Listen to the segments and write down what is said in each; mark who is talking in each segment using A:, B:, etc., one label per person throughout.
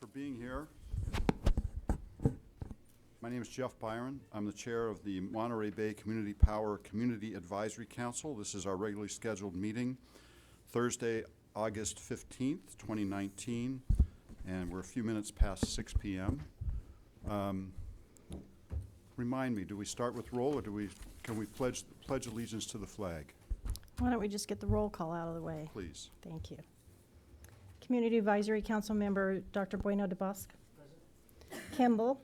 A: for being here. My name is Jeff Byron. I'm the chair of the Monterey Bay Community Power Community Advisory Council. This is our regularly scheduled meeting, Thursday, August 15th, 2019, and we're a few minutes past 6 p.m. Remind me, do we start with roll, or can we pledge allegiance to the flag?
B: Why don't we just get the roll call out of the way?
A: Please.
B: Thank you. Community Advisory Council Member Dr. Bueno de Bosque. Present. Kimball.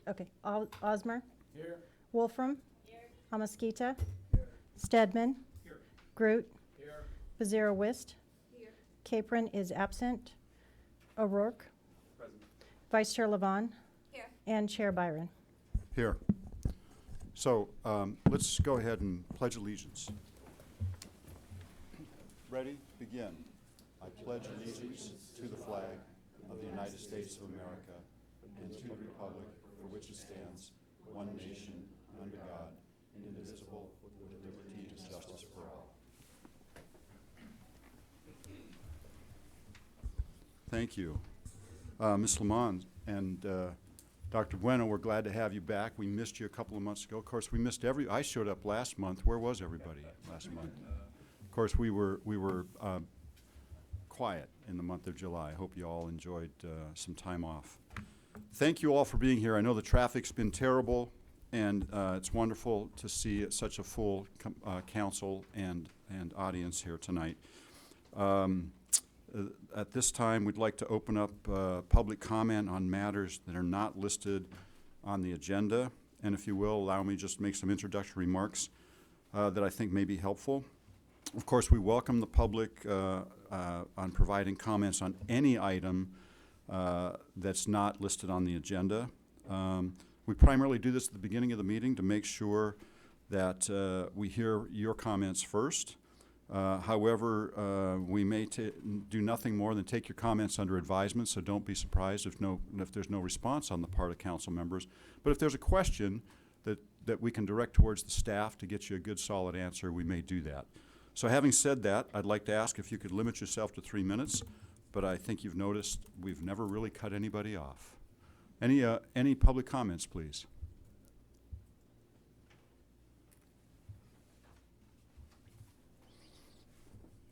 B: Okay. Osmer.
C: Here.
B: Wolfram.
C: Here.
B: Amasquita.
C: Here.
B: Stedman.
C: Here.
B: Groot.
C: Here.
B: Bezira Wist.
C: Here.
B: Capron is absent. O'Rourke.
C: Present.
B: Vice Chair Lavon.
C: Here.
B: And Chair Byron.
A: Here. So let's go ahead and pledge allegiance. Ready? Begin. I pledge allegiance to the flag of the United States of America and to the republic for which it stands, one nation, under God, indivisible, with liberty and justice for all. Thank you. Ms. Lamont and Dr. Bueno, we're glad to have you back. We missed you a couple of months ago. Of course, we missed I showed up last month. Where was everybody last month? Of course, we were quiet in the month of July. I hope you all enjoyed some time off. Thank you all for being here. I know the traffic's been terrible, and it's wonderful to see such a full council and audience here tonight. At this time, we'd like to open up public comment on matters that are not listed on the agenda. And if you will, allow me just to make some introductory remarks that I think may be helpful. Of course, we welcome the public on providing comments on any item that's not listed on the agenda. We primarily do this at the beginning of the meeting to make sure that we hear your comments first. However, we may do nothing more than take your comments under advisement, so don't be surprised if there's no response on the part of council members. But if there's a question that we can direct towards the staff to get you a good, solid answer, we may do that. So having said that, I'd like to ask if you could limit yourself to 3 minutes, but I think you've noticed we've never really cut anybody off. Any public comments, please?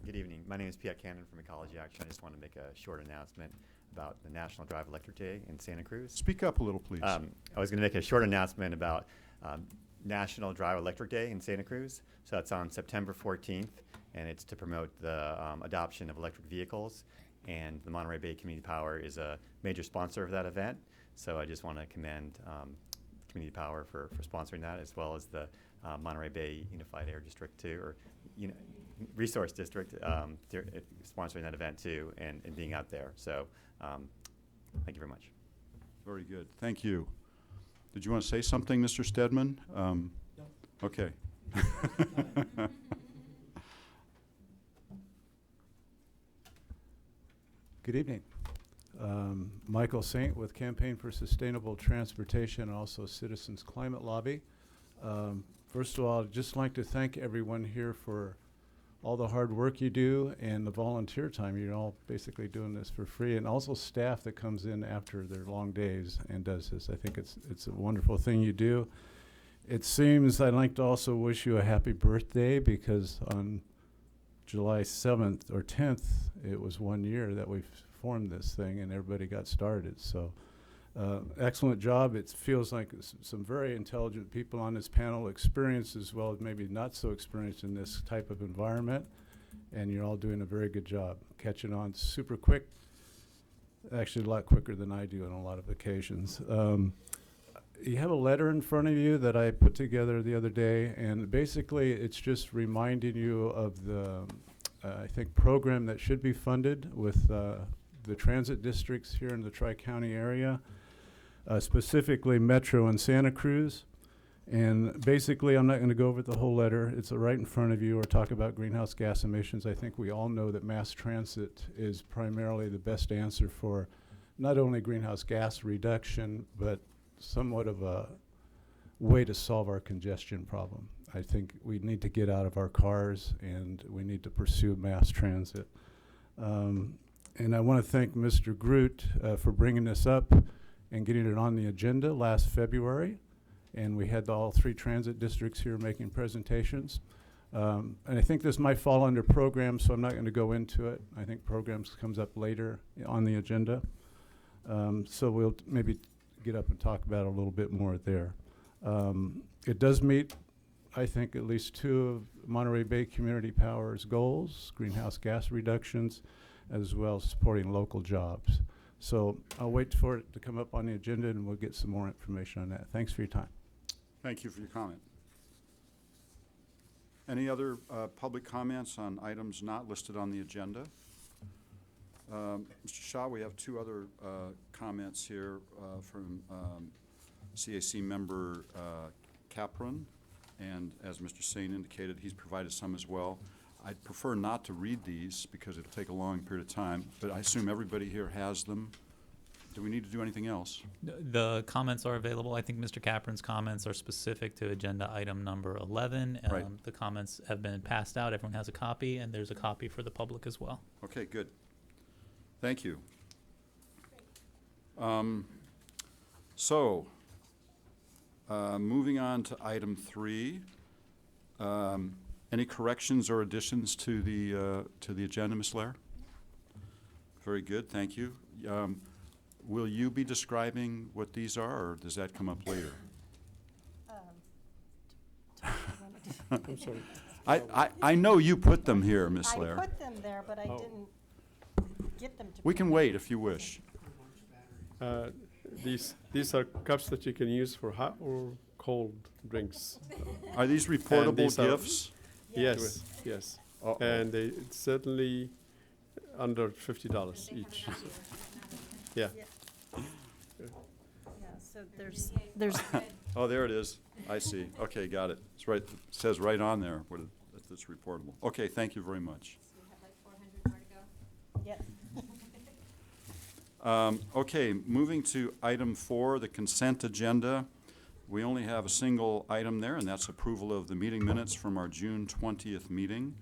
D: Good evening. My name is Piet Cannon from Ecology Action. I just want to make a short announcement about the National Drive Electric Day in Santa Cruz.
A: Speak up a little, please.
D: I was going to make a short announcement about National Drive Electric Day in Santa Cruz. So that's on September 14th, and it's to promote the adoption of electric vehicles. And the Monterey Bay Community Power is a major sponsor of that event. So I just want to commend Community Power for sponsoring that, as well as the Monterey Bay Unified Air District too, or Resource District sponsoring that event too, and being out there. So thank you very much.
A: Very good. Thank you. Did you want to say something, Mr. Stedman? No. Okay.
E: Good evening. Michael Saint with Campaign for Sustainable Transportation and also Citizens Climate Lobby. First of all, I'd just like to thank everyone here for all the hard work you do and the volunteer time. You're all basically doing this for free, and also staff that comes in after their long days and does this. I think it's a wonderful thing you do. It seems I'd like to also wish you a happy birthday, because on July 7th or 10th, it was 1 year that we formed this thing and everybody got started. So excellent job. It feels like some very intelligent people on this panel, experienced as well as maybe not so experienced in this type of environment, and you're all doing a very good job, catching on super quick, actually a lot quicker than I do on a lot of occasions. You have a letter in front of you that I put together the other day, and basically it's just reminding you of the, I think, program that should be funded with the transit districts here in the Tri-County area, specifically Metro and Santa Cruz. And basically, I'm not going to go over the whole letter. It's right in front of you, or talk about greenhouse gas emissions. I think we all know that mass transit is primarily the best answer for not only greenhouse gas reduction, but somewhat of a way to solve our congestion problem. I think we need to get out of our cars and we need to pursue mass transit. And I want to thank Mr. Groot for bringing this up and getting it on the agenda last February. And we had all 3 transit districts here making presentations. And I think this might fall under programs, so I'm not going to go into it. I think programs comes up later on the agenda. So we'll maybe get up and talk about it a little bit more there. It does meet, I think, at least 2 of Monterey Bay Community Power's goals, greenhouse gas reductions, as well as supporting local jobs. So I'll wait for it to come up on the agenda and we'll get some more information on that. Thanks for your time.
A: Thank you for your comment. Any other public comments on items not listed on the agenda? Mr. Shaw, we have 2 other comments here from CAC member Capron, and as Mr. Sain indicated, he's provided some as well. I'd prefer not to read these because it'll take a long period of time, but I assume everybody here has them. Do we need to do anything else?
C: The comments are available. I think Mr. Capron's comments are specific to agenda item number 11.
A: Right.
C: The comments have been passed out. Everyone has a copy, and there's a copy for the public as well.
A: Okay, good. Thank you. Moving on to item 3. Any corrections or additions to the agenda, Ms. Lair? Very good, thank you. Will you be describing what these are, or does that come up later?
F: I'm sorry.
A: I know you put them here, Ms. Lair.
B: I put them there, but I
F: Oh.
B: didn't get them to.
A: We can wait if you wish.
F: These are cups that you can use for hot or cold drinks.
A: Are these reportable
F: these are-
A: gifts?
F: Yes, yes.
A: Uh-oh.
F: And it's certainly under $50 each. Yeah.
B: Yeah, so there's,
A: Oh, there it is. I see. Okay, got it. It's right, it says right on there what that it's reportable. Okay, thank you very much.
G: We have like 400 more to go.
B: yes.
A: Okay, moving to item 4, the consent agenda. We only have a single item there, and that's approval of the meeting minutes from our June 20th meeting.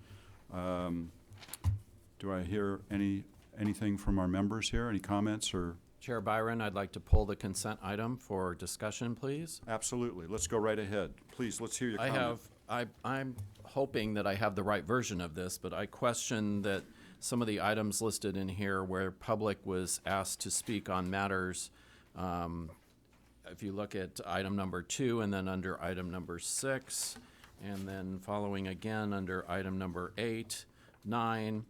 A: Do I hear anything from our members here? Any comments or?
H: Chair Byron, I'd like to pull the consent item for discussion, please.
A: Absolutely. Let's go right ahead. Please, let's hear your comment.
H: I'm hoping that I have the right version of this, but I question that some of the items listed in here where public was asked to speak on matters, if you look at item number 2 and then under item number 6, and then following again under item number 8, 9,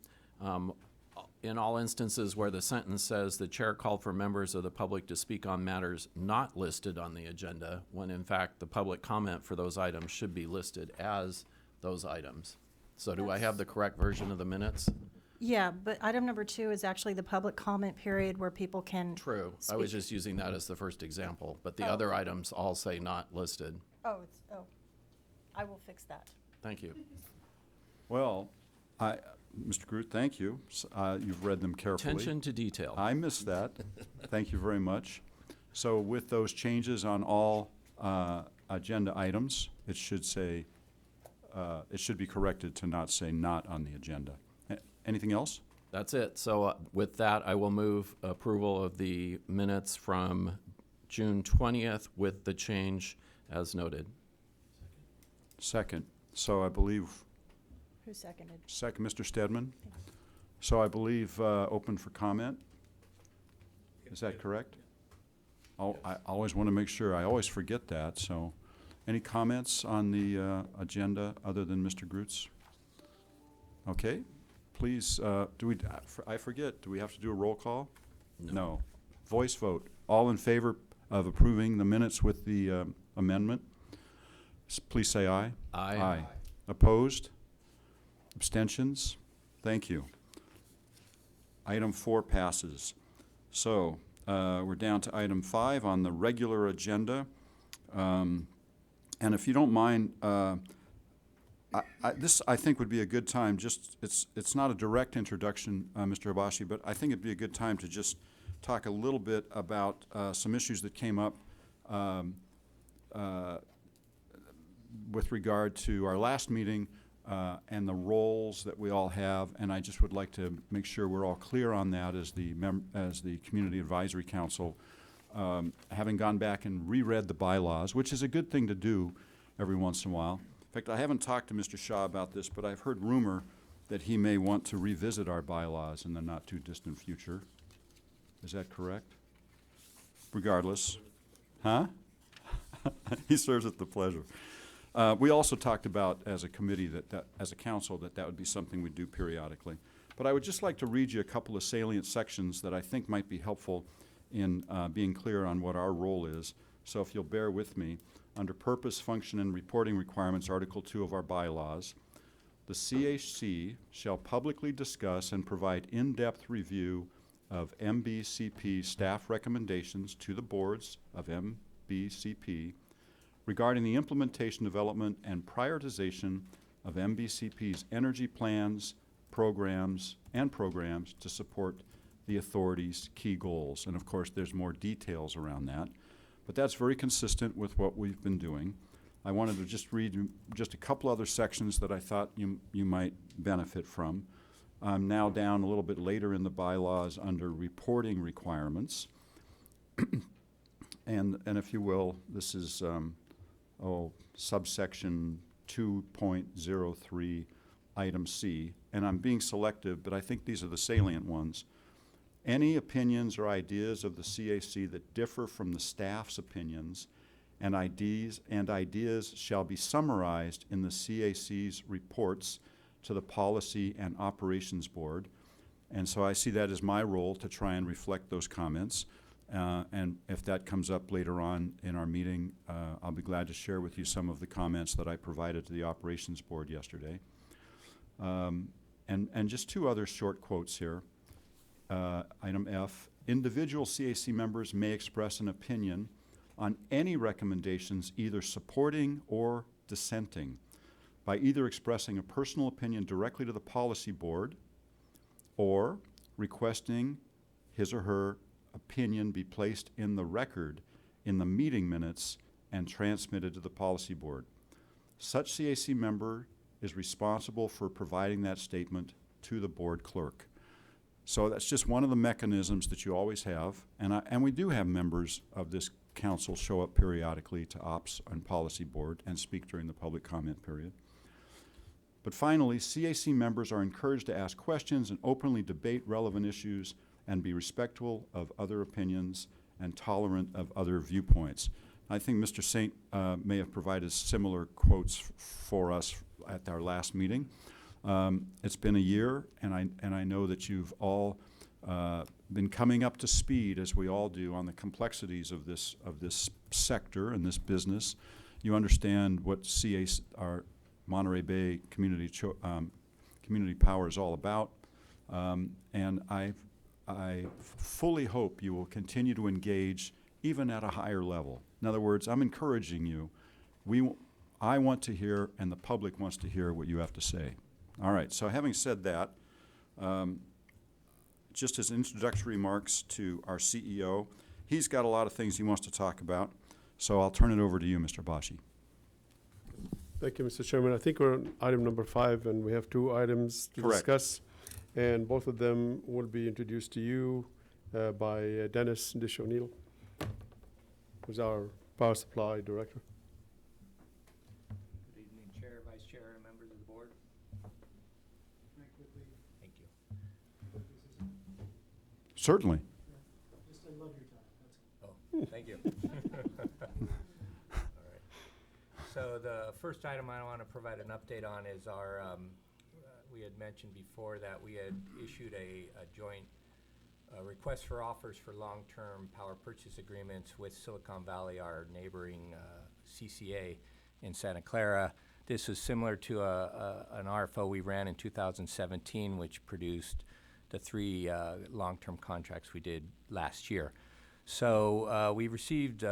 H: in all instances where the sentence says the chair called for members of the public to speak on matters not listed on the agenda, when in fact the public comment for those items should be listed as those items. So do I have the correct version of the minutes?
B: Yeah, but item number 2 is actually the public comment period where people can.
H: True. I was
B: Speak.
H: just using that as the first example, but the
B: Oh.
H: other items all say not listed.
B: Oh, I will fix that.
H: Thank you.
A: Well, Mr. Groot, thank you. You've read them carefully.
H: Attention to detail.
A: I missed that. Thank you very much. So with those changes on all agenda items, it should say, it should be corrected to not say not on the agenda. Anything else?
H: That's it. So with that, I will move approval of the minutes from June 20th with the change as noted.
A: Second. So I believe,
B: Who seconded?
A: second, Mr. Stedman. So I believe open for comment. Is that correct? I always want to make sure. I always forget that. So any comments on the agenda other than Mr. Groot's? Okay. Please, I forget, do we have to do a roll call? No. Voice vote. All in favor of approving the minutes with the amendment? Please say aye.
H: Aye.
A: Opposed? Abstentions? Thank you. Item 4 passes. So, we're down to item 5 on the regular agenda. And if you don't mind, this, I think, would be a good time, it's not a direct introduction, Mr. Bossy, but I think it'd be a good time to just talk a little bit about some issues that came up with regard to our last meeting. and the roles that we all have, and I just would like to make sure we're all clear on that as the Community Advisory Council, having gone back and reread the bylaws, which is a good thing to do every once in a while. In fact, I haven't talked to Mr. Shaw about this, but I've heard rumor that he may want to revisit our bylaws in the not-too-distant future. Is that correct? Regardless. Huh? He serves at the pleasure. We also talked about, as a committee, as a council, that would be something we'd do periodically. But I would just like to read you a couple of salient sections that I think might be helpful in being clear on what our role is. So if you'll bear with me, under Purpose, Function, and Reporting Requirements, Article 2 of our bylaws, the CAC shall publicly discuss and provide in-depth review of MBCP staff recommendations to the boards of MBCP regarding the implementation, development, and prioritization of MBCP's energy plans, programs to support the authority's key goals. And of course, there's more details around that. But that's very consistent with what we've been doing. I wanted to just read just a couple other sections that I thought you might benefit from. I'm now down a little bit later in the bylaws under reporting requirements. and if you will, this is subsection 2.03, item C. And I'm being selective, but I think these are the salient ones. Any opinions or ideas of the CAC that differ from the staff's opinions and ideas shall be summarized in the CAC's reports to the Policy and Operations Board. And so I see that as my role to try and reflect those comments. And if that comes up later on in our meeting, I'll be glad to share with you some of the comments that I provided to the Operations Board yesterday. And just two other short quotes here. Item F, individual CAC members may express an opinion on any recommendations either supporting or dissenting by either expressing a personal opinion directly to the policy board or requesting his or her opinion be placed in the record in the meeting minutes and transmitted to the policy board. Such CAC member is responsible for providing that statement to the board clerk. So that's just one of the mechanisms that you always have, and we do have members of this council show up periodically to Ops and Policy Board and speak during the public comment period. But finally, CAC members are encouraged to ask questions and openly debate relevant issues and be respectful of other opinions and tolerant of other viewpoints. I think Mr. Saint may have provided similar quotes for us at our last meeting. It's been a year, and I know that you've all been coming up to speed, as we all do, on the complexities of this sector and this business. You understand what CAC, our Monterey Bay Community Power, is all about, and I fully hope you will continue to engage even at a higher level. In other words, I'm encouraging you. I want to hear, and the public wants to hear what you have to say. All right, so having said that, just as introductory remarks to our CEO, he's got a lot of things he wants to talk about, so I'll turn it over to you, Mr. Bossy.
F: Thank you, Mr. Chairman. I think we're on item number 5, and we have 2 items to
A: Correct.
F: discuss. And both of them will be introduced to you by Dennis Dish O'Neill, who's our Power Supply Director.
I: Good evening, Chair, Vice Chair, and members of the board. Thank you.
A: Certainly.
I: Oh, thank you. All right. So the first item I want to provide an update on is our, we had mentioned before that we had issued a joint request for offers for long-term power purchase agreements with Silicon Valley, our neighboring CCA in Santa Clara. This is similar to an RFO we ran in 2017, which produced the 3 long-term contracts we did last year. So we received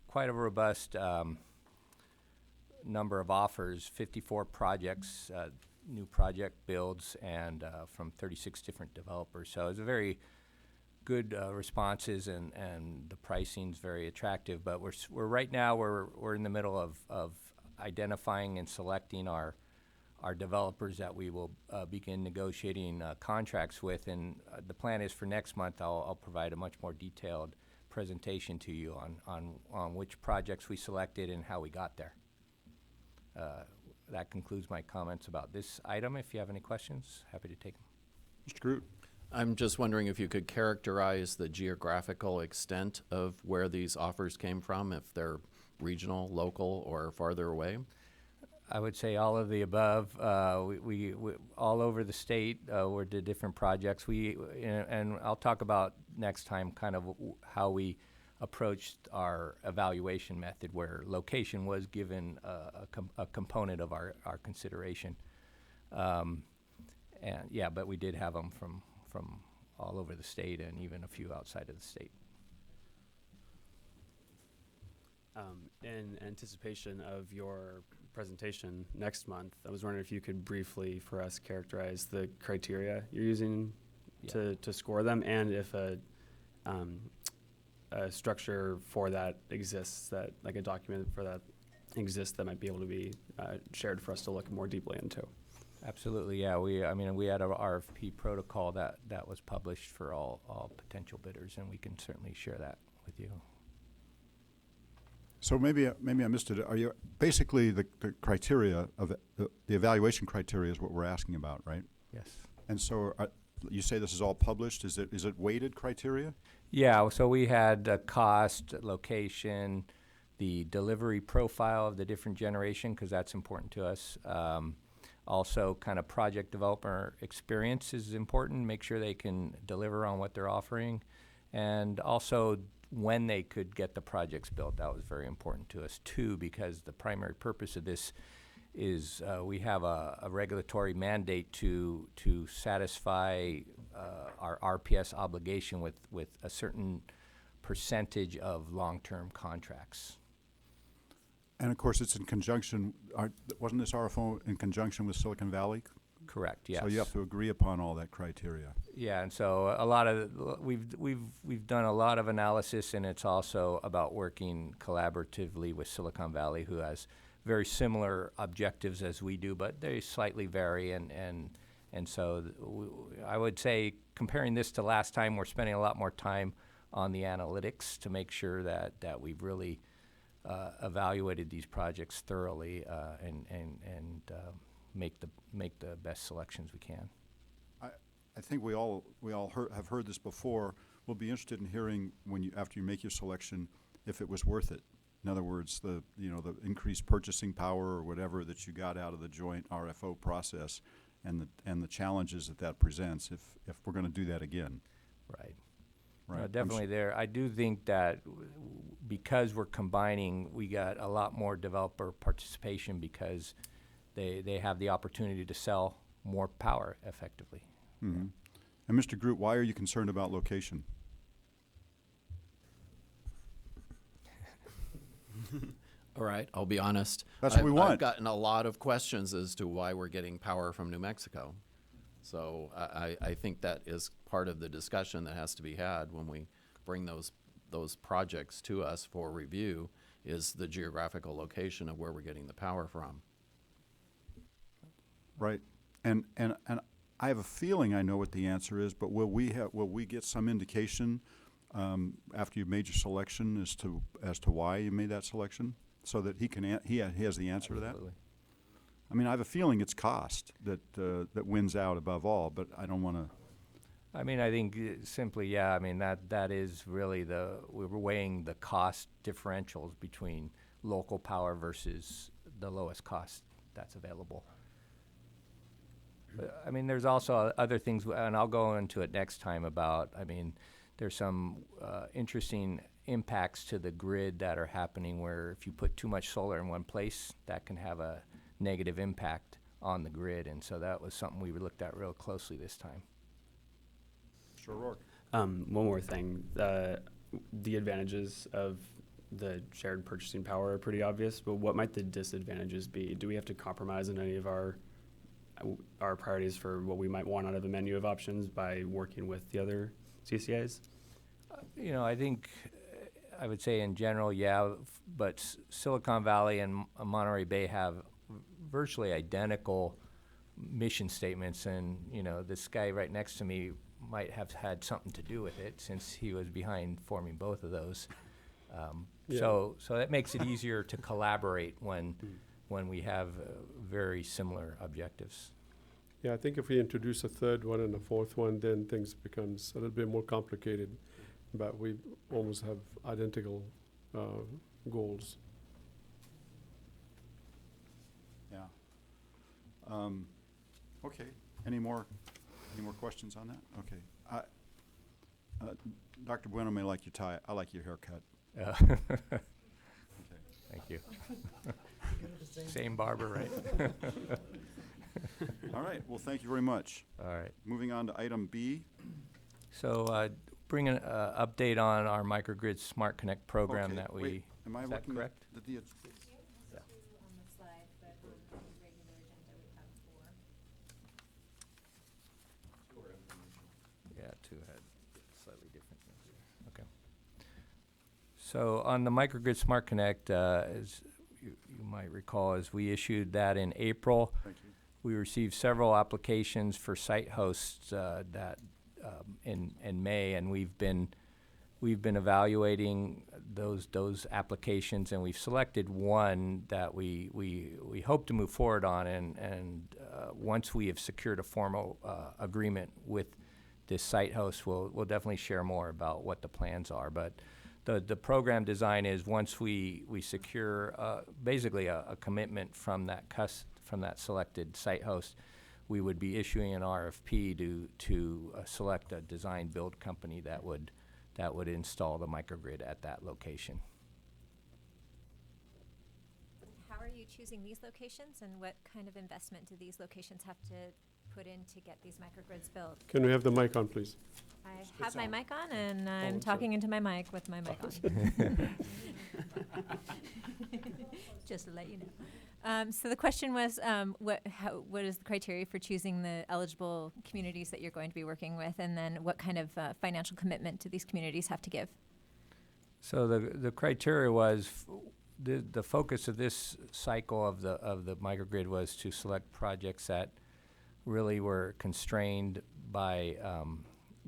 I: quite a robust number of offers, 54 projects, new project builds, and from 36 different developers. So it's a very good responses, and the pricing's very attractive. But we're right now we're in the middle of identifying and selecting our our developers that we will begin negotiating contracts with. And the plan is for next month, I'll provide a much more detailed presentation to you on which projects we selected and how we got there. That concludes my comments about this item. If you have any questions, happy to take them.
A: Mr. Groot?
H: I'm just wondering if you could characterize the geographical extent of where these offers came from, if they're regional, local, or farther away?
I: I would say all of the above. We all over the state were the different projects. And I'll talk about next time kind of how we approached our evaluation method, where location was given a component of our consideration. And yeah, but we did have them from all over the state and even a few outside of the state.
J: In anticipation of your presentation next month, I was wondering if you could briefly for us characterize the criteria you're using to score them, and if a structure for that exists, that like a document for that exists that might be able to be shared for us to look more deeply into.
I: Absolutely, yeah. We had an RFP protocol that was published for all potential bidders, and we can certainly share that with you.
A: So maybe I missed it. Are you basically the criteria of the evaluation criteria is what we're asking about, right?
I: Yes.
A: And so you say this is all published. Is it weighted criteria?
I: Yeah. So we had cost, location, the delivery profile of the different generation, because that's important to us. Also, kind of project developer experience is important. Make sure they can deliver on what they're offering, and also when they could get the projects built. That was very important to us too, because the primary purpose of this is we have a regulatory mandate to satisfy our RPS obligation with a certain percentage of long-term contracts.
A: And of course, it's in conjunction. Wasn't this RFO in conjunction with Silicon Valley?
I: Correct. Yes.
A: So you have to agree upon all that criteria.
I: Yeah, and so a lot of we've done a lot of analysis, and it's also about working collaboratively with Silicon Valley, who has very similar objectives as we do, but they slightly vary. And so I would say, comparing this to last time, we're spending a lot more time on the analytics to make sure that we've really evaluated these projects thoroughly and make the best selections we can.
A: I think we all have heard this before. We'll be interested in hearing after you make your selection if it was worth it. In other words, the increased purchasing power or whatever that you got out of the joint RFO process, and the challenges that presents if we're going to do that again.
I: Right.
A: Right.
I: Definitely there. I do think that because we're combining, we got a lot more developer participation because they have the opportunity to sell more power effectively.
A: Mm-hmm. And Mr. Groot, why are you concerned about location?
H: All right, I'll be honest.
A: That's what we want.
H: I've gotten a lot of questions as to why we're getting power from New Mexico. So I think that is part of the discussion that has to be had when we bring those projects to us for review, is the geographical location of where we're getting the power from.
A: Right. And I have a feeling I know what the answer is, but will we get some indication after you've made your selection as to why you made that selection, so that he has the answer to that?
I: Absolutely.
A: I mean, I have a feeling it's cost that wins out above all, but I don't want to.
I: I mean, I think simply, yeah. I mean, that is really we're weighing the cost differentials between local power versus the lowest cost that's available. But, I mean, there's also other things, and I'll go into it next time about. I mean, there's some interesting impacts to the grid that are happening where if you put too much solar in one place, that can have a negative impact on the grid, and so that was something we looked at real closely this time.
A: Mr. O'Rourke.
J: One more thing. The advantages of the shared purchasing power are pretty obvious, but what might the disadvantages be? Do we have to compromise on any of our priorities for what we might want out of a menu of options by working with the other CCAs?
I: I think I would say in general, yeah, but Silicon Valley and Monterey Bay have virtually identical mission statements, and, you know, this guy right next to me might have had something to do with it since he was behind forming both of those.
F: Yeah.
I: So that makes it easier to collaborate when we have very similar objectives.
F: Yeah, I think if we introduce a third one and a fourth one, then things becomes a little bit more complicated, but we almost have identical goals.
A: Yeah. Okay, any more questions on that? Okay. Dr. Bueno may like your tie, I like your haircut.
I: Thank you. Same barber, right?
A: All right, well, thank you very much.
I: All right.
A: Moving on to item B.
I: So bring an update on our Microgrid Smartconnect program
A: Okay,
I: that we,
A: wait, am I
I: is that
A: looking at
I: correct?
A: the
G: Two on the slide, but on the regular agenda, we have four.
I: Yeah, two had slightly different things here. Okay. So on the Microgrid Smartconnect, as you might recall, as we issued that in April,
A: Thank you.
I: we received several applications for site hosts that in May, and we've been evaluating those applications, and we've selected one that we hope to move forward on, and once we have secured a formal agreement with this site host, we'll definitely share more about what the plans are. But the program design is once we secure basically a commitment from that selected site host, we would be issuing an RFP to select a design build company that would install the microgrid at that location.
G: How are you choosing these locations, and what kind of investment do these locations have to put in to get these microgrids built?
F: Can we have the mic on, please?
G: I have my mic on, and I'm
F: I'm
G: talking into my mic with my mic on. Just to let you know. So the question was, what is the criteria for choosing the eligible communities that you're going to be working with, and then what kind of financial commitment do these communities have to give?
I: So the criteria was the focus of this cycle of the microgrid was to select projects that really were constrained by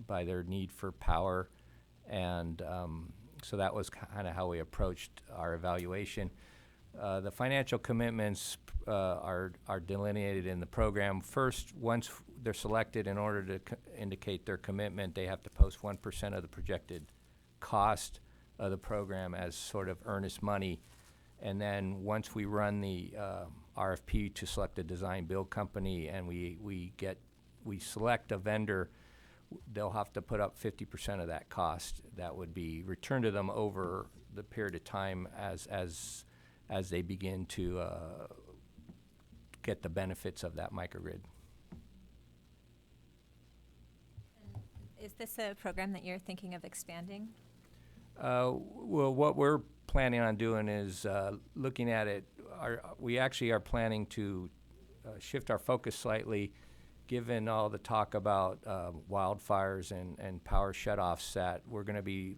I: their need for power, and so that was kind of how we approached our evaluation. The financial commitments are delineated in the program. First, once they're selected, in order to indicate their commitment, they have to post 1% of the projected cost of the program as sort of earnest money. And then once we run the RFP to select a design build company, and we select a vendor, they'll have to put up 50% of that cost. That would be returned to them over the period of time as they begin to get the benefits of that microgrid.
G: Is this a program that you're thinking of expanding?
I: Well, what we're planning on doing is looking at it. We actually are planning to shift our focus slightly, given all the talk about wildfires and power shutoffs, that we're going to be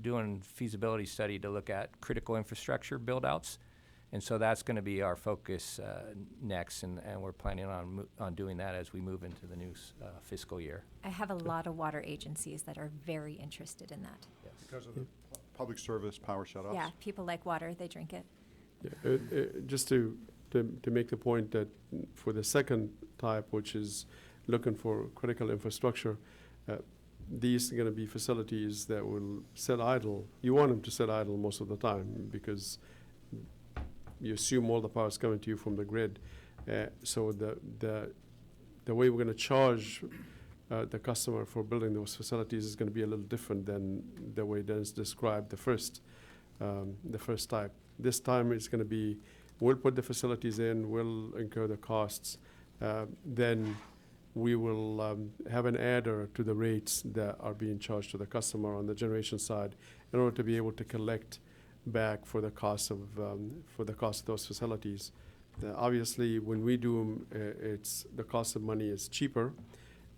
I: doing feasibility study to look at critical infrastructure build-outs. And so that's going to be our focus next, and we're planning on doing that as we move into the new fiscal year.
G: I have a lot of water agencies that are very interested in that.
I: Yes.
A: Because of the public service power shutoffs?
G: Yeah, people like water, they drink it.
F: Yeah, just to make the point that for the second type, which is looking for critical infrastructure, these are going to be facilities that will sit idle. You want them to sit idle most of the time because you assume all the power is coming to you from the grid. So the way we're going to charge the customer for building those facilities is going to be a little different than the way Dennis described the first type. This time it's going to be, we'll put the facilities in, we'll incur the costs, then we will have an adder to the rates that are being charged to the customer on the generation side in order to be able to collect back for the cost of those facilities. Obviously, when we do them, it's the cost of money is cheaper,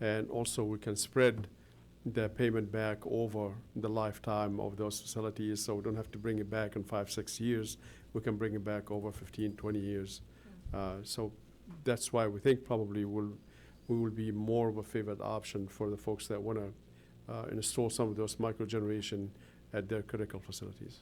F: and also we can spread the payment back over the lifetime of those facilities, so we don't have to bring it back in 5-6 years. We can bring it back over 15-20 years. So that's why we think probably we will be more of a favored option for the folks that want to install some of those microgeneration at their critical facilities.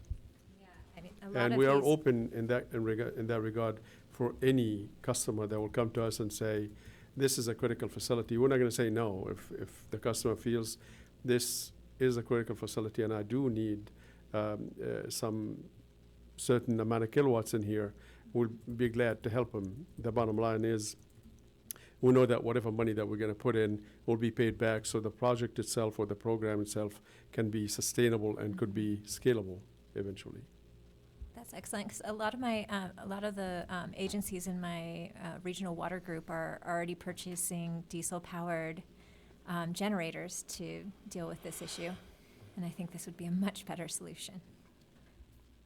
G: I mean, a lot
F: And
G: of
F: we are
G: these-
F: open in that regard for any customer that will come to us and say, this is a critical facility. We're not going to say no. If the customer feels this is a critical facility and I do need some certain amount of kilowatts in here, we'll be glad to help them. The bottom line is we know that whatever money that we're going to put in will be paid back, so the project itself or the program itself can be sustainable and could be scalable eventually.
G: That's excellent, 'cause a lot of the agencies in my regional water group are already purchasing diesel-powered generators to deal with this issue, and I think this would be a much better solution.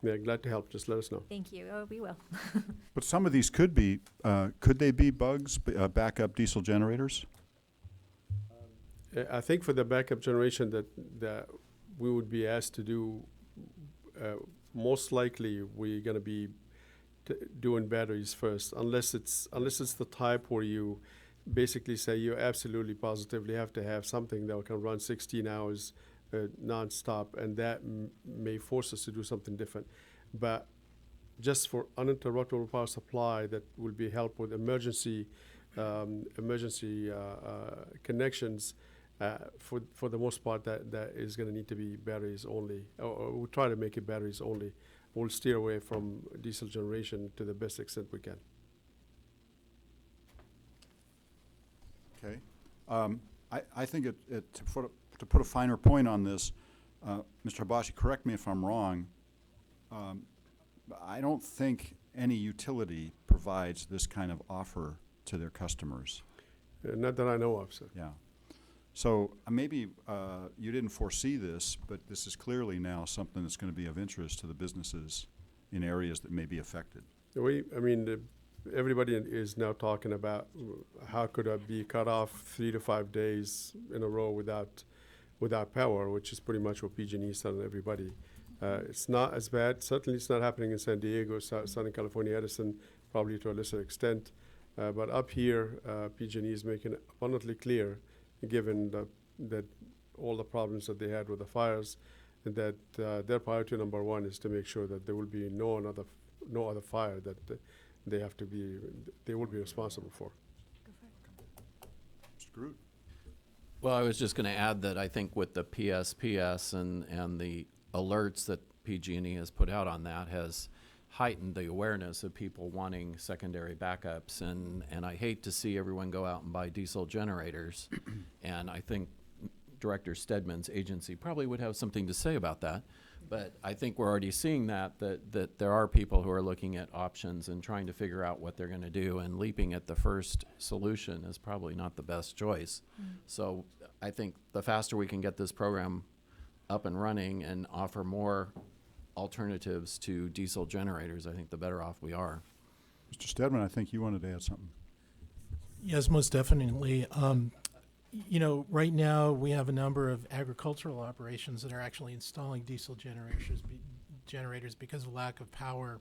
F: Yeah, glad to help. Just let us know.
G: Thank you. Oh, we will.
A: But some of these could be, could they be bugs, backup diesel generators?
F: I think for the backup generation that we would be asked to do, most likely we're going to be doing batteries first, unless it's the type where you basically say you absolutely positively have to have something that can run 16 hours nonstop, and that may force us to do something different. But just for uninterruptible power supply that will be help with emergency connections, for the most part, that is going to need to be batteries only, or we'll try to make it batteries only. We'll steer away from diesel generation to the best extent we can.
A: Okay. I think to put a finer point on this, Mr. Hibachi, correct me if I'm wrong, I don't think any utility provides this kind of offer to their customers.
F: Not that I know of, sir.
A: Yeah. So maybe you didn't foresee this, but this is clearly now something that's going to be of interest to the businesses in areas that may be affected.
F: Everybody is now talking about how could I be cut off 3 to 5 days in a row without power, which is pretty much what PG&E is telling everybody. It's not as bad. Certainly it's not happening in San Diego, Southern California, Edison, probably to a lesser extent. But up here, PG&E is making it abundantly clear, given that all the problems that they had with the fires, that their priority number one is to make sure that there will be no other fire that they will be responsible for.
A: Mr. Groot.
H: Well, I was just going to add that I think with the PSPS and the alerts that PG&E has put out on that has heightened the awareness of people wanting secondary backups, and I hate to see everyone go out and buy diesel generators, and I think Director Stedman's agency probably would have something to say about that, but I think we're already seeing that there are people who are looking at options and trying to figure out what they're going to do, and leaping at the first solution is probably not the best choice. So I think the faster we can get this program up and running and offer more alternatives to diesel generators, I think the better off we are.
A: Mr. Stedman, I think you wanted to add something.
K: Yes, most definitely. Right now we have a number of agricultural operations that are actually installing diesel generators because of lack of power,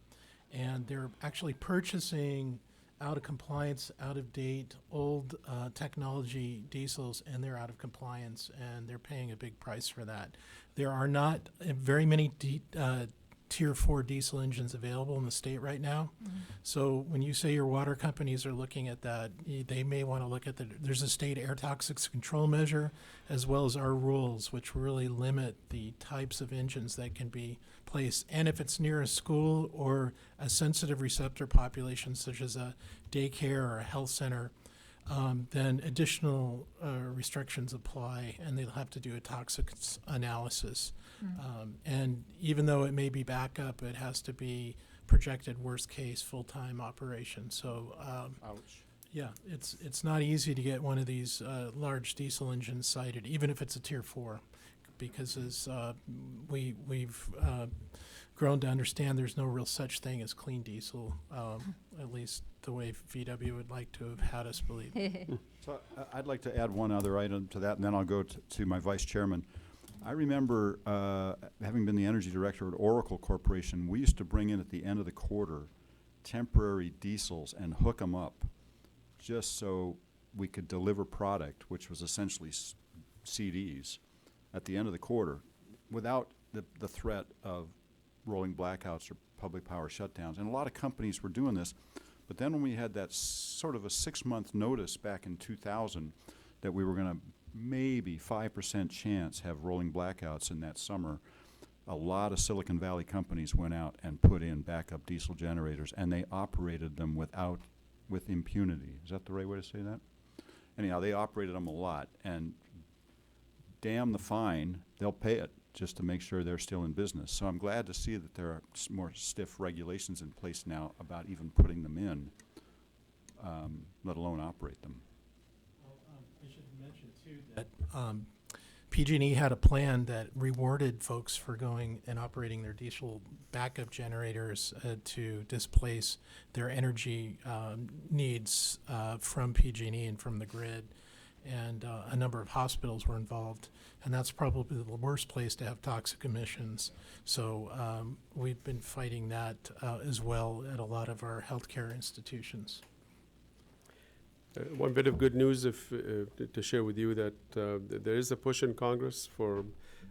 K: and they're actually purchasing out of compliance, out of date, old technology diesels, and they're out of compliance, and they're paying a big price for that. There are not very many Tier 4 diesel engines available in the state right now. So when you say your water companies are looking at that, they may want to look at there's a state air toxics control measure, as well as our rules, which really limit the types of engines that can be placed. And if it's near a school or a sensitive receptor population, such as a daycare or a health center, then additional restrictions apply, and they'll have to do a toxics analysis. And even though it may be backup, it has to be projected worst case full-time operation. So,
A: Ouch.
K: yeah, it's not easy to get one of these large diesel engines sited, even if it's a Tier 4, because as we've grown to understand, there's no real such thing as clean diesel, at least the way VW would like to have had us believe.
A: So I'd like to add one other item to that, and then I'll go to my vice chairman. I remember having been the energy director at Oracle Corporation, we used to bring in at the end of the quarter temporary diesels and hook them up just so we could deliver product, which was essentially CDs, at the end of the quarter, without the threat of rolling blackouts or public power shutdowns. And a lot of companies were doing this. But then when we had that sort of a 6-month notice back in 2000 that we were going to maybe 5% chance have rolling blackouts in that summer, a lot of Silicon Valley companies went out and put in backup diesel generators, and they operated them with impunity. Is that the right way to say that? Anyhow, they operated them a lot, and damn the fine, they'll pay it just to make sure they're still in business. So I'm glad to see that there are more stiff regulations in place now about even putting them in, let alone operate them.
K: I should mention too that PG&E had a plan that rewarded folks for going and operating their diesel backup generators to displace their energy needs from PG&E and from the grid. And a number of hospitals were involved, and that's probably the worst place to have toxic emissions. So we've been fighting that as well at a lot of our healthcare institutions.
F: One bit of good news to share with you that there is a push in Congress for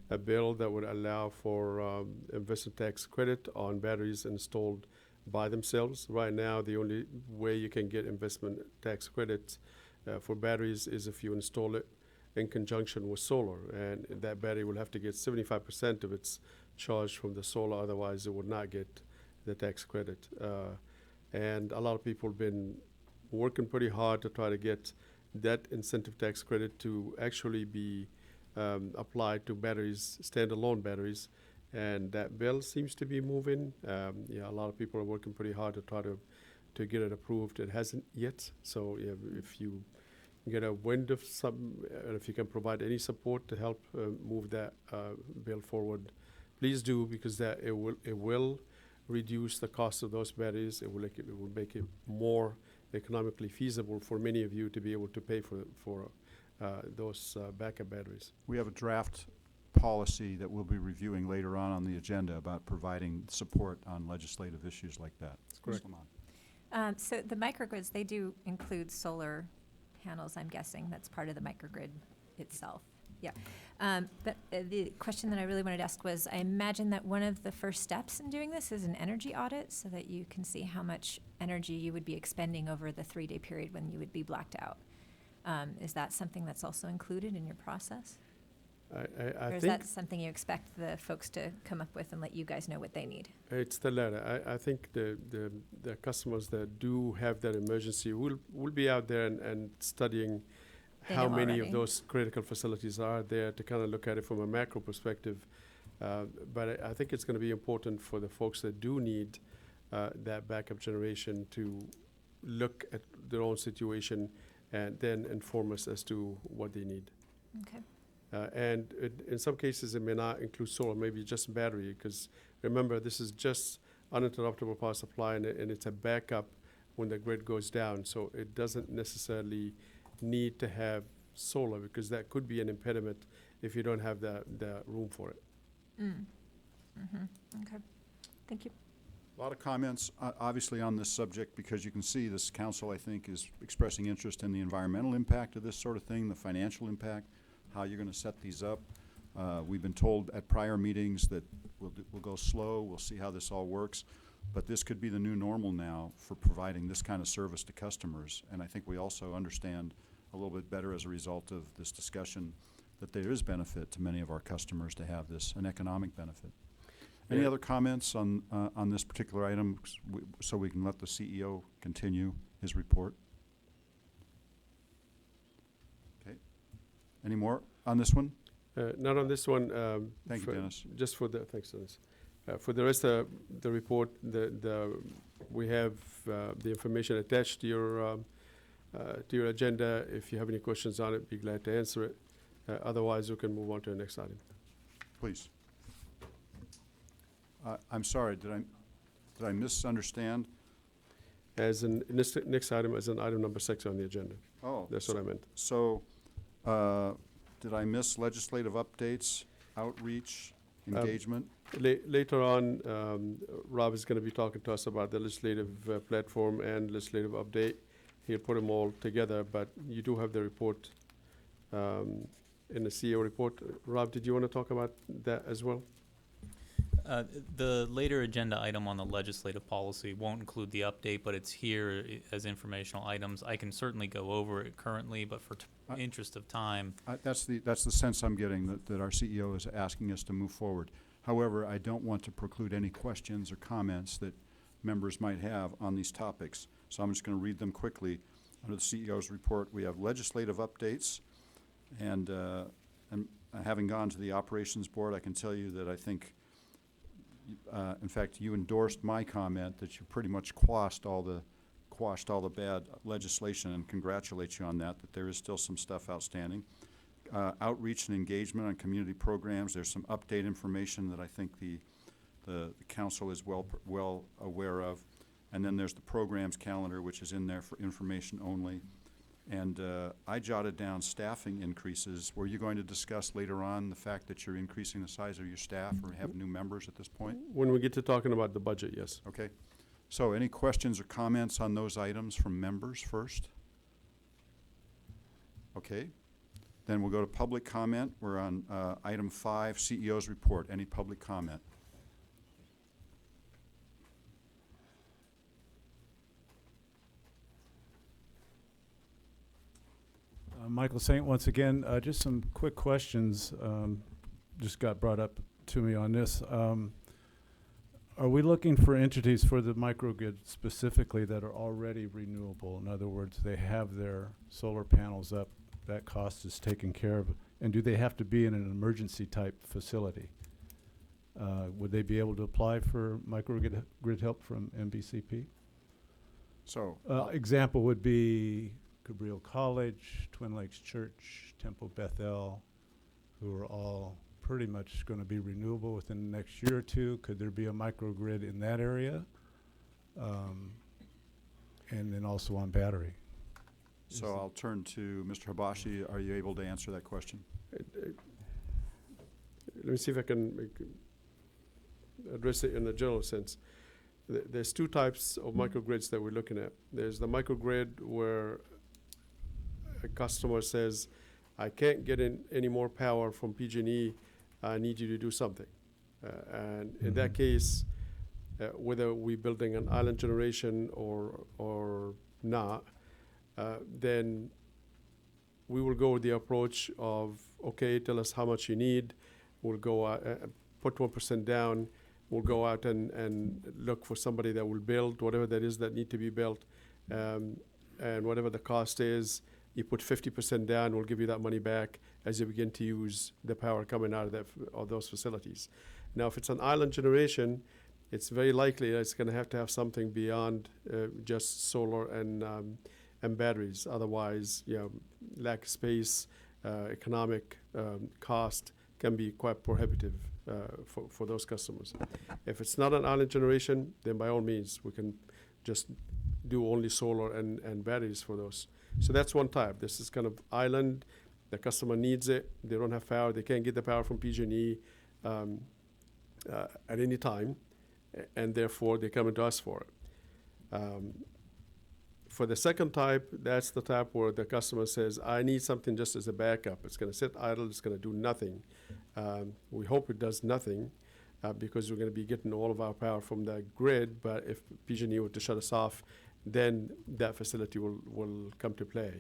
F: a bill that would allow for investment tax credit on batteries installed by themselves. Right now, the only way you can get investment tax credit for batteries is if you install it in conjunction with solar, and that battery will have to get 75% of its charge from the solar, otherwise it would not get the tax credit. And a lot of people have been working pretty hard to try to get that incentive tax credit to actually be applied to batteries, standalone batteries, and that bill seems to be moving. Yeah, a lot of people are working pretty hard to try to get it approved. It hasn't yet, so yeah, if you get a wind of some, if you can provide any support to help move that bill forward, please do, because that it will reduce the cost of those batteries. It will make it more economically feasible for many of you to be able to pay for those backup batteries.
A: We have a draft policy that we'll be reviewing later on the agenda about providing support on legislative issues like that.
F: That's correct.
G: So the microgrids, they do include solar panels, I'm guessing. That's part of the microgrid itself. Yeah. But the question that I really wanted to ask was, I imagine that one of the first steps in doing this is an energy audit so that you can see how much energy you would be expending over the 3-day period when you would be blacked out. Is that something that's also included in your process?
F: I
G: or is
F: think
G: that something you expect the folks to come up with and let you guys know what they need?
F: it's the latter. I think the customers that do have that emergency will be out there and studying
G: They
F: how
G: know
F: many
G: already.
F: of those critical facilities are there to kind of look at it from a macro perspective. But I think it's going to be important for the folks that do need that backup generation to look at their own situation and then inform us as to what they need.
G: Okay.
F: And in some cases, it may not include solar, maybe just battery, because remember, this is just uninterruptible power supply, and it's a backup when the grid goes down. So it doesn't necessarily need to have solar, because that could be an impediment if you don't have the room for it.
G: Okay. Thank you.
A: A lot of comments, obviously, on this subject, because you can see this council, I think, is expressing interest in the environmental impact of this sort of thing, the financial impact, how you're going to set these up. We've been told at prior meetings that we'll go slow, we'll see how this all works, but this could be the new normal now for providing this kind of service to customers. And I think we also understand a little bit better as a result of this discussion that there is benefit to many of our customers to have this, an economic benefit. Any other comments on this particular item so we can let the CEO continue his report? Okay. Any more on this one?
F: Not on this one.
A: Thank you, Dennis.
F: Just for the, thanks, Dennis. For the rest of the report, we have the information attached to your agenda. If you have any questions on it, be glad to answer it. Otherwise, we can move on to the next item.
A: Please. I'm sorry, did I misunderstand?
F: As in, next item is an item number 6 on the agenda.
A: Oh.
F: That's what I meant.
A: So, did I miss legislative updates, outreach, engagement?
F: Later on, Rob is going to be talking to us about the legislative platform and legislative update. he'll put them all together, but you do have the report in the CEO report. Rob, did you want to talk about that as well?
C: The later agenda item on the legislative policy won't include the update, but it's here as informational items. I can certainly go over it currently, but for interest of time.
A: That's the sense I'm getting, that our CEO is asking us to move forward. However, I don't want to preclude any questions or comments that members might have on these topics. So I'm just going to read them quickly. Under the CEO's report, we have legislative updates, and having gone to the operations board, I can tell you that I think, in fact, you endorsed my comment that you pretty much quashed all the bad legislation, and congratulate you on that there is still some stuff outstanding. Outreach and engagement on community programs. There's some update information that I think the council is well aware of. And then there's the programs calendar, which is in there for information only. And I jotted down staffing increases. Were you going to discuss later on the fact that you're increasing the size of your staff or have new members at this point?
F: When we get to talking about the budget, yes.
A: Okay. So any questions or comments on those items from members first? Okay. Then we'll go to public comment. We're on item 5, CEO's report. Any public comment?
E: Michael Saint, once again, just some quick questions. Just got brought up to me on this. Are we looking for entities for the microgrid specifically that are already renewable? In other words, they have their solar panels up, that cost is taken care of, and do they have to be in an emergency type facility? Would they be able to apply for microgrid help from MBCP?
A: So
E: example would be Cabrillo College, Twin Lakes Church, Temple Bethel, who are all pretty much going to be renewable within the next year or two. Could there be a microgrid in that area? And then also on battery.
A: So I'll turn to Mr. Hibashi. Are you able to answer that question?
F: Let me see if I can address it in a general sense. There's two types of microgrids that we're looking at. There's the microgrid where a customer says, I can't get in any more power from PG&E, I need you to do something. And in that case, whether we're building an island generation or not, then we will go with the approach of, okay, tell us how much you need. We'll go put 1% down. We'll go out and look for somebody that will build whatever that is that need to be built. And whatever the cost is, you put 50% down, we'll give you that money back as you begin to use the power coming out of those facilities. Now, if it's an island generation, it's very likely that it's going to have something beyond just solar and batteries. Otherwise, lack of space, economic cost can be quite prohibitive for those customers. If it's not an island generation, then by all means, we can just do only solar and batteries for those. So that's one type. This is kind of island. The customer needs it. They don't have power. They can't get the power from PG&E at any time, and therefore they come to us for it. For the second type, that's the type where the customer says, I need something just as a backup. It's going to sit idle. It's going to do nothing. We hope it does nothing because we're going to be getting all of our power from the grid, but if PG&E were to shut us off, then that facility will come to play.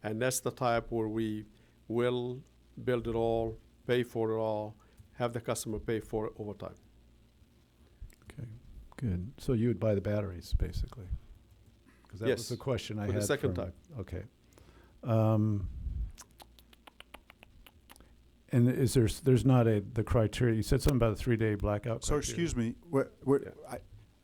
F: And that's the type where we will build it all, pay for it all, have the customer pay for it over time.
E: Okay, good. So you would buy the batteries, basically? Because that was the question I had.
F: For the second type.
E: Okay. And there's not the criteria, you said something about a 3-day blackout
A: So
E: criteria.
A: excuse me,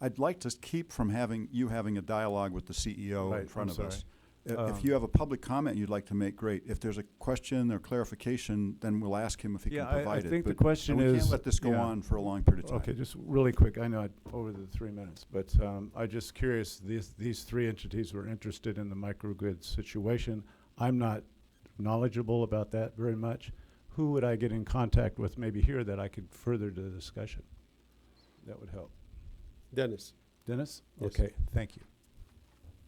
A: I'd like to keep from having a dialogue with the CEO in front of us. If you have a public comment you'd like to make, great. If there's a question or clarification, then we'll ask him if he can provide it.
E: I think the
A: But
E: question
A: we
E: is...
A: can't let this go on for a long period of time.
E: Okay, just really quick. I know over the 3 minutes, but I'm just curious. These three entities were interested in the microgrid situation. I'm not knowledgeable about that very much. Who would I get in contact with maybe here that I could further the discussion? That would help.
F: Dennis.
E: Dennis?
F: Yes.
E: Okay, thank you.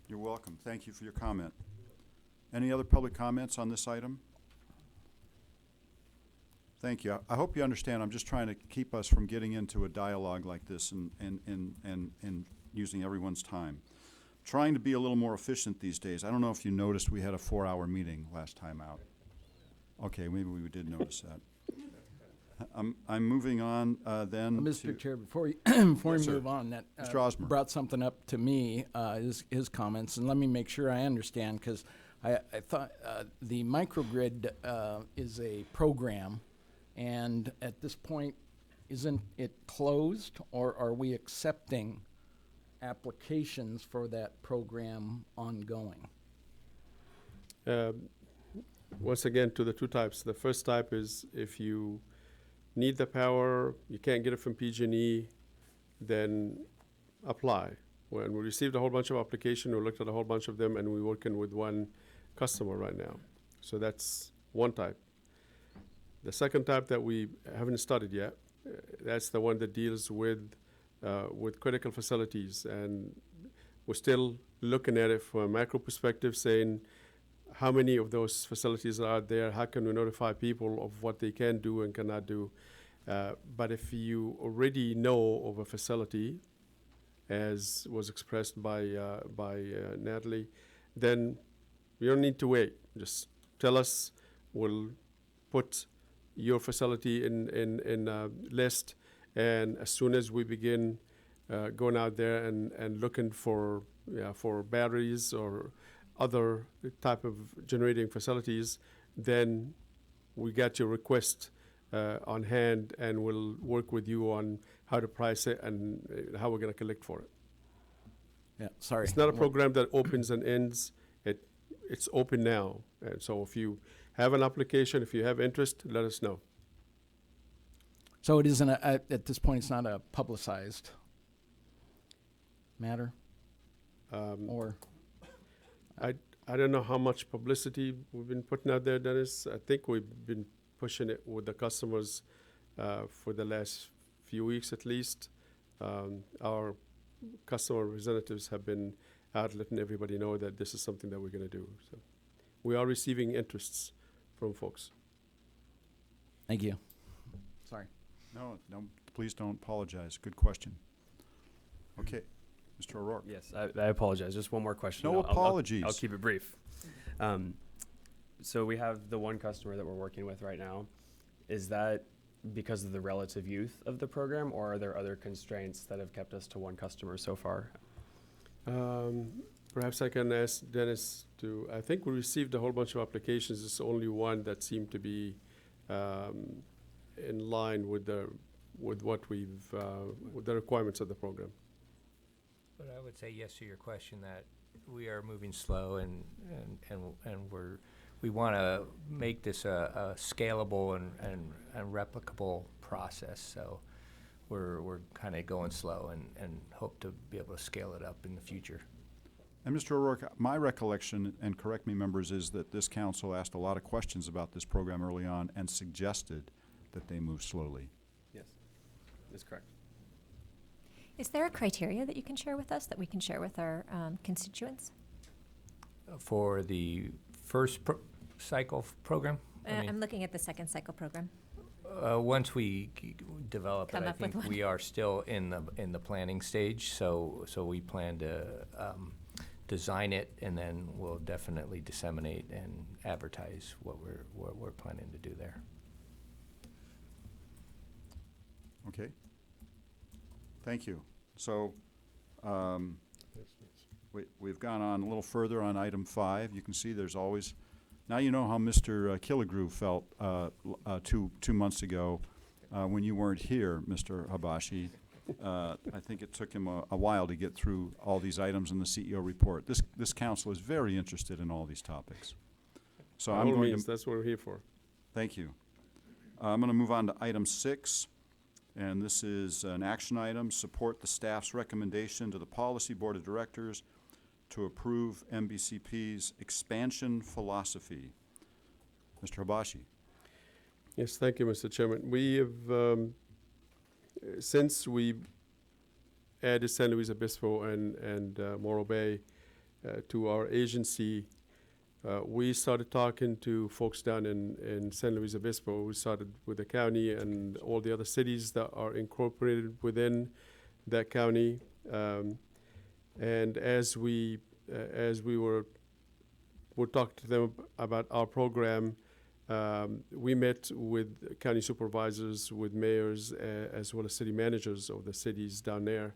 A: You're welcome. Thank you for your comment. Any other public comments on this item? Thank you. I hope you understand I'm just trying to keep us from getting into a dialogue like this and using everyone's time. Trying to be a little more efficient these days. I don't know if you noticed we had a 4-hour meeting last time out. Okay, maybe we did notice that. I'm moving on then to...
L: Mr. Chair, before you, before
A: Yes,
L: we
A: sir.
L: move on, that
A: Mr. Osmer.
L: brought something up to me, his comments, and let me make sure I understand, because I thought the Microgrid is a program, and at this point, isn't it closed, or are we accepting applications for that program ongoing?
F: Once again, to the two types. The first type is if you need the power, you can't get it from PG&E, then apply. When we received a whole bunch of applications, we looked at a whole bunch of them, and we're working with one customer right now. So that's one type. The second type that we haven't studied yet, that's the one that deals with critical facilities, and we're still looking at it from a macro perspective, saying how many of those facilities are out there, how can we notify people of what they can do and cannot do. But if you already know of a facility, as was expressed by Natalie, then you don't need to wait. Just tell us, we'll put your facility in a list, and as soon as we begin going out there and looking for batteries or other type of generating facilities, then we got your request on hand, and we'll work with you on how to price it and how we're going to collect for it.
L: Yeah, sorry.
F: It's not a program that opens and ends. It's open now, and so if you have an application, if you have interest, let us know.
L: So it isn't, at this point, it's not a publicized matter? Or?
F: I don't know how much publicity we've been putting out there, Dennis. I think we've been pushing it with the customers for the last few weeks at least. Our customer representatives have been out letting everybody know that this is something that we're going to do. So we are receiving interests from folks.
L: Thank you. Sorry.
A: No, please don't apologize. Good question. Okay, Mr. O'Rourke.
J: Yes, I apologize. Just one more question.
A: No
J: I'll
A: apologies.
J: I'll keep it brief. So we have the one customer that we're working with right now. Is that because of the relative youth of the program, or are there other constraints that have kept us to one customer so far?
F: Perhaps I can ask Dennis to, I think we received a whole bunch of applications. It's only one that seemed to be in line with what we've, with the requirements of the program.
I: But I would say yes to your question that we are moving slow, and we want to make this a scalable and replicable process. So we're kind of going slow and hope to be able to scale it up in the future.
A: And Mr. O'Rourke, my recollection, and correct me members, is that this council asked a lot of questions about this program early on and suggested that they move slowly.
J: Yes, that's correct.
G: Is there a criteria that you can share with us that we can share with our constituents?
I: For the first cycle program?
G: I'm looking at the second cycle program.
I: Once we develop
G: Come
I: it, I
G: up with
I: think
G: one.
I: we are still in the planning stage. So we plan to design it, and then we'll definitely disseminate and advertise what we're planning to do there.
A: Okay. Thank you. So we've gone on a little further on item 5. You can see there's always, now you know how Mr. Killigrew felt 2 months ago when you weren't here, Mr. Habashi. I think it took him a while to get through all these items in the CEO report. This council is very interested in all these topics. So
F: By
A: I'm
F: all
A: going
F: means,
A: to,
F: that's what we're here for.
A: thank you. I'm going to move on to item 6. And this is an action item, support the staff's recommendation to the Policy Board of Directors to approve MBCP's expansion philosophy. Mr. Habashi.
F: Yes, thank you, Mr. Chairman. We have, since we added San Luis Obispo and Morro Bay, to our agency, we started talking to folks down in San Luis Obispo. We started with the county and all the other cities that are incorporated within that county. And as we were talking to them about our program, we met with county supervisors, with mayors, as well as city managers of the cities down there.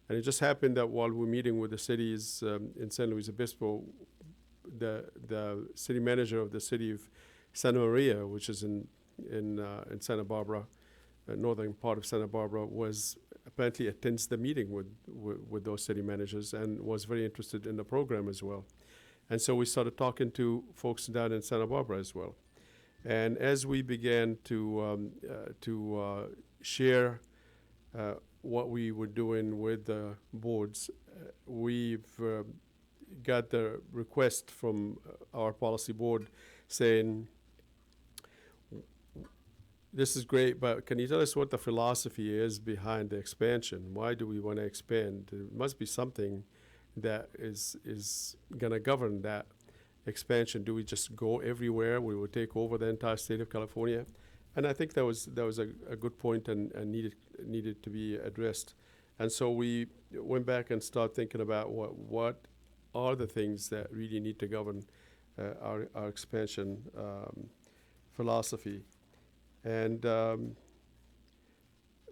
F: And it just happened that while we're meeting with the cities in San Luis Obispo, the city manager of the city of Santa Maria, which is in Santa Barbara, northern part of Santa Barbara, was apparently attends the meeting with those city managers and was very interested in the program as well. And so we started talking to folks down in Santa Barbara as well. And as we began to share what we were doing with the boards, we've got the request from our policy board saying, this is great, but can you tell us what the philosophy is behind the expansion? Why do we want to expand? There must be something that is going to govern that expansion. Do we just go everywhere? We will take over the entire state of California? And I think that was a good point and needed to be addressed. And so we went back and started thinking about what are the things that really need to govern our expansion philosophy. And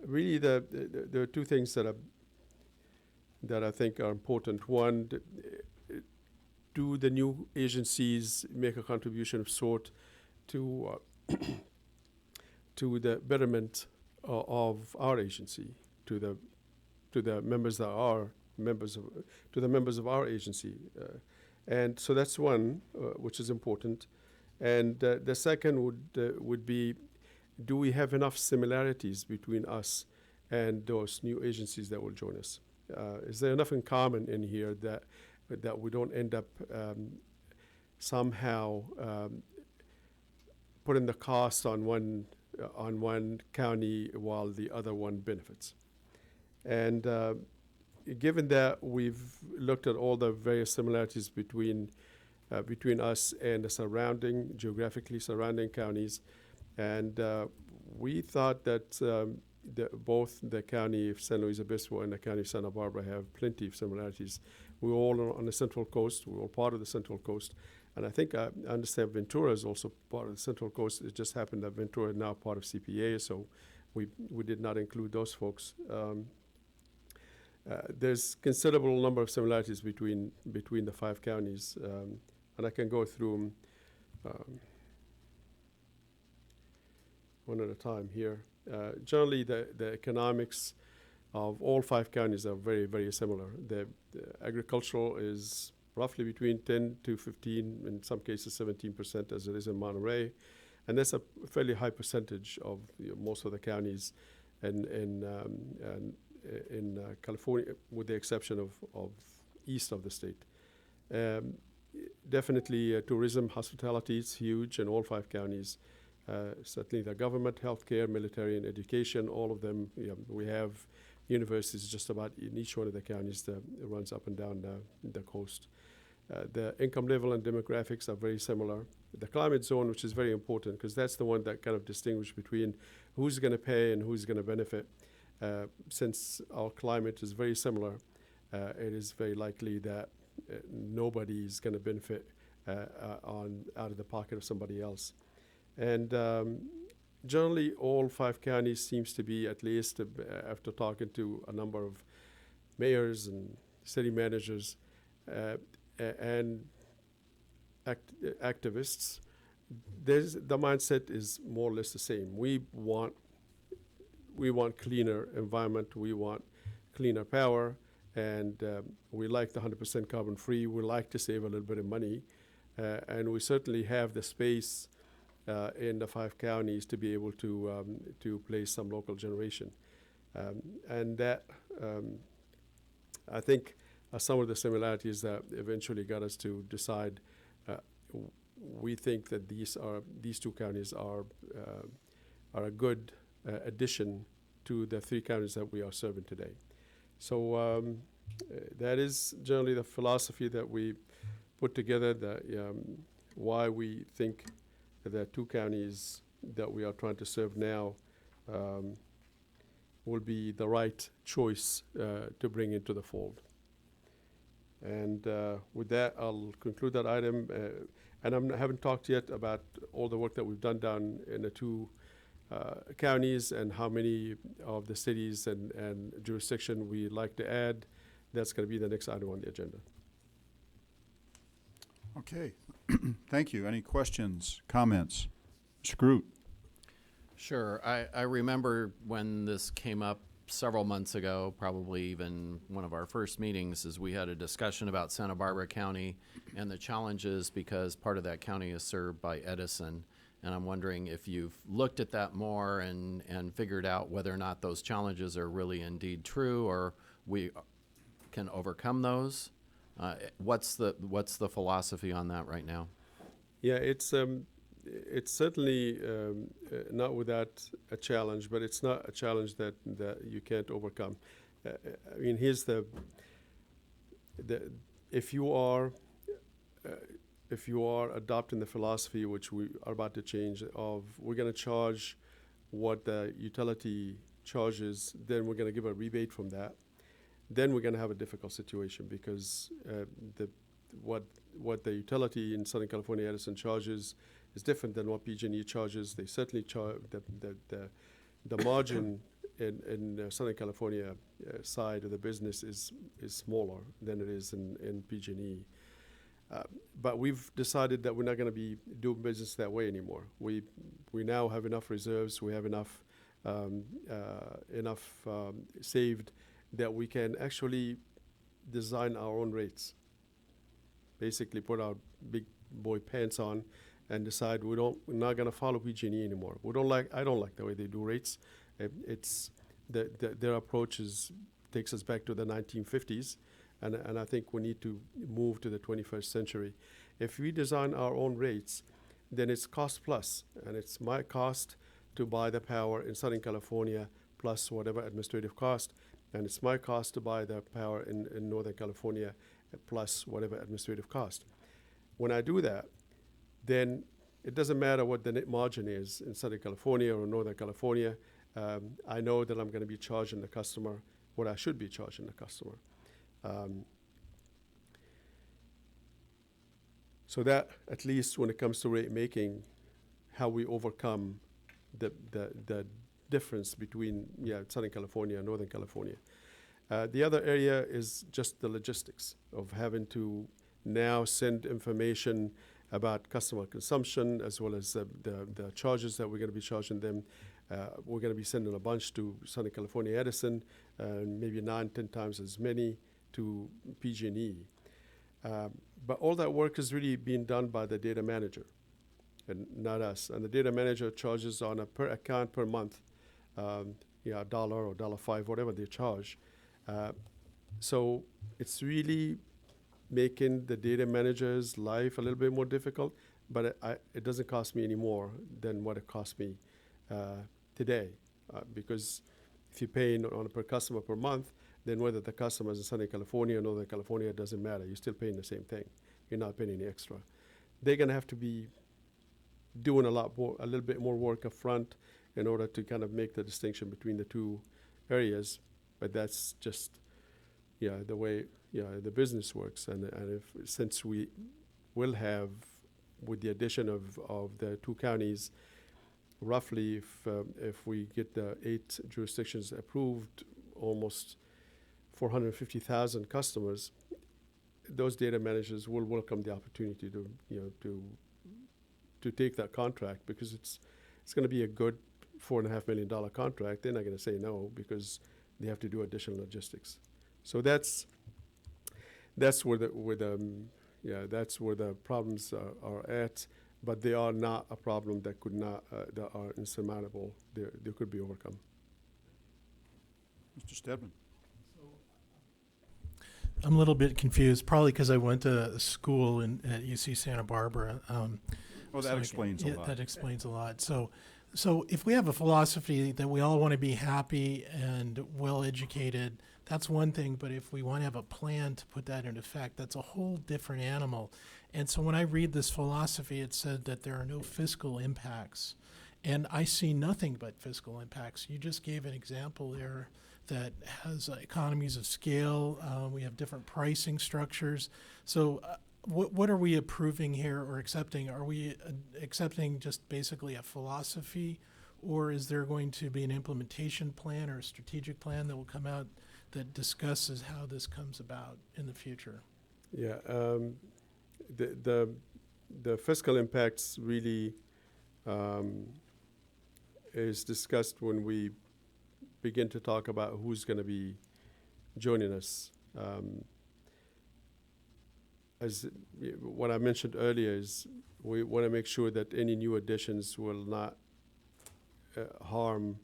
F: really, there are two things that I think are important. One, do the new agencies make a contribution of sort to to the betterment of our agency, to the members that are members of to the members of our agency, and so that's one which is important. And the second would be, do we have enough similarities between us and those new agencies that will join us? Is there enough in common in here that we don't end up somehow putting the cost on one county while the other one benefits? And given that we've looked at all the various similarities between us and the geographically surrounding counties, and we thought that both the county of San Luis Obispo and the county of Santa Barbara have plenty of similarities. We're all on the Central Coast. We're all part of the Central Coast. And I think I understand Ventura is also part of the Central Coast. It just happened that Ventura is now part of CPA, so we did not include those folks. There's considerable number of similarities between the 5 counties, and I can go through them one at a time here. Generally, the economics of all 5 counties are very, very similar. The agricultural is roughly between 10 to 15, in some cases 17%, as it is in Monterey, and that's a fairly high percentage of most of the counties in California, with the exception of east of the state. Definitely, tourism, hospitality is huge in all 5 counties. Certainly the government, healthcare, military, and education, all of them. We have universities just about in each one of the counties that runs up and down the coast. The income level and demographics are very similar. The climate zone, which is very important, because that's the one that kind of distinguishes between who's going to pay and who's going to benefit. Since our climate is very similar, it is very likely that nobody is going to benefit out of the pocket of somebody else. And generally, all 5 counties seems to be, at least after talking to a number of mayors and city managers and activists, the mindset is more or less the same. We want cleaner environment. We want cleaner power, and we like the 100% carbon free. We like to save a little bit of money, and we certainly have the space in the 5 counties to be able to place some local generation, and that I think are some of the similarities that eventually got us to decide. We think that these 2 counties are a good addition to the 3 counties that we are serving today. So That is generally the philosophy that we put together, that why we think that the two counties that we are trying to serve now will be the right choice to bring into the fold. And with that, I'll conclude that item. And I haven't talked yet about all the work that we've done down in the two counties and how many of the cities and jurisdiction we'd like to add. That's going to be the next item on the agenda.
A: Okay. Thank you. Any questions, comments? Mr. Groot?
H: Sure. I remember when this came up several months ago, probably even one of our first meetings, is we had a discussion about Santa Barbara County and the challenges because part of that county is served by Edison. And I'm wondering if you've looked at that more and figured out whether or not those challenges are really indeed true or we can overcome those. What's the philosophy on that right now?
F: Yeah, it's certainly not without a challenge, but it's not a challenge that you can't overcome. I mean, here's if you are adopting the philosophy, which we are about to change, of we're going to charge what the utility charges, then we're going to give a rebate from that, then we're going to have a difficult situation because what the utility in Southern California Edison charges is different than what PG&E charges. They certainly charge the margin in Southern California side of the business is smaller than it is in PG&E. But we've decided that we're not going to be doing business that way anymore. We now have enough reserves. We have enough saved that we can actually design our own rates. Basically, put our big boy pants on and decide we're not going to follow PG&E anymore. I don't like the way they do rates. It's their approach takes us back to the 1950s, and I think we need to move to the 21st century. If we design our own rates, then it's cost plus, and it's my cost to buy the power in Southern California plus whatever administrative cost, and it's my cost to buy the power in Northern California plus whatever administrative cost. When I do that, then it doesn't matter what the net margin is in Southern California or Northern California. I know that I'm going to be charging the customer what I should be charging the customer. So that, at least when it comes to rate making, how we overcome the difference between Southern California and Northern California. The other area is just the logistics of having to now send information about customer consumption as well as the charges that we're going to be charging them. We're going to be sending a bunch to Southern California Edison, maybe 9-10 times as many to PG&E. But all that work is really being done by the data manager and not us. And the data manager charges on a per account per month, $1 or $1.05, whatever they charge. So it's really making the data manager's life a little bit more difficult, but it doesn't cost me any more than what it cost me today. Because if you're paying on a per customer per month, then whether the customer is in Southern California or Northern California, it doesn't matter. You're still paying the same thing. You're not paying any extra. They're going to have to be doing a little bit more work up front in order to kind of make the distinction between the two areas. But that's just, the way, the business works. And since we will have, with the addition of the two counties, roughly, if we get the 8 jurisdictions approved, almost 450,000 customers, those data managers will welcome the opportunity to take that contract, because it's going to be a good $4.5 million contract. They're not going to say no because they have to do additional logistics. So that's where the problems are at, but they are not a problem that that are insurmountable. They could be overcome.
A: Mr. Stedman.
K: I'm a little bit confused, probably because I went to school at UC Santa Barbara.
A: That explains a lot.
K: That explains a lot. So if we have a philosophy that we all want to be happy and well-educated, that's one thing, but if we want to have a plan to put that into effect, that's a whole different animal. And so when I read this philosophy, it said that there are no fiscal impacts. And I see nothing but fiscal impacts. You just gave an example there that has economies of scale. We have different pricing structures. So what are we approving here or accepting? Are we accepting just basically a philosophy, or is there going to be an implementation plan or a strategic plan that will come out that discusses how this comes about in the future?
F: Yeah, the fiscal impacts really is discussed when we begin to talk about who's going to be joining us. As what I mentioned earlier is we want to make sure that any new additions will not harm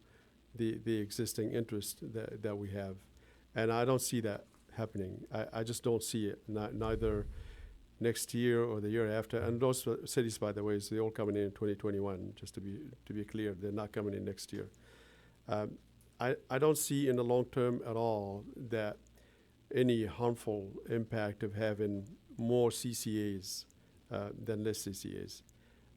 F: the existing interest that we have. And I don't see that happening. I just don't see it, neither next year or the year after. And those cities, by the way, they're all coming in 2021, just to be clear. They're not coming in next year. I don't see in the long term at all that any harmful impact of having more CCAs than less CCAs.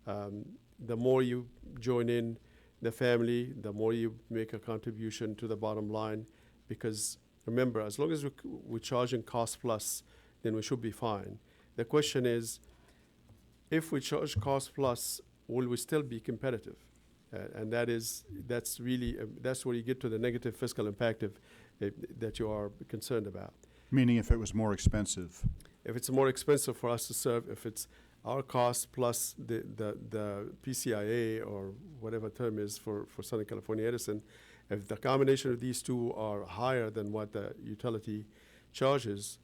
F: The more you join in the family, the more you make a contribution to the bottom line, because remember, as long as we're charging cost plus, then we should be fine. The question is, if we charge cost plus, will we still be competitive? And that's really that's where you get to the negative fiscal impact that you are concerned about.
A: Meaning if it was more expensive.
F: If it's more expensive for us to serve, if it's our cost plus the PCIA or whatever term is for Southern California Edison, if the combination of these two are higher than what the utility charges,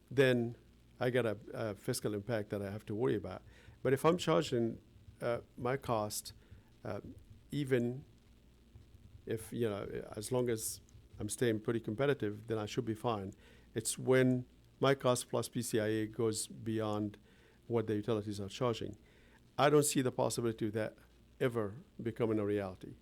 F: then I got a fiscal impact that I have to worry about. But if I'm charging my cost, even if, as long as I'm staying pretty competitive, then I should be fine. It's when my cost plus PCIA goes beyond what the utilities are charging. I don't see the possibility of that ever becoming a reality.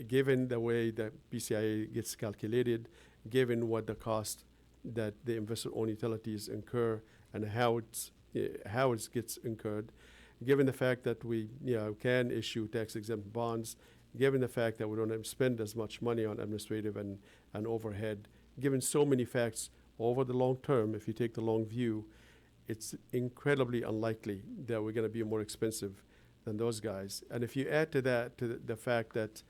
F: Given the way that PCIA gets calculated, given what the cost that the investor-owned utilities incur and how it gets incurred, given the fact that we can issue tax-exempt bonds, given the fact that we don't spend as much money on administrative and overhead, given so many facts over the long term, if you take the long view, it's incredibly unlikely that we're going to be more expensive than those guys. And if you add to that, to the fact that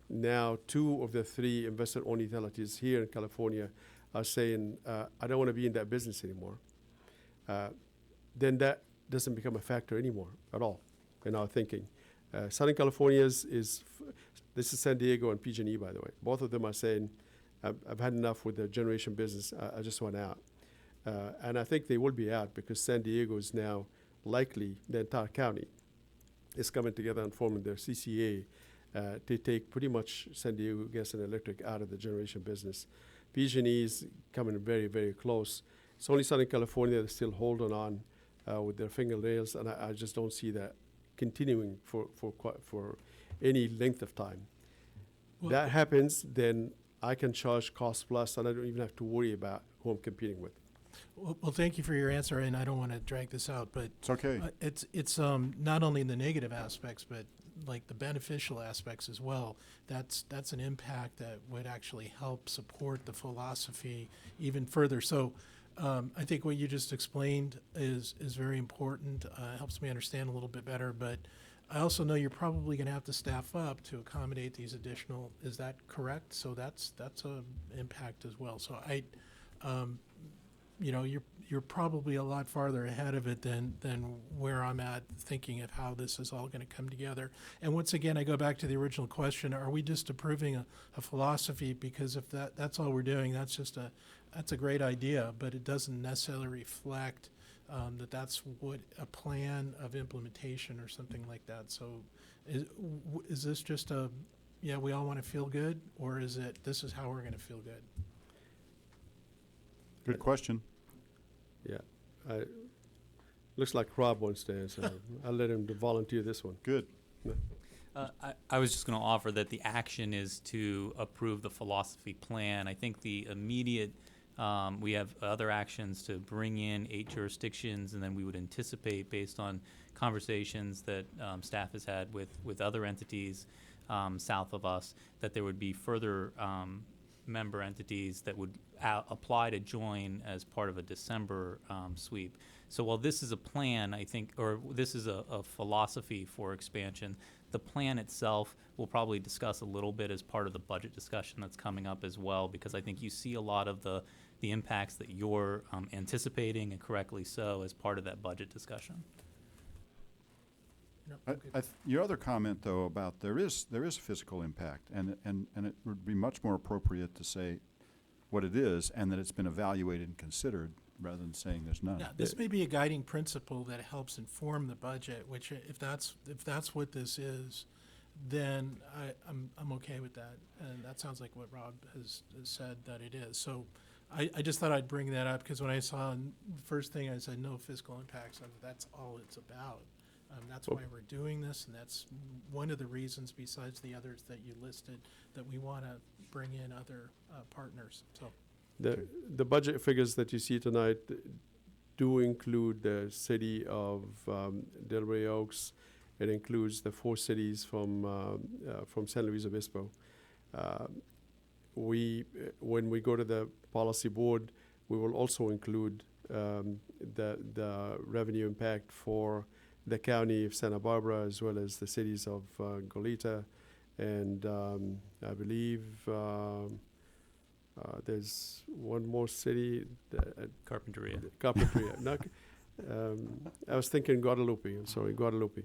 F: now 2 of the 3 investor-owned utilities here in California are saying, I don't want to be in that business anymore, then that doesn't become a factor anymore at all in our thinking. Southern California this is San Diego and PG&E, by the way. Both of them are saying, I've had enough with the generation business. I just want out. And I think they will be out because San Diego is now likely, the entire county is coming together and forming their CCA to take pretty much San Diego Gas and Electric out of the generation business. PG&E is coming very, very close. It's only Southern California that's still holding on with their fingernails, and I just don't see that continuing for any length of time.
K: Well,
F: that happens, then I can charge cost plus, and I don't even have to worry about who I'm competing with.
K: Well, thank you for your answer, and I don't want to drag this out, but
A: It's okay.
K: it's not only in the negative aspects, but like the beneficial aspects as well. That's an impact that would actually help support the philosophy even further. So I think what you just explained is very important. Helps me understand a little bit better, but I also know you're probably going to have to staff up to accommodate these additional. Is that correct? So that's a impact as well. So you're probably a lot farther ahead of it than where I'm at, thinking of how this is all going to come together. And once again, I go back to the original question: are we just approving a philosophy? Because if that's all we're doing, that's a great idea, but it doesn't necessarily reflect that's what a plan of implementation or something like that. So, is this just we all want to feel good, or is it this is how we're going to feel good?
A: Good question.
F: Yeah, looks like Rob wants to answer. I'll let him volunteer this one.
A: Good.
C: I was just going to offer that the action is to approve the philosophy plan. I think the immediate, we have other actions to bring in 8 jurisdictions, and then we would anticipate, based on conversations that staff has had with other entities south of us, that there would be further member entities that would apply to join as part of a December sweep. So while this is a plan, I think, or this is a philosophy for expansion, the plan itself we'll probably discuss a little bit as part of the budget discussion that's coming up as well, because I think you see a lot of the impacts that you're anticipating, and correctly so, as part of that budget discussion.
A: Your other comment, though, about there is fiscal impact, and it would be much more appropriate to say what it is and that it's been evaluated and considered, rather than saying there's none.
K: Yeah, this may be a guiding principle that helps inform the budget, which if that's what this is, then I'm okay with that. And that sounds like what Rob has said that it is. So I just thought I'd bring that up, because when I saw the first thing I said, no fiscal impacts, that's all it's about. That's why we're doing this, and that's one of the reasons, besides the others that you listed, that we want to bring in other partners. So
F: The budget figures that you see tonight do include the city of Delray Oaks. It includes the 4 cities from San Luis Obispo. When we go to the policy board, we will also include the revenue impact for the county of Santa Barbara, as well as the cities of Goleta, and I believe there's one more city.
C: Carpinteria.
F: Carpinteria. I was thinking Guadalupe. I'm sorry, Guadalupe.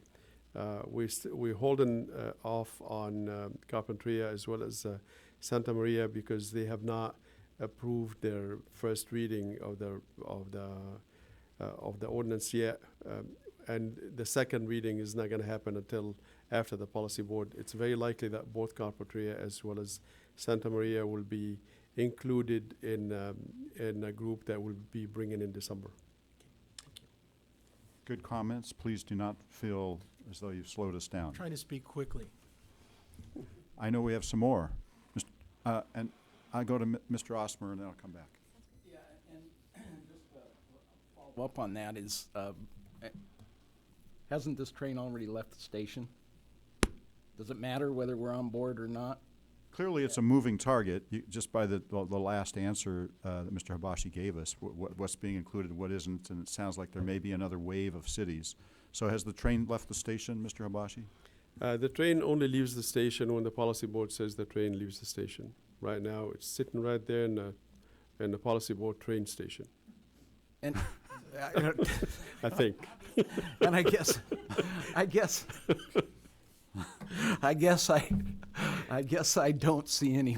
F: We're holding off on Carpinteria as well as Santa Maria, because they have not approved their first reading of the ordinance yet. And the second reading is not going to happen until after the policy board. It's very likely that both Carpinteria as well as Santa Maria will be included in a group that will be bringing in December.
A: Good comments. Please do not feel as though you've slowed us down.
K: I'm trying to speak quickly.
A: I know we have some more. And I go to Mr. Osmer, and then I'll come back.
L: Yeah, and just to follow up on that is, hasn't this train already left the station? Does it matter whether we're on board or not?
A: Clearly, it's a moving target, just by the last answer that Mr. Hibashi gave us, what's being included, what isn't, and it sounds like there may be another wave of cities. So has the train left the station, Mr. Hibashi?
F: The train only leaves the station when the policy board says the train leaves the station. Right now, it's sitting right there in the policy board train station.
L: And
F: I think.
L: And I guess I don't see any.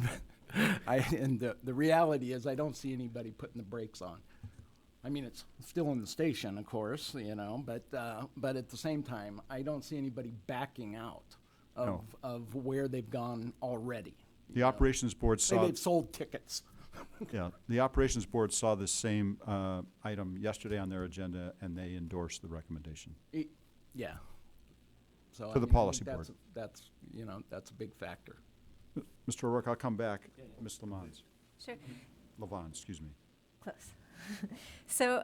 L: And the reality is, I don't see anybody putting the brakes on. I mean, it's still in the station, of course, but at the same time, I don't see anybody backing out of where they've gone already.
A: The operations board saw.
L: They've sold tickets.
A: Yeah, the operations board saw this same item yesterday on their agenda, and they endorsed the recommendation.
L: Yeah. So
A: To the policy board.
L: That's a big factor.
A: Mr. O'Rourke, I'll come back. Ms. Lamont.
G: Sure.
A: Lavon, excuse me.
G: Close. So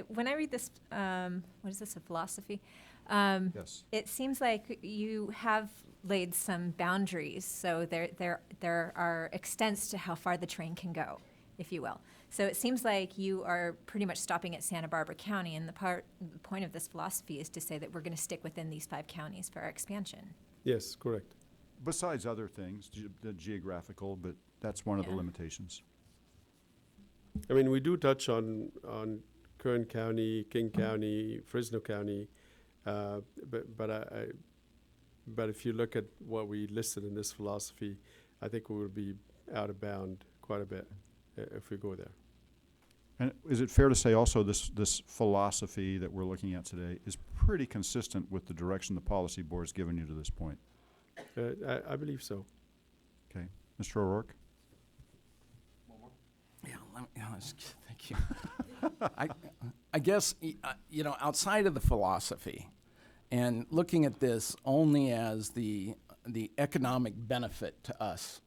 G: when I read this, what is this, a philosophy?
A: Yes.
G: It seems like you have laid some boundaries. So there are extents to how far the train can go, if you will. So it seems like you are pretty much stopping at Santa Barbara County, and the point of this philosophy is to say that we're going to stick within these 5 counties for our expansion.
F: Yes, correct.
A: Besides other things, the geographical, but that's one of the
G: Yeah.
A: limitations.
F: I mean, we do touch on Kern County, King County, Fresno County, but if you look at what we listed in this philosophy, I think we will be out of bound quite a bit if we go there.
A: And is it fair to say also this philosophy that we're looking at today is pretty consistent with the direction the policy board has given you to this point?
F: I believe so.
A: Okay. Mr. O'Rourke?
L: Yeah, thank you. I guess, outside of the philosophy, and looking at this only as the the economic benefit to us,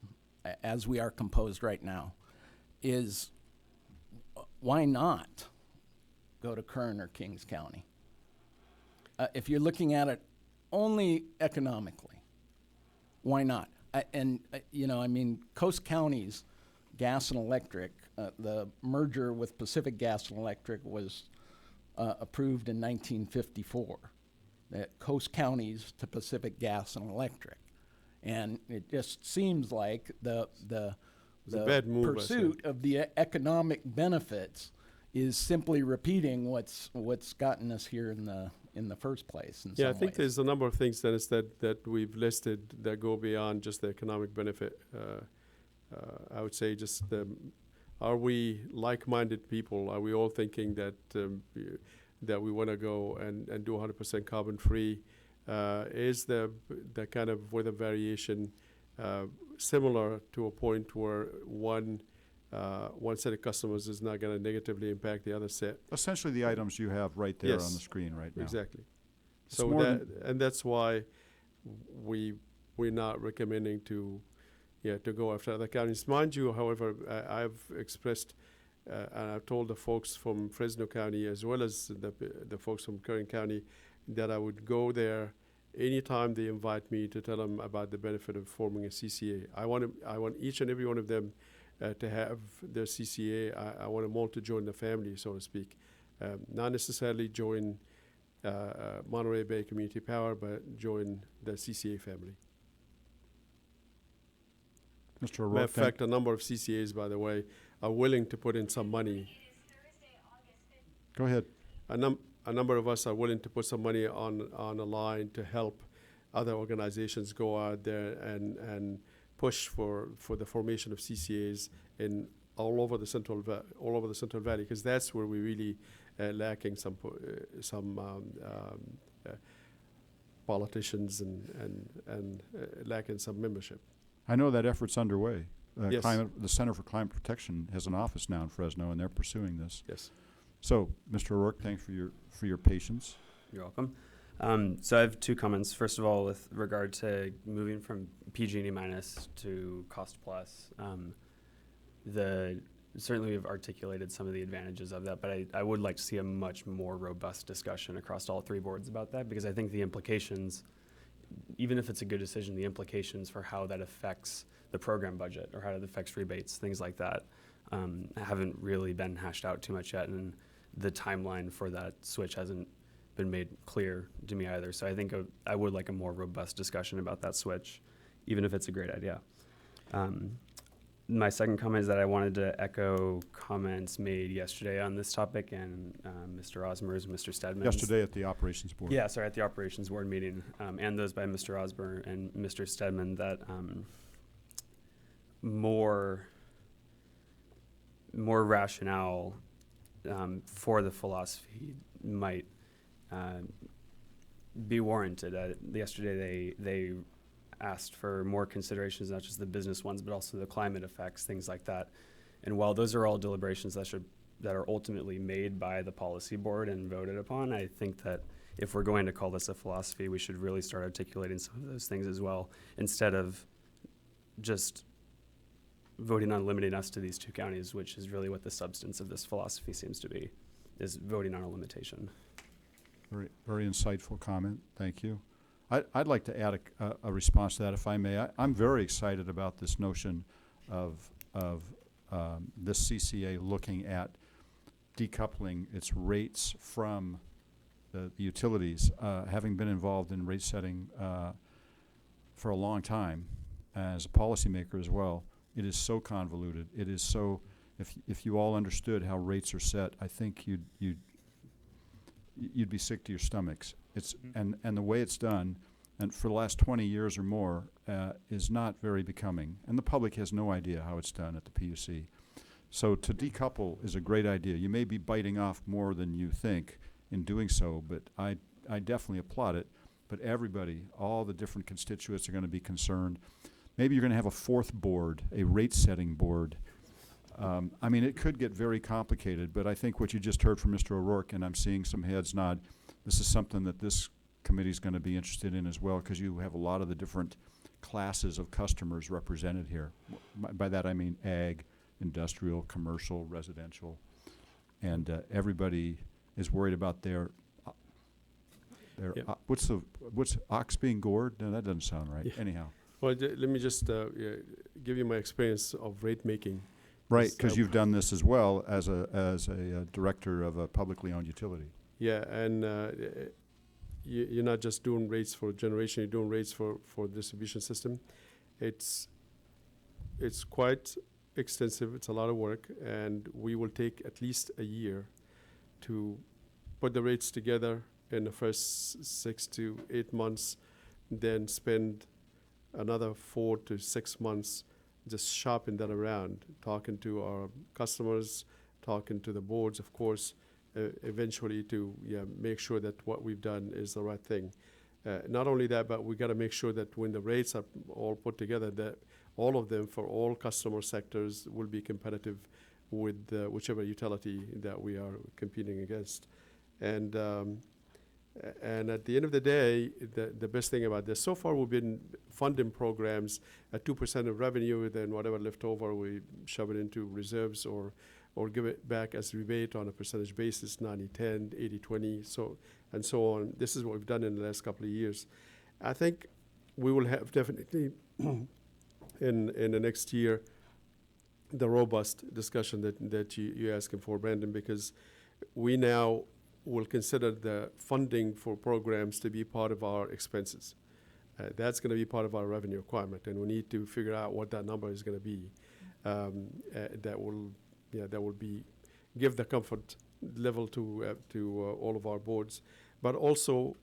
L: as we are composed right now, is why not go to Kern or Kings County? If you're looking at it only economically, why not? Coast County's gas and electric, the merger with Pacific Gas and Electric was approved in 1954. That Coast Counties to Pacific Gas and Electric, and it just seems like the
F: bad move,
L: pursuit of the economic benefits is simply repeating what's gotten us here in the first place.
F: I think there's a number of things, Dennis, that we've listed that go beyond just the economic benefit. I would say just are we like-minded people? Are we all thinking that that we want to go and do 100% carbon-free? Is the kind of weather variation similar to a point where one set of customers is not going to negatively impact the other set?
A: Essentially the items you have right there on the screen right now.
F: Exactly.
A: It's
F: So that's why we're not recommending to go after other counties. Mind you, however, I've expressed and I've told the folks from Fresno County as well as the folks from Kern County that I would go there anytime they invite me to tell them about the benefit of forming a CCA. I want each and every one of them to have their CCA. I want them all to join the family, so to speak. Not necessarily join Monterey Bay Community Power, but join the CCA family.
A: Mr. O'Rourke,
F: Matter of fact, a number of CCAs, by the way, are willing to put in some money.
A: go ahead.
F: A number of us are willing to put some money on a line to help other organizations go out there and push for the formation of CCAs in all over the Central Valley, because that's where we really lacking some politicians and lacking some membership.
A: I know that effort's underway.
F: Yes.
A: The Center for Climate Protection has an office now in Fresno, and they're pursuing this.
F: Yes.
A: So, Mr. O'Rourke, thanks for your patience.
J: You're welcome. So I have two comments. First of all, with regard to moving from PG&E minus to cost plus, certainly we've articulated some of the advantages of that, but I would like to see a much more robust discussion across all three boards about that, because I think the implications, even if it's a good decision, the implications for how that affects the program budget or how it affects rebates, things like that, haven't really been hashed out too much yet, and the timeline for that switch hasn't been made clear to me either. So I think I would like a more robust discussion about that switch, even if it's a great idea. My second comment is that I wanted to echo comments made yesterday on this topic, and Mr. Osmer's and Mr. Stedman's.
A: Yesterday at the Operations Board.
J: Yeah, sorry, at the Operations Board meeting, and those by Mr. Osmer and Mr. Stedman, that more rationale for the philosophy might be warranted. Yesterday they asked for more considerations, not just the business ones, but also the climate effects, things like that. And while those are all deliberations that are ultimately made by the policy board and voted upon, I think that if we're going to call this a philosophy, we should really start articulating some of those things as well, instead of just voting on limiting us to these two counties, which is really what the substance of this philosophy seems to be, is voting on a limitation.
A: Very, very insightful comment. Thank you. I'd like to add a response to that, if I may. I'm very excited about this notion of this CCA looking at decoupling its rates from the utilities. Having been involved in rate setting for a long time as a policymaker as well, it is so convoluted. It is so. If you all understood how rates are set, I think you'd be sick to your stomachs. And the way it's done, and for the last 20 years or more, is not very becoming. And the public has no idea how it's done at the PUC. So to decouple is a great idea. You may be biting off more than you think in doing so, but I definitely applaud it. But everybody, all the different constituents are going to be concerned. Maybe you're going to have a fourth board, a rate-setting board. I mean, it could get very complicated, but I think what you just heard from Mr. O'Rourke, and I'm seeing some heads nod, this is something that this committee is going to be interested in as well, because you have a lot of the different classes of customers represented here. By that I mean ag, industrial, commercial, residential, and everybody is worried about their
F: Yeah.
A: what's ox being gored? No, that doesn't sound right.
F: Yeah.
A: Anyhow,
F: Well, let me just give you my experience of rate making.
A: right?
F: Yes,
A: Because you've done this as well as a director of a publicly owned utility.
F: Yeah, and you're not just doing rates for generation, you're doing rates for distribution system. It's quite extensive, it's a lot of work, and we will take at least a year to put the rates together in the first 6 to 8 months, then spend another 4 to 6 months just shopping that around, talking to our customers, talking to the boards, of course, eventually to make sure that what we've done is the right thing. Not only that, but we got to make sure that when the rates are all put together, that all of them for all customer sectors will be competitive with whichever utility that we are competing against. And at the end of the day, the best thing about this, so far we've been funding programs at 2% of revenue, then whatever left over, we shove it into reserves or give it back as rebate on a percentage basis, 90-10, 80-20, and so on. This is what we've done in the last couple of years. I think we will have definitely in the next year the robust discussion that you're asking for, Brandon, because we now will consider the funding for programs to be part of our expenses. That's going to be part of our revenue requirement, and we need to figure out what that number is going to be. That will be give the comfort level to all of our boards, but also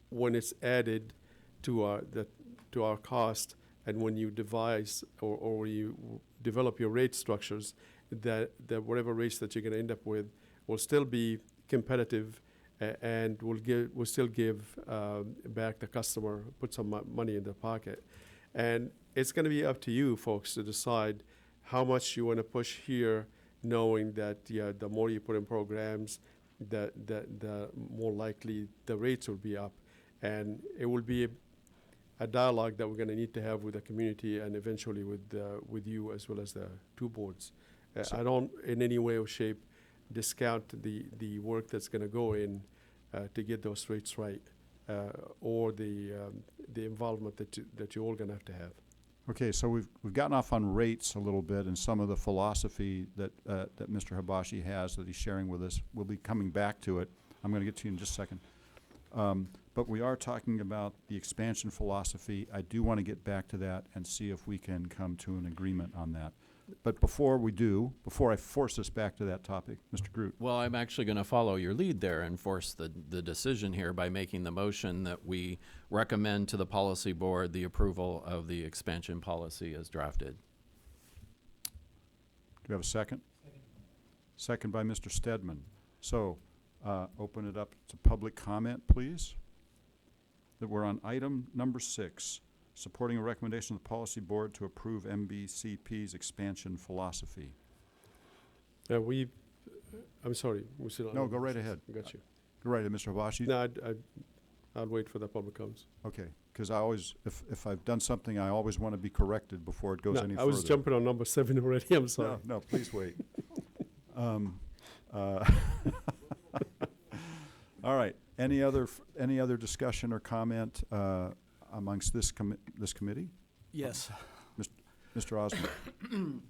F: when it's added to our cost, and when you devise or you develop your rate structures, that whatever rates that you're going to end up with will still be competitive and will still give back the customer, put some money in their pocket. And it's going to be up to you folks to decide how much you want to push here, knowing that the more you put in programs, the more likely the rates will be up. And it will be a dialogue that we're going to need to have with the community and eventually with you as well as the two boards. I don't in any way or shape discount the work that's going to go in to get those rates right, or the involvement that you're all going to have.
A: Okay, so we've gotten off on rates a little bit and some of the philosophy that Mr. Hibashi has that he's sharing with us. We'll be coming back to it. I'm going to get to you in just a second. But we are talking about the expansion philosophy. I do want to get back to that and see if we can come to an agreement on that. But before I force us back to that topic, Mr. Groot.
H: Well, I'm actually going to follow your lead there and force the decision here by making the motion that we recommend to the policy board the approval of the expansion policy as drafted.
A: Do we have a second? Second by Mr. Stedman. So open it up to public comment, please. That we're on item number 6. Supporting a recommendation of the policy board to approve MBCP's expansion philosophy.
F: I'm sorry.
A: No, go right ahead.
F: Got you.
A: Go right ahead, Mr. Hibashi.
F: No, I'll wait for the public comments.
A: Okay, because I always, if I've done something, I always want to be corrected before it goes any further.
F: I was jumping on number 7 already. I'm sorry.
A: No, please wait. All right. Any other discussion or comment amongst this committee?
L: Yes.
A: Mr. Osmond.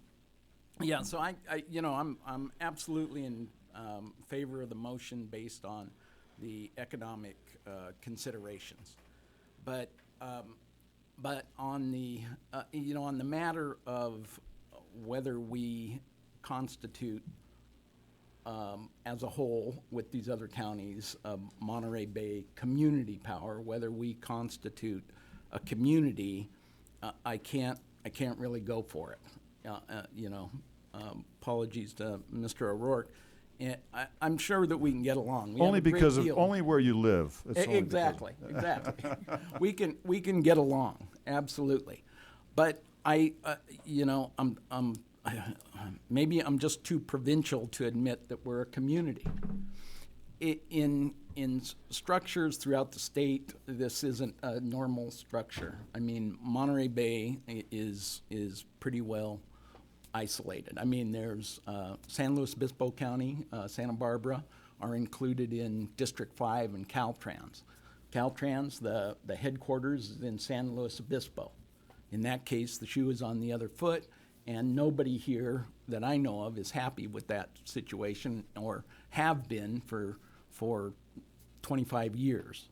L: Yeah, so I'm absolutely in favor of the motion based on the economic considerations, but on the on the matter of whether we constitute as a whole with these other counties, Monterey Bay community power, whether we constitute a community, I can't really go for it. Apologies to Mr. O'Rourke. And I'm sure that we can get along.
A: Only because of where you live.
L: Exactly. we can get along, absolutely. But maybe I'm just too provincial to admit that we're a community. In structures throughout the state, this isn't a normal structure. I mean, Monterey Bay is pretty well isolated. I mean, there's San Luis Obispo County, Santa Barbara are included in District 5 and Caltrans. Caltrans, the headquarters is in San Luis Obispo. In that case, the shoe is on the other foot, and nobody here that I know of is happy with that situation, or have been for 25 years.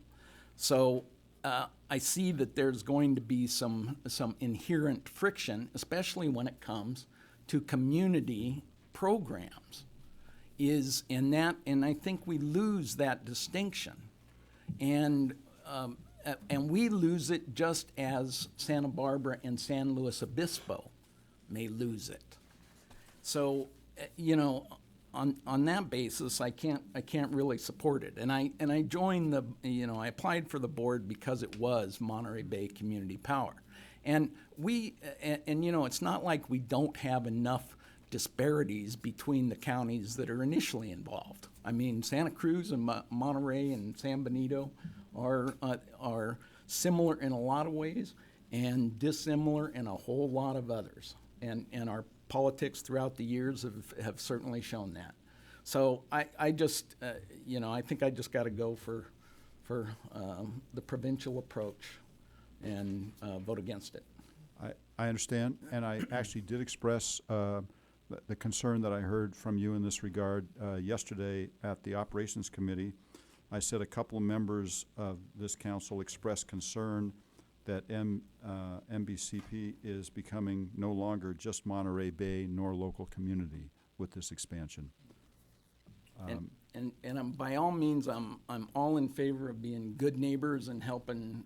L: So I see that there's going to be some inherent friction, especially when it comes to community programs. And I think we lose that distinction. And we lose it just as Santa Barbara and San Luis Obispo may lose it. So, on that basis, I can't really support it. And I joined I applied for the board because it was Monterey Bay Community Power. And it's not like we don't have enough disparities between the counties that are initially involved. I mean, Santa Cruz and Monterey and San Benito are similar in a lot of ways and dissimilar in a whole lot of others. And our politics throughout the years have certainly shown that. So I just, I think I just got to go for the provincial approach and vote against it.
A: I understand, and I actually did express the concern that I heard from you in this regard yesterday at the Operations Committee. I said a couple of members of this council expressed concern that MBCP is becoming no longer just Monterey Bay nor local community with this expansion.
L: And by all means, I'm all in favor of being good neighbors and helping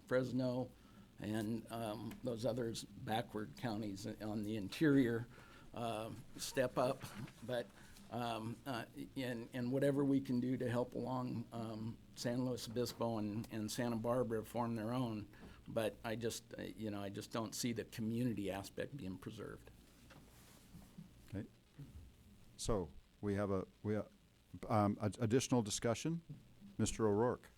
L: Fresno and those others backward counties on the interior step up, but and whatever we can do to help along San Luis Obispo and Santa Barbara form their own. But I just don't see the community aspect being preserved.
A: Okay. So we have additional discussion. Mr. O'Rourke.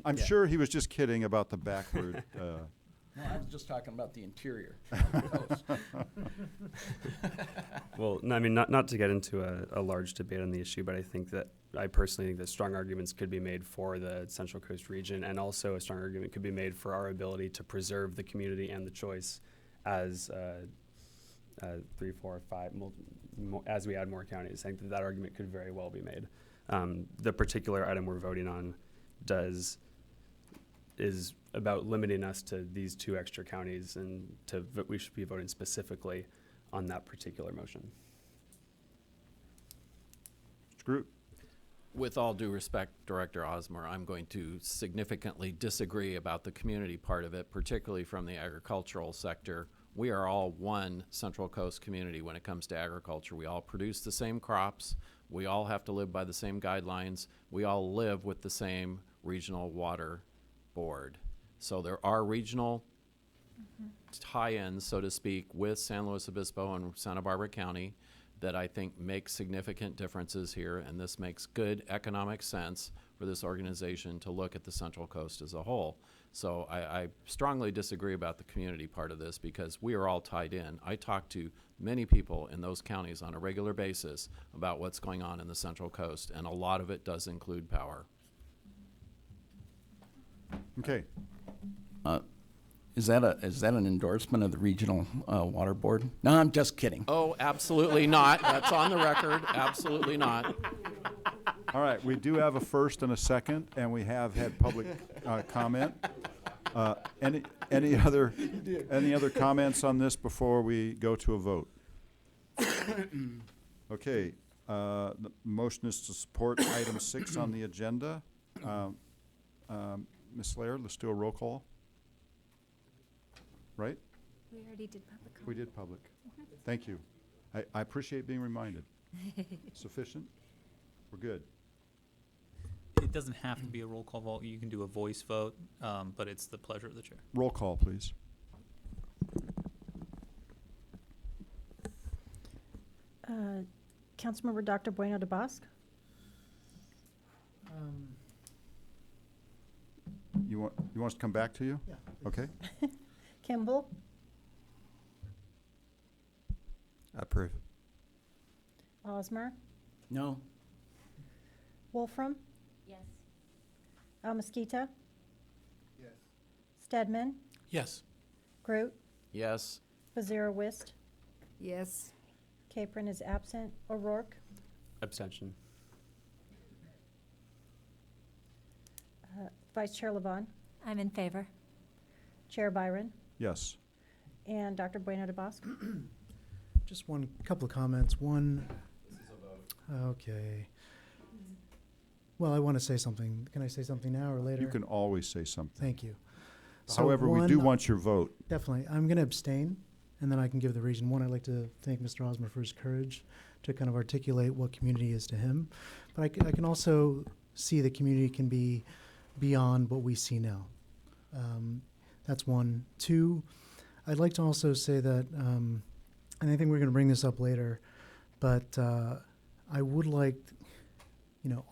A: I'm sure he was just kidding about the backward.
L: No, I was just talking about the interior.
J: Well, no, I mean, not to get into a large debate on the issue, but I personally think that strong arguments could be made for the Central Coast region, and also a strong argument could be made for our ability to preserve the community and the choice as 3, 4, 5, as we add more counties. I think that argument could very well be made. The particular item we're voting on is about limiting us to these 2 extra counties, and we should be voting specifically on that particular motion.
A: Mr. Groot.
H: With all due respect, Director Osmer, I'm going to significantly disagree about the community part of it, particularly from the agricultural sector. We are all one Central Coast community when it comes to agriculture. We all produce the same crops. We all have to live by the same guidelines. We all live with the same regional water board. So there are regional tie-ins, so to speak, with San Luis Obispo and Santa Barbara County that I think make significant differences here, and this makes good economic sense for this organization to look at the Central Coast as a whole. So I strongly disagree about the community part of this because we are all tied in. I talk to many people in those counties on a regular basis about what's going on in the Central Coast, and a lot of it does include power.
A: Okay.
L: Is that an endorsement of the regional water board? No, I'm just kidding.
H: Oh, absolutely not. That's on the record. Absolutely not.
A: All right, we do have a first and a second, and we have had public comment. Any other comments on this before we go to a vote? Okay, the motion is to support item 6 on the agenda. Ms. Laird, let's do a roll call. Right?
G: We already did public comment.
A: We did public. Thank you. I appreciate being reminded. Sufficient? We're good.
C: It doesn't have to be a roll call vote. You can do a voice vote, but it's the pleasure of the chair.
A: Roll call, please.
B: Councilmember Dr. Bueno de Bosque?
A: you want us to come back to you?
K: Yeah.
A: Okay.
B: Kimball,
H: Approve.
B: Osmer,
L: No?
B: Wolfram,
G: Yes.
B: Mosquito. Yes. Stedman,
K: Yes.
B: Groot,
H: Yes.
B: Bezira Wist,
M: Yes.
B: Capron is absent, O'Rourke,
J: Abstention.
B: Vice Chair Lavon,
G: I'm in favor.
B: Chair Byron,
A: Yes.
B: and Dr. Bueno de Bosque.
N: Just one couple of comments. One. Okay. Well, I want to say something. Can I say something now or later?
A: You can always say something.
N: Thank you. So
A: However, we do
N: one-
A: want your vote.
N: Definitely. I'm going to abstain, and then I can give the reason. One, I'd like to thank Mr. Osmer for his courage to kind of articulate what community is to him. But I can also see the community can be beyond what we see now. That's one. Two, I'd like to also say that, and I think we're going to bring this up later, but I would like,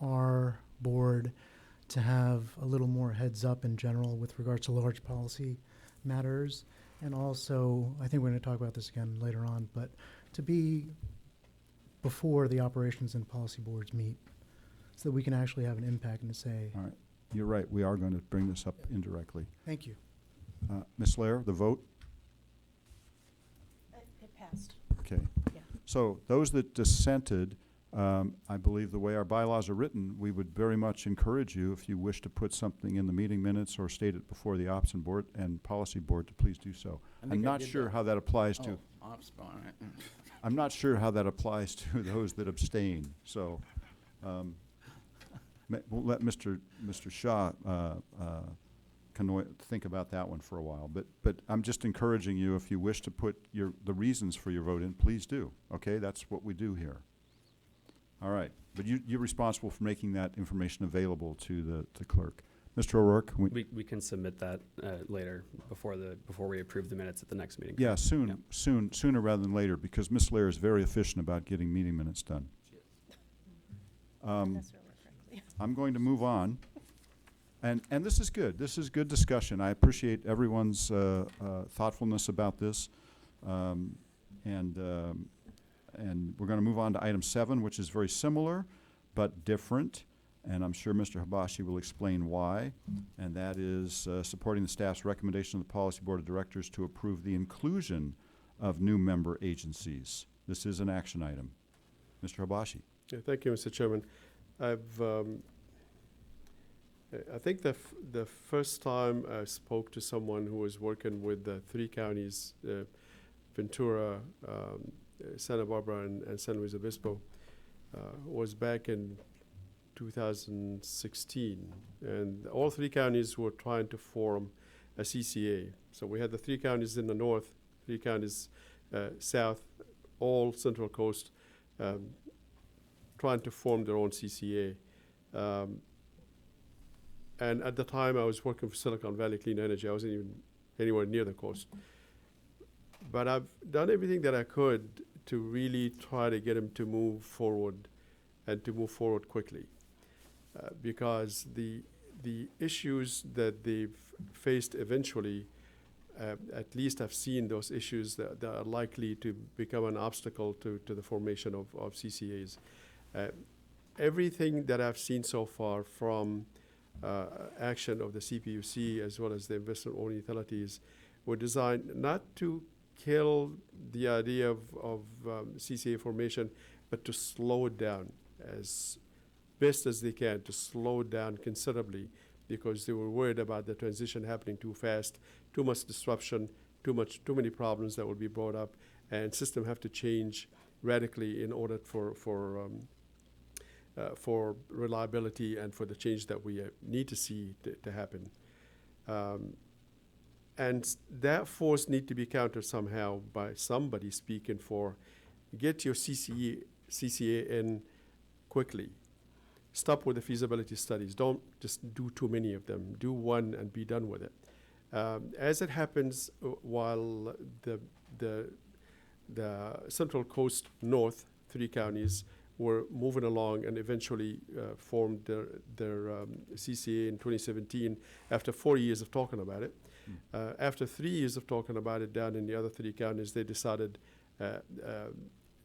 N: our board to have a little more heads up in general with regards to large policy matters. And also, I think we're going to talk about this again later on, but to be before the operations and policy boards meet so that we can actually have an impact and to say,
A: All right. You're right. We are going to bring this up indirectly.
N: thank you.
A: Ms. Lair, the vote?
B: It passed.
A: Okay.
B: Yeah.
A: So those that dissented, I believe the way our bylaws are written, we would very much encourage you, if you wish to put something in the meeting minutes or state it before the Ops and Board and Policy Board, to please do so.
L: I think
A: I'm
L: I
A: not
L: did
A: sure
L: that.
A: how that applies to,
L: Oh, ops, all right.
A: I'm not sure how that applies to those that abstain. So we'll let Mr. Shaw think about that one for a while. But I'm just encouraging you, if you wish to put the reasons for your vote in, please do. Okay, that's what we do here. All right, but you're responsible for making that information available to the clerk. Mr. O'Rourke?
J: We can submit that later before we approve the minutes at the next meeting.
A: Yeah,
J: Yeah.
A: sooner rather than later, because Ms. Lair is very efficient about getting meeting minutes done. I'm going to move on. And this is good. This is good discussion. I appreciate everyone's thoughtfulness about this. And we're going to move on to item 7, which is very similar but different. And I'm sure Mr. Hibashi will explain why. And that is supporting the staff's recommendation of the Policy Board of Directors to approve the inclusion of new member agencies. This is an action item. Mr. Hibashi.
F: Yeah, thank you, Mr. Chairman. I think the first time I spoke to someone who was working with the 3 counties, Ventura, Santa Barbara, and San Luis Obispo, was back in 2016. And all 3 counties were trying to form a CCA. So we had the 3 counties in the north, 3 counties south, all Central Coast, trying to form their own CCA. And at the time, I was working for Silicon Valley Clean Energy. I wasn't even anywhere near the coast. But I've done everything that I could to really try to get them to move forward and to move forward quickly. Because the issues that they've faced eventually, at least I've seen those issues that are likely to become an obstacle to the formation of CCAs. Everything that I've seen so far from action of the CPUC as well as the investor-owned utilities were designed not to kill the idea of CCA formation, but to slow it down as best as they can, to slow it down considerably, because they were worried about the transition happening too fast, too much disruption, too many problems that will be brought up, and system have to change radically in order for reliability and for the change that we need to see to happen. And that force need to be countered somehow by somebody speaking for get your CCA in quickly. Stop with the feasibility studies. Don't just do too many of them. Do one and be done with it. As it happens, while the Central Coast North 3 counties were moving along and eventually formed their CCA in 2017 after 4 years of talking about it. After 3 years of talking about it down in the other 3 counties, they decided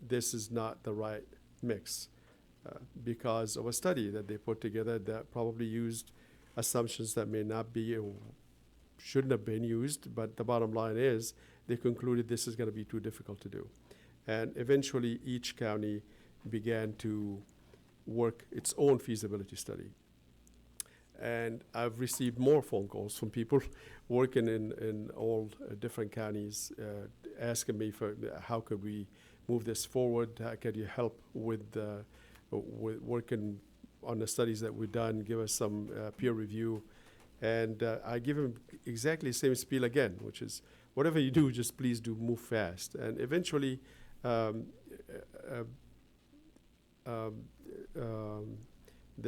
F: this is not the right mix because of a study that they put together that probably used assumptions that may not be or shouldn't have been used, but the bottom line is they concluded this is going to be too difficult to do. And eventually each county began to work its own feasibility study. And I've received more phone calls from people working in all different counties asking me for how could we move this forward, how could you help with working on the studies that we've done, give us some peer review. And I give them exactly the same spiel again, which is whatever you do, just please do move fast. And eventually, the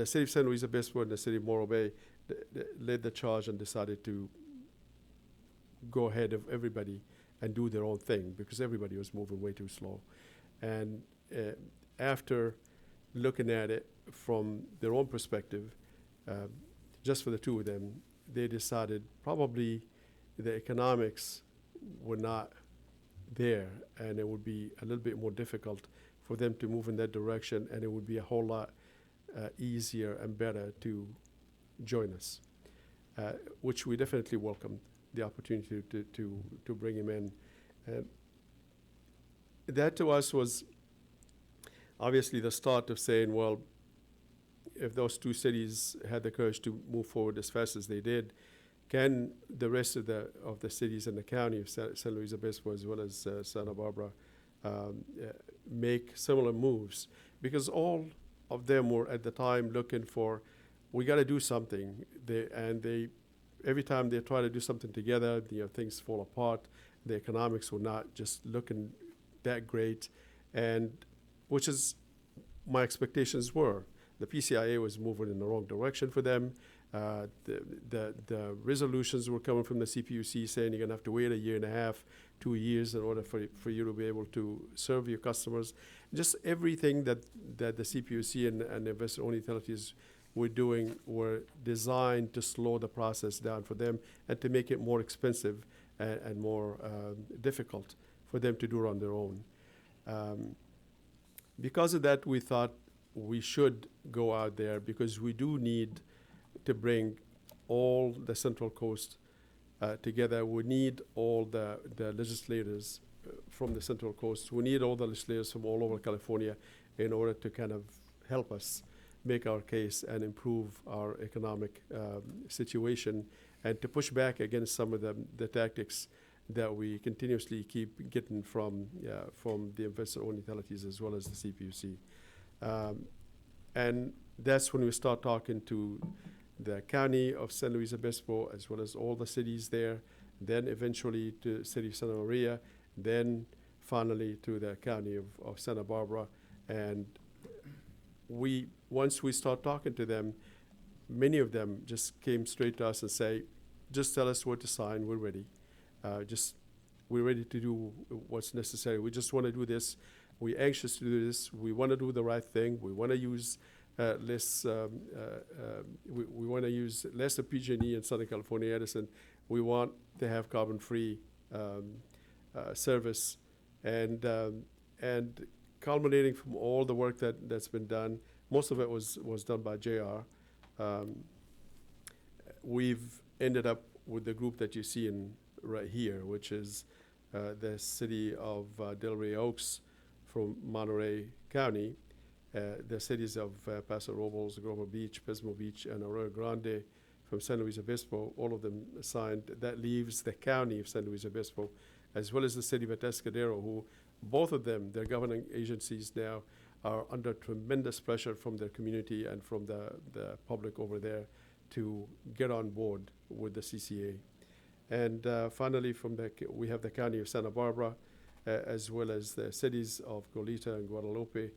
F: city of San Luis Obispo and the city of Morro Bay led the charge and decided to go ahead of everybody and do their own thing because everybody was moving way too slow. And after looking at it from their own perspective, just for the 2 of them, they decided probably the economics were not there and it would be a little bit more difficult for them to move in that direction, and it would be a whole lot easier and better to join us, which we definitely welcomed the opportunity to bring him in. And that to us was obviously the start of saying, well, if those 2 cities had the courage to move forward as fast as they did, can the rest of the cities in the county of San Luis Obispo as well as Santa Barbara make similar moves? Because all of them were at the time looking for, we got to do something. Every time they try to do something together, things fall apart. The economics were not just looking that great, and which is my expectations were. The PCIA was moving in the wrong direction for them. The resolutions were coming from the CPUC saying you're going to have to wait 1.5 years, 2 years in order for you to be able to serve your customers. Just everything that the CPUC and the investor-owned utilities were doing were designed to slow the process down for them and to make it more expensive and more difficult for them to do it on their own. Because of that, we thought we should go out there because we do need to bring all the Central Coast together. We need all the legislators from the Central Coast. We need all the legislators from all over California in order to kind of help us make our case and improve our economic situation and to push back against some of the tactics that we continuously keep getting from the investor-owned utilities as well as the CPUC. And that's when we start talking to the county of San Luis Obispo as well as all the cities there, then eventually to the city of Santa Maria, then finally to the county of Santa Barbara. And once we start talking to them, many of them just came straight to us and say, just tell us what to sign, we're ready. We're ready to do what's necessary. We just want to do this. We're anxious to do this. We want to do the right thing. We want to use less. We want to use less of PG&E in Southern California Edison. We want to have carbon-free service, and culminating from all the work that's been done. Most of it was done by JR. We've ended up with the group that you see right here, which is the city of Delray Oaks from Monterey County, the cities of Paso Robles, Grover Beach, Pismo Beach, and Arroyo Grande from San Luis Obispo. All of them signed. That leaves the county of San Luis Obispo, as well as the city of Atascadero, who both of them, their governing agencies now, are under tremendous pressure from their community and from the public over there to get on board with the CCA. And finally, we have the county of Santa Barbara, as well as the cities of Goleta and Guadalupe.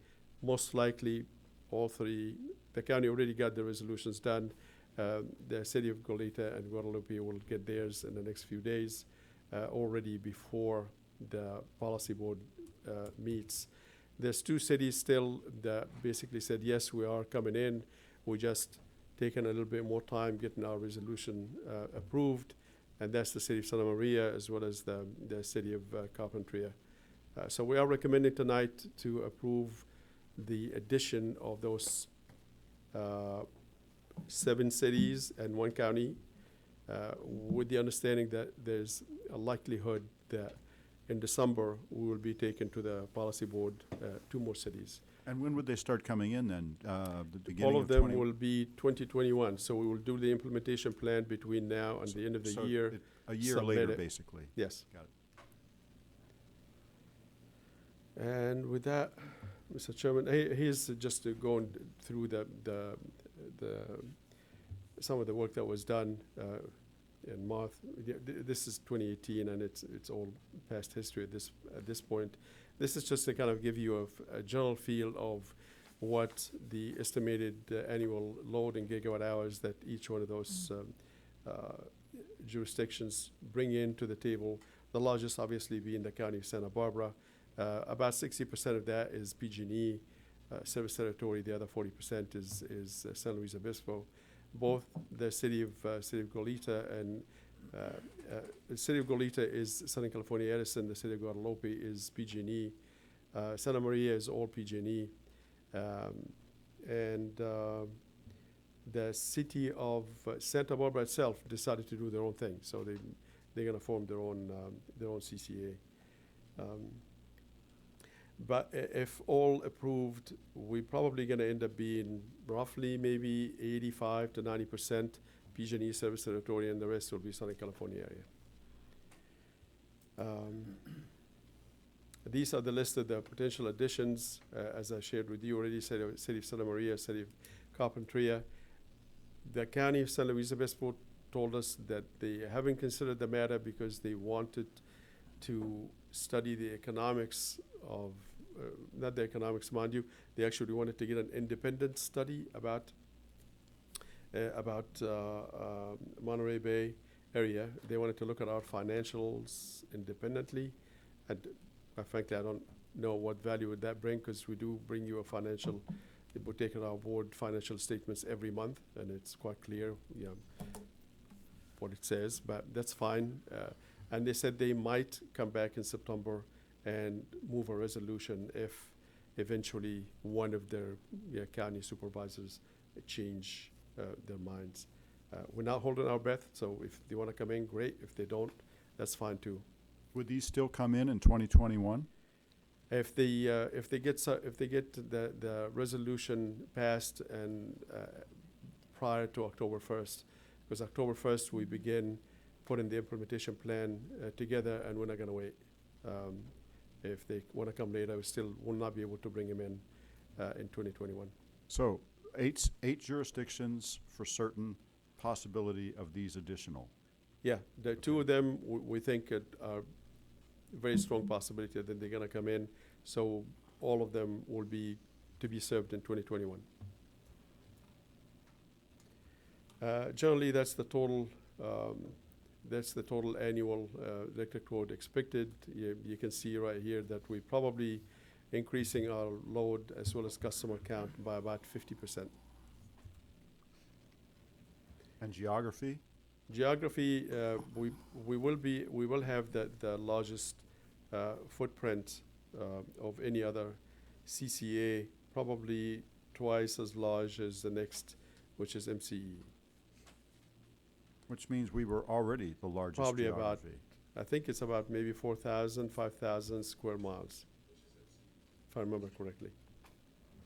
F: Most likely, all three, the county already got the resolutions done. The city of Goleta and Guadalupe will get theirs in the next few days, already before the policy board meets. There's 2 cities still that basically said, yes, we are coming in. We just taking a little bit more time getting our resolution approved, and that's the city of Santa Maria as well as the city of Carpentria. So we are recommending tonight to approve the addition of those 7 cities and 1 county, with the understanding that there's a likelihood that in December we will be taken to the policy board 2 more cities.
A: And when would they start coming in then? The beginning
F: All
A: of
F: of them
A: 20
F: will be 2021, so we will do the implementation plan between now and the end of the
A: So
F: year.
A: a year
F: submit
A: later,
F: it.
A: basically.
F: Yes.
A: Got it.
F: And with that, Mr. Chairman, here's just going through some of the work that was done in March. This is 2018, and it's all past history at this point. This is just to kind of give you a general feel of what the estimated annual load in gigawatt hours that each one of those jurisdictions bring into the table. The largest, obviously, being the county of Santa Barbara. About 60% of that is PG&E service territory. The other 40% is San Luis Obispo. Both the city of Goleta and the city of Goleta is Southern California Edison. The city of Guadalupe is PG&E. Santa Maria is all PG&E. And the city of Santa Barbara itself decided to do their own thing. So they're going to form their own CCA. But if all approved, we're probably going to end up being roughly maybe 85 to 90% PG&E service territory, and the rest will be Southern California area. These are the list of the potential additions, as I shared with you already, city of Santa Maria, city of Carpentria. The county of San Luis Obispo told us that they haven't considered the matter because they wanted to study the economics of, not the economics, mind you, they actually wanted to get an independent study about Monterey Bay area. They wanted to look at our financials independently. And frankly, I don't know what value would that bring, because we do bring you a financial, we take on our board financial statements every month, and it's quite clear, what it says, but that's fine. And they said they might come back in September and move a resolution if eventually one of their county supervisors change their minds. We're not holding our breath, so if they want to come in, great. If they don't, that's fine too.
A: Would these still come in 2021?
F: If they get the resolution passed and prior to October 1st, because October 1st we begin putting the implementation plan together, and we're not going to wait. If they want to come later, we still will not be able to bring them in 2021.
A: So eight jurisdictions for certain, possibility of these additional.
F: Yeah, the 2 of them we think are very strong possibility that they're going to come in. So all of them will be to be served in 2021. Generally, that's the total. That's the total annual electric load expected. You can see right here that we're probably increasing our load as well as customer count by about 50%.
A: And geography?
F: Geography, we will have the largest footprint of any other CCA, probably twice as large as the next, which is MCE.
A: Which means we were already the largest
F: Probably
A: geography.
F: I think it's about maybe 4,000, 5,000 square miles, if I remember correctly.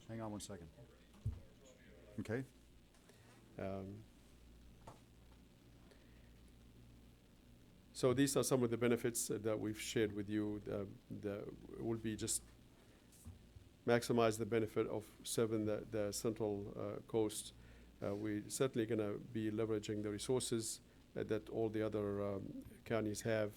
A: Hang on one second. Okay.
F: So these are some of the benefits that we've shared with you. Will be just maximize the benefit of serving the central coast. We're certainly going to be leveraging the resources that all the other counties have.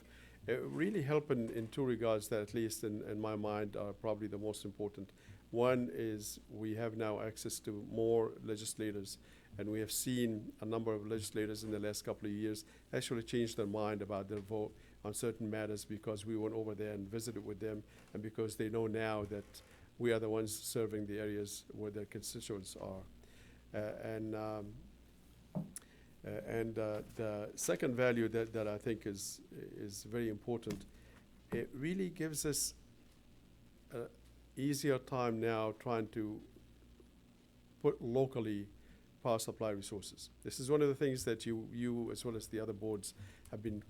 F: Really helping in 2 regards that, at least in my mind, are probably the most important. One is we have now access to more legislators, and we have seen a number of legislators in the last couple of years actually change their mind about their vote on certain matters because we went over there and visited with them, and because they know now that we are the ones serving the areas where their constituents are. The second value that I think is very important, it really gives us an easier time now trying to put locally power supply resources. This is one of the things that you as well as the other boards have been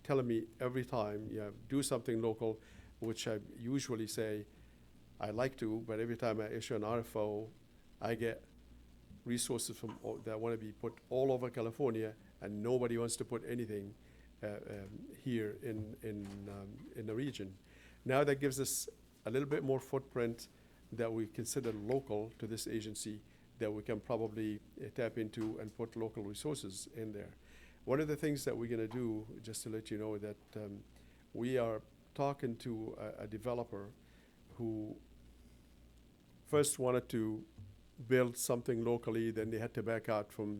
F: telling me every time, do something local, which I usually say I like to, but every time I issue an RFO, I get resources from that want to be put all over California, and nobody wants to put anything here in the region. Now that gives us a little bit more footprint that we consider local to this agency, that we can probably tap into and put local resources in there. One of the things that we're going to do, just to let you know, that we are talking to a developer who first wanted to build something locally, then they had to back out from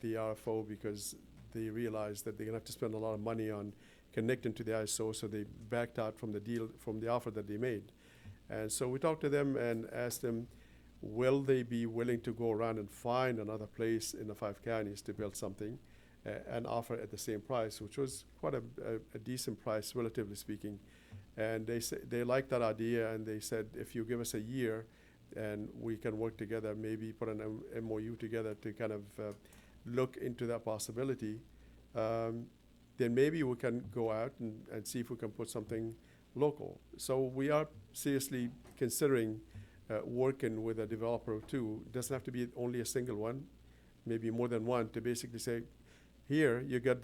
F: the RFO because they realized that they're going to have to spend a lot of money on connecting to the ISO, so they backed out from the deal, from the offer that they made. And so we talked to them and asked them, will they be willing to go around and find another place in the 5 counties to build something and offer at the same price, which was quite a decent price, relatively speaking. And they liked that idea, and they said, if you give us a year and we can work together, maybe put an MOU together to kind of look into that possibility, then maybe we can go out and see if we can put something local. So we are seriously considering working with a developer too. It doesn't have to be only a single one, maybe more than one, to basically say, here you get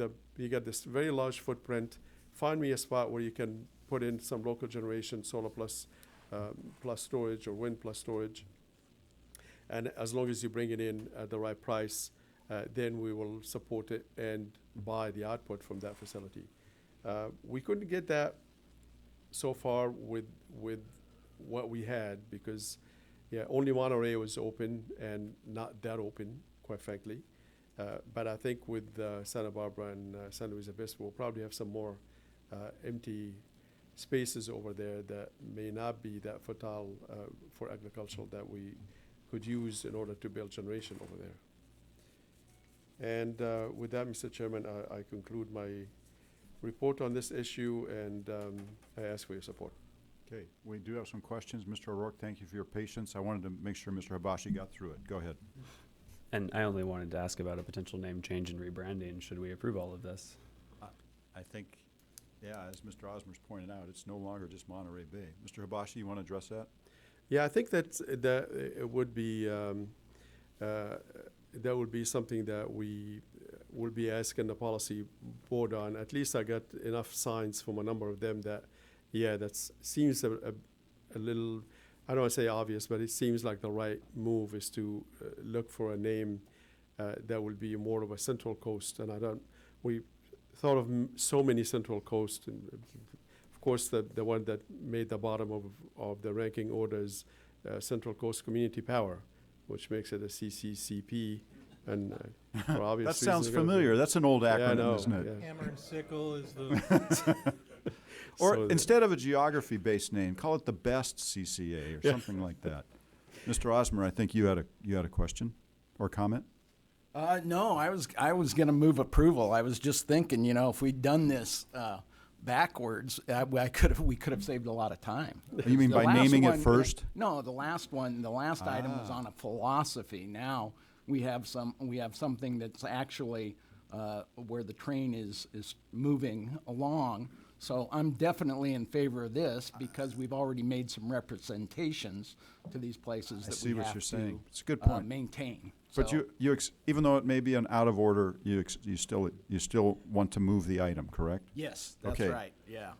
F: this very large footprint. Find me a spot where you can put in some local generation, solar plus storage, or wind plus storage. And as long as you bring it in at the right price, then we will support it and buy the output from that facility. We couldn't get that so far with what we had because, only Monterey was open and not that open, quite frankly. But I think with Santa Barbara and San Luis Obispo, we'll probably have some more empty spaces over there that may not be that fertile for agricultural that we could use in order to build generation over there. And with that, Mr. Chairman, I conclude my report on this issue, and I ask for your support.
A: Okay, we do have some questions. Mr. O'Rourke, thank you for your patience. I wanted to make sure Mr. Hibashi got through it. Go ahead.
J: And I only wanted to ask about a potential name change and rebranding. Should we approve all of this?
A: I think, as Mr. Osmer's pointed out, it's no longer just Monterey Bay. Mr. Hibashi, you want to address that?
F: Yeah, I think that it would be that would be something that we will be asking the policy board on. At least I got enough signs from a number of them that, that seems a little, I don't want to say obvious, but it seems like the right move is to look for a name that will be more of a Central Coast. And we thought of so many Central Coast. And of course, the one that made the bottom of the ranking order is Central Coast Community Power, which makes it a CCCP. And for obvious
A: that sounds
F: reasons,
A: familiar. That's an old acronym, isn't it?
F: Yeah.
K: Hammer and sickle is the.
A: Or
F: So
A: instead of a geography-based name, call it the best CCA or something like that. Mr. Osmer, I think you had a question or comment?
L: No, I was going to move approval. I was just thinking, if we'd done this backwards, we could have saved a lot of time.
A: You mean by naming it first?
L: No, the last item was on a philosophy. Now we have something that's actually where the train is moving along. So I'm definitely in favor of this because we've already made some representations to these places that we have to
A: It's a good point.
L: maintain.
A: But
L: So-
A: you even though it may be an out of order, you still want to move the item, correct?
L: Yes, that's
A: Okay.
L: right. Yeah.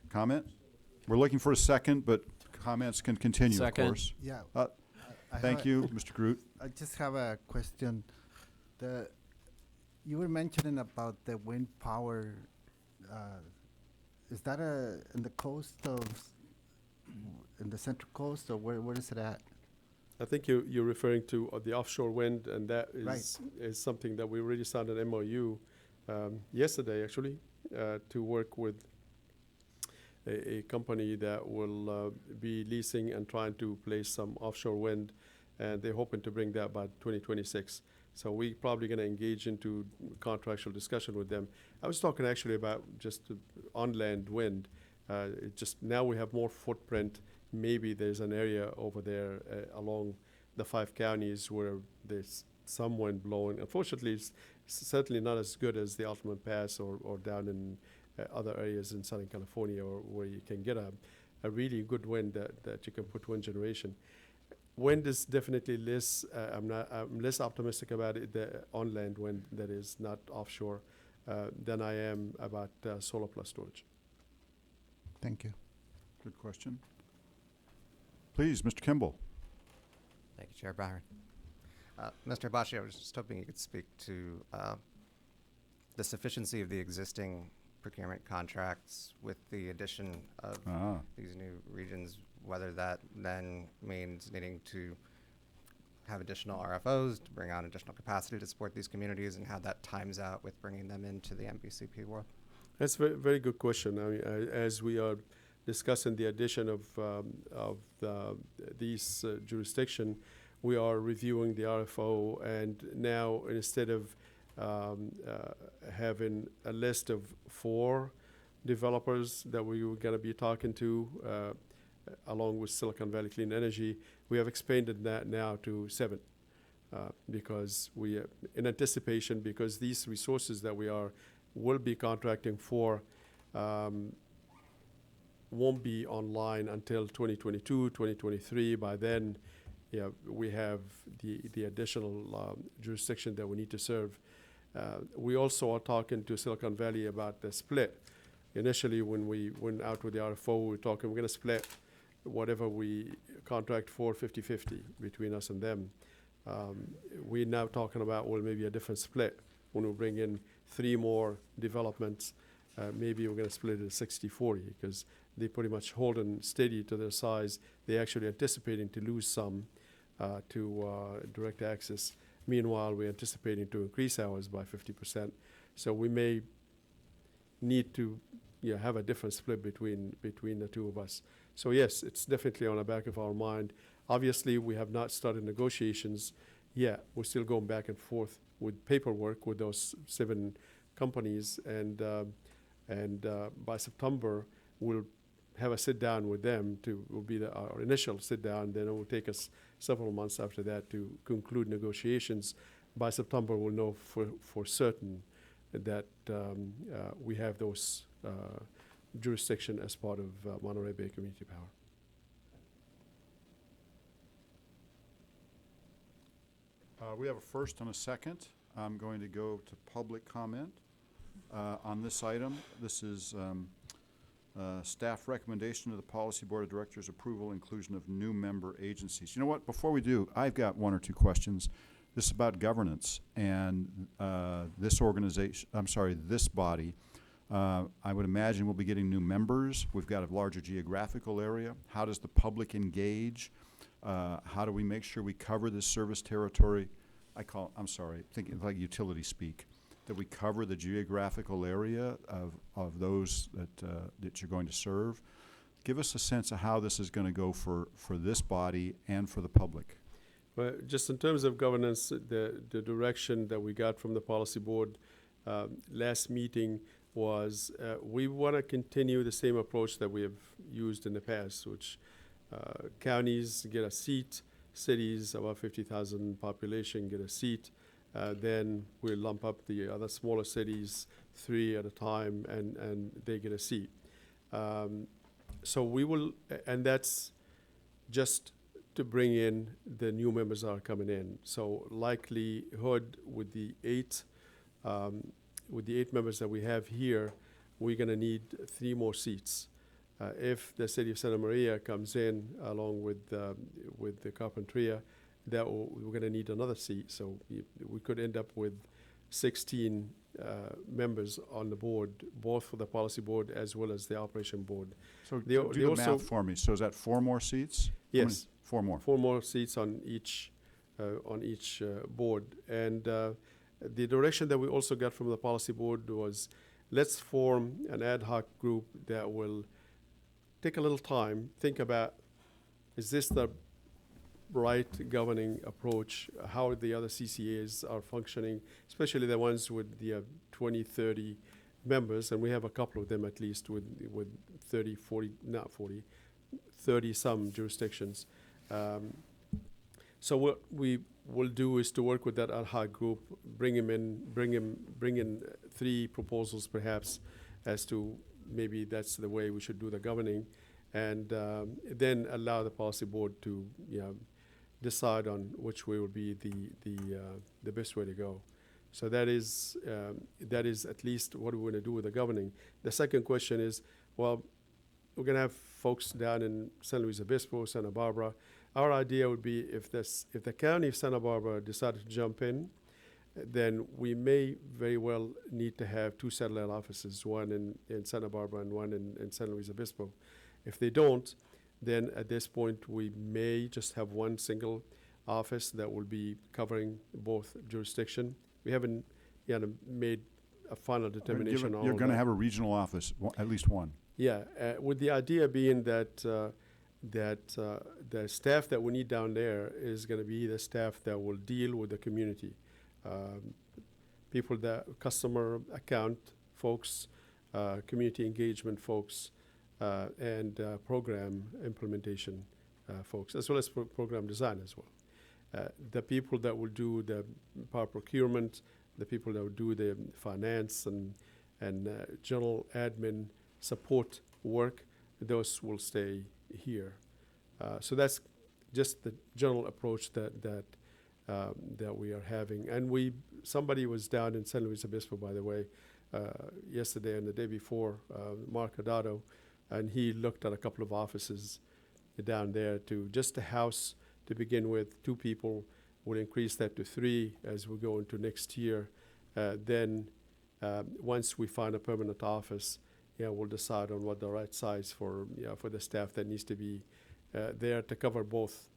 A: Comment? We're looking for a second, but comments can continue,
H: Second.
A: of course.
M: Yeah.
A: Thank you, Mr. Groot.
M: I just have a question. You were mentioning about the wind power. Is that in the coast in the Central Coast, or where is it at?
F: I think you're referring to the offshore wind, and that is something that we already signed an MOU yesterday, actually, to work with a company that will be leasing and trying to place some offshore wind, and they're hoping to bring that by 2026. So we probably going to engage into contractual discussion with them. I was talking actually about just on-land wind. It just now we have more footprint. Maybe there's an area over there along the 5 counties where there's some wind blowing. Unfortunately, it's certainly not as good as the Altamont Pass or down in other areas in Southern California, or where you can get a really good wind that you can put wind generation. Wind is definitely less. I'm less optimistic about it, the on-land wind that is not offshore, than I am about solar plus storage.
M: Thank you.
A: Good question. Please, Mr. Kimball.
O: Thank you, Chair Byron. Mr. Hibachi, I was just hoping you could speak to the sufficiency of the existing procurement contracts with the addition of these new regions, whether that then means needing to have additional RFOs to bring on additional capacity to support these communities, and how that times out with bringing them into the MVCP world.
F: That's a very, very good question. I mean, as we are discussing the addition of these jurisdiction, we are reviewing the RFO, and now instead of having a list of 4 developers that we were going to be talking to, along with Silicon Valley Clean Energy, we have expanded that now to 7, because we, in anticipation, because these resources that we will be contracting for won't be online until 2022, 2023. By then, we have the additional jurisdiction that we need to serve. We also are talking to Silicon Valley about the split. Initially, when we went out with the RFO, we were talking we're going to split whatever we contract for 50-50 between us and them. We're now talking about, well, maybe a different split. When we bring in 3 more developments, maybe we're going to split it 60-40, because they pretty much holding steady to their size. They're actually anticipating to lose some to direct access. Meanwhile, we're anticipating to increase ours by 50%. So we may need to have a different split between the two of us. So yes, it's definitely on the back of our mind. Obviously, we have not started negotiations yet. We're still going back and forth with paperwork with those 7 companies, and by September, we'll have a sit down with them. Will be our initial sit down. Then it will take us several months after that to conclude negotiations. By September, we'll know for certain that we have those jurisdiction as part of Monterey Bay Community Power.
A: We have a first and a second. I'm going to go to public comment on this item. This is staff recommendation to the Policy Board of Directors, approval, inclusion of new member agencies. You know what? Before we do, I've got 1 or 2 questions. This is about governance, and this body, I would imagine we'll be getting new members. We've got a larger geographical area. How does the public engage? How do we make sure we cover this service territory? Thinking like utility speak, that we cover the geographical area of those that you're going to serve. Give us a sense of how this is going to go for this body and for the public.
F: Well, just in terms of governance, the direction that we got from the policy board last meeting was we want to continue the same approach that we have used in the past, which counties get a seat, cities above 50,000 population get a seat. Then we'll lump up the other smaller cities 3 at a time, and they get a seat. So we will, and that's just to bring in the new members that are coming in. So likelihood with the 8 members that we have here, we're going to need 3 more seats. If the city of Santa Maria comes in along with the Carpinteria, we're going to need another seat. So we could end up with 16 members on the board, both for the policy board as well as the operation board.
A: So do the math for me. So is that 4 more seats?
F: Yes.
A: 4 more.
F: 4 more seats on each board. And the direction that we also got from the policy board was, let's form an ad hoc group that will take a little time, think about, is this the right governing approach? How the other CCAs are functioning, especially the ones with the 20, 30 members, and we have a couple of them at least with 30, 40, not 40, 30 some jurisdictions. So what we will do is to work with that ad hoc group, bring in 3 proposals perhaps as to maybe that's the way we should do the governing, and then allow the policy board to decide on which way would be the best way to go. So that is at least what we're going to do with the governing. The second question is, well, we're going to have folks down in San Luis Obispo, Santa Barbara. Our idea would be if the county of Santa Barbara decided to jump in, then we may very well need to have 2 satellite offices, one in Santa Barbara and one in San Luis Obispo. If they don't, then at this point we may just have one single office that will be covering both jurisdiction. We haven't made a final determination on
A: You're going to
F: that.
A: have a regional office, at least one.
F: Yeah, with the idea being that the staff that we need down there is going to be the staff that will deal with the community. People that customer account folks, community engagement folks, and program implementation folks, as well as program design as well. The people that will do the power procurement, the people that will do the finance and general admin support work, those will stay here. So that's just the general approach that we are having. And somebody was down in San Luis Obispo, by the way, yesterday and the day before, Mark Adado, and he looked at a couple of offices down there to house to begin with 2 people. We'll increase that to 3 as we go into next year. Then once we find a permanent office, we'll decide on what the right size for the staff that needs to be there to cover both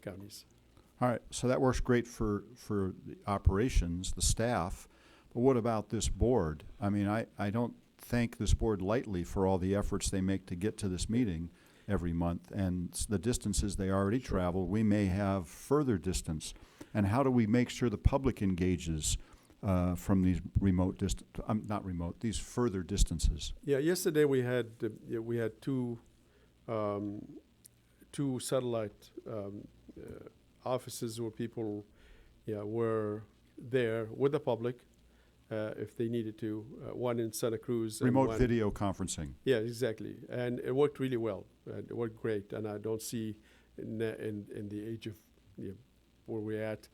F: counties.
A: All right, so that works great for the operations, the staff, but what about this board? I mean, I don't thank this board lightly for all the efforts they make to get to this meeting every month, and the distances they already travel. We may have further distance, and how do we make sure the public engages from these these further distances?
F: Yeah, yesterday we had 2 satellite offices where people were there with the public if they needed to. One in Santa Cruz.
A: Remote video conferencing.
F: Yeah, exactly. And it worked really well. It worked great. And I don't see in the age of where we're at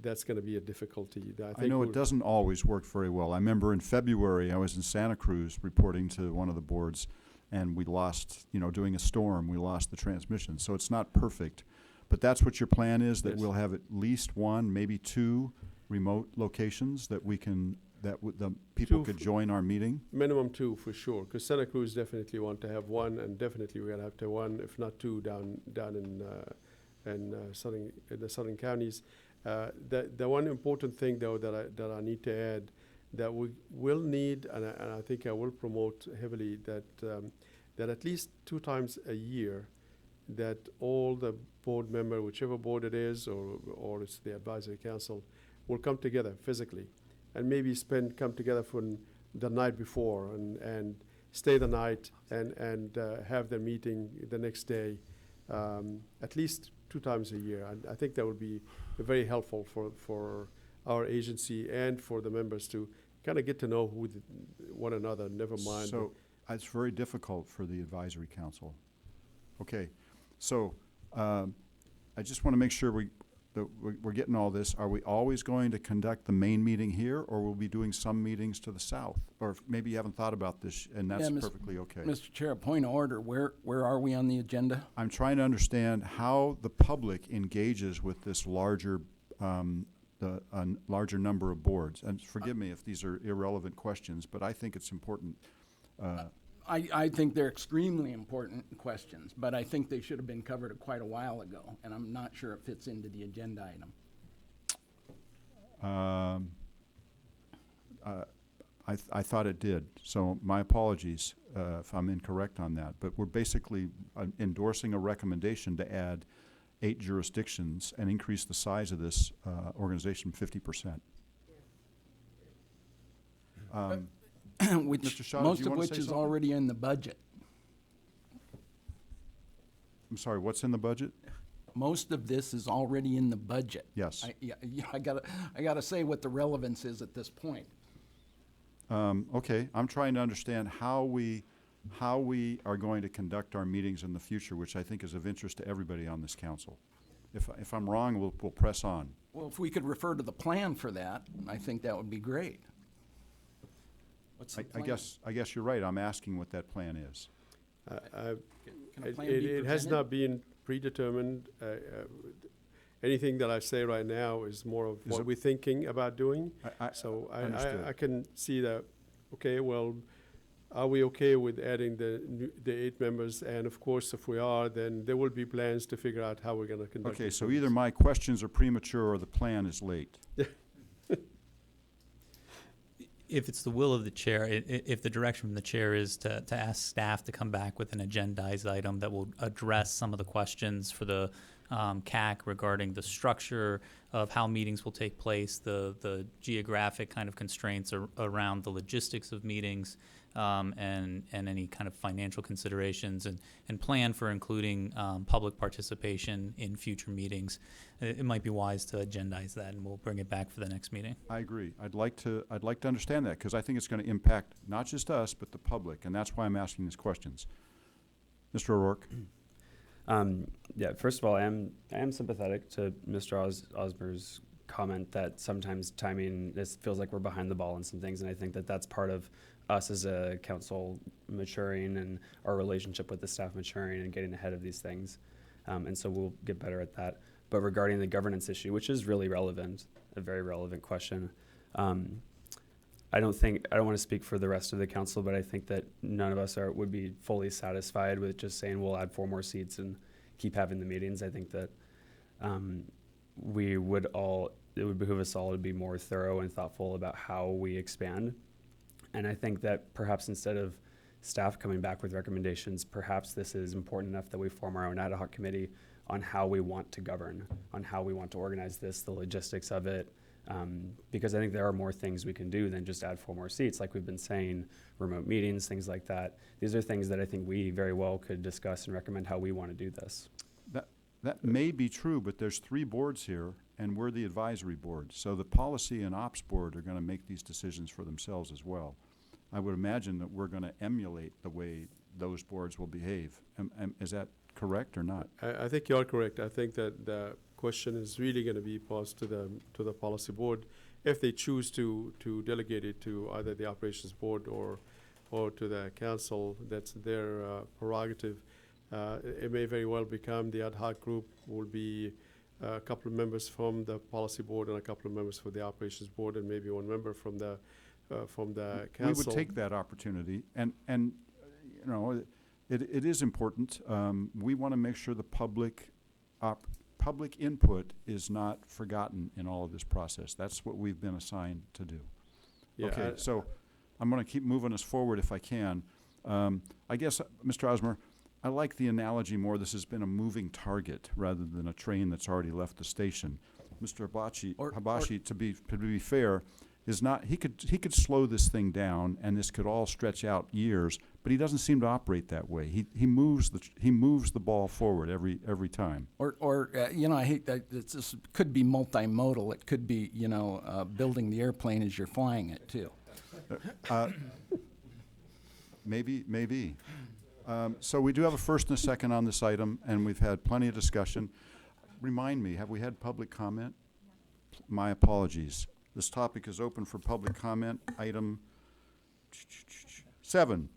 F: that's going to be a difficulty.
A: I know it doesn't always work very well. I remember in February I was in Santa Cruz reporting to one of the boards, and we lost, doing a storm, we lost the transmission. So it's not perfect. But that's what your plan is, that
F: Yes.
A: we'll have at least 1, maybe 2 remote locations that the people could join our meeting?
F: Minimum 2 for sure, because Santa Cruz definitely want to have 1, and definitely we're going to have to have 1, if not 2, down in the southern counties. The one important thing though that I need to add, that we will need, and I think I will promote heavily, that at least 2 times a year, that all the board member, whichever board it is, or it's the advisory council, will come together physically, and maybe come together for the night before and stay the night and have their meeting the next day, at least 2 times a year. I think that would be very helpful for our agency and for the members to kind of get to know one another, never mind.
A: So it's very difficult for the advisory council. Okay, so I just want to make sure we're getting all this. Are we always going to conduct the main meeting here, or will we be doing some meetings to the south? Or maybe you haven't thought about this, and that's perfectly okay.
L: Mr. Chair, point of order. Where are we on the agenda?
A: I'm trying to understand how the public engages with this larger number of boards. And forgive me if these are irrelevant questions, but I think it's important.
L: I think they're extremely important questions, but I think they should have been covered quite a while ago, and I'm not sure it fits into the agenda item.
A: I thought it did. So my apologies if I'm incorrect on that. But we're basically endorsing a recommendation to add 8 jurisdictions and increase the size of this organization 50%.
L: Which,
A: Mr. Shaw, did
L: most
A: you
L: of
A: wanna
L: which
A: say
L: is
A: something?
L: already in the budget.
A: I'm sorry, what's in the budget?
L: Most of this is already in the budget.
A: Yes.
L: Yeah, I gotta say what the relevance is at this point.
A: Okay, I'm trying to understand how we are going to conduct our meetings in the future, which I think is of interest to everybody on this council. If I'm wrong, we'll press on.
L: Well, if we could refer to the plan for that, I think that would be great. What's the
A: I
L: plan?
A: guess you're right. I'm asking what that plan is.
L: Can a plan be
F: It has
L: presented?
F: not been predetermined. Anything that I say right now is more of
A: Is
F: what
A: it-
F: we're thinking about doing.
A: Understood.
F: I can see that, okay, well, are we okay with adding the 8 members? And of course, if we are, then there will be plans to figure out how we're gonna conduct.
A: Okay,
F: these
A: so
F: meetings.
A: either my questions are premature or the plan is late.
C: If it's the will of the chair, if the direction from the chair is to ask staff to come back with an agendized item that will address some of the questions for the CAC regarding the structure of how meetings will take place, the geographic kind of constraints around the logistics of meetings, and any kind of financial considerations, and plan for including public participation in future meetings, it might be wise to agendize that, and we'll bring it back for the next meeting.
A: I agree. I'd like to understand that, because I think it's going to impact not just us, but the public, and that's why I'm asking these questions. Mr. O'Rourke?
J: Yeah, first of all, I am sympathetic to Mr. Osmer's comment that sometimes timing, this feels like we're behind the ball on some things, and I think that that's part of us as a council maturing and our relationship with the staff maturing and getting ahead of these things. And so we'll get better at that. But regarding the governance issue, which is really relevant, a very relevant question, I don't want to speak for the rest of the council, but I think that none of us would be fully satisfied with just saying we'll add 4 more seats and keep having the meetings. I think that it would behoove us all to be more thorough and thoughtful about how we expand. And I think that perhaps instead of staff coming back with recommendations, perhaps this is important enough that we form our own ad hoc committee on how we want to govern, on how we want to organize this, the logistics of it. Because I think there are more things we can do than just add 4 more seats, like we've been saying, remote meetings, things like that. These are things that I think we very well could discuss and recommend how we want to do this.
A: That may be true, but there's 3 boards here, and we're the advisory board. So the policy and ops board are going to make these decisions for themselves as well. I would imagine that we're going to emulate the way those boards will behave. Is that correct or not?
F: I think you're correct. I think that the question is really going to be posed to the policy board if they choose to delegate it to either the operations board or to the council. That's their prerogative. It may very well become the ad hoc group will be a couple of members from the policy board and a couple of members for the operations board, and maybe 1 member from the council.
A: We would take that opportunity, and you know, it is important. We want to make sure the public input is not forgotten in all of this process. That's what we've been assigned to do.
F: Yeah,
A: Okay, so I'm going to keep moving us forward if I can. I guess, Mr. Osmer, I like the analogy more. This has been a moving target rather than a train that's already left the station. Mr. Hibachi, to be fair, is not. He could slow this thing down, and this could all stretch out years. But he doesn't seem to operate that way. He moves the ball forward every time.
L: Or you know, I hate that. This could be multimodal. It could be, you know, building the airplane as you're flying it too.
A: Maybe. So we do have a first and a second on this item, and we've had plenty of discussion. Remind me, have we had public comment? My apologies. This topic is open for public comment. Item 7.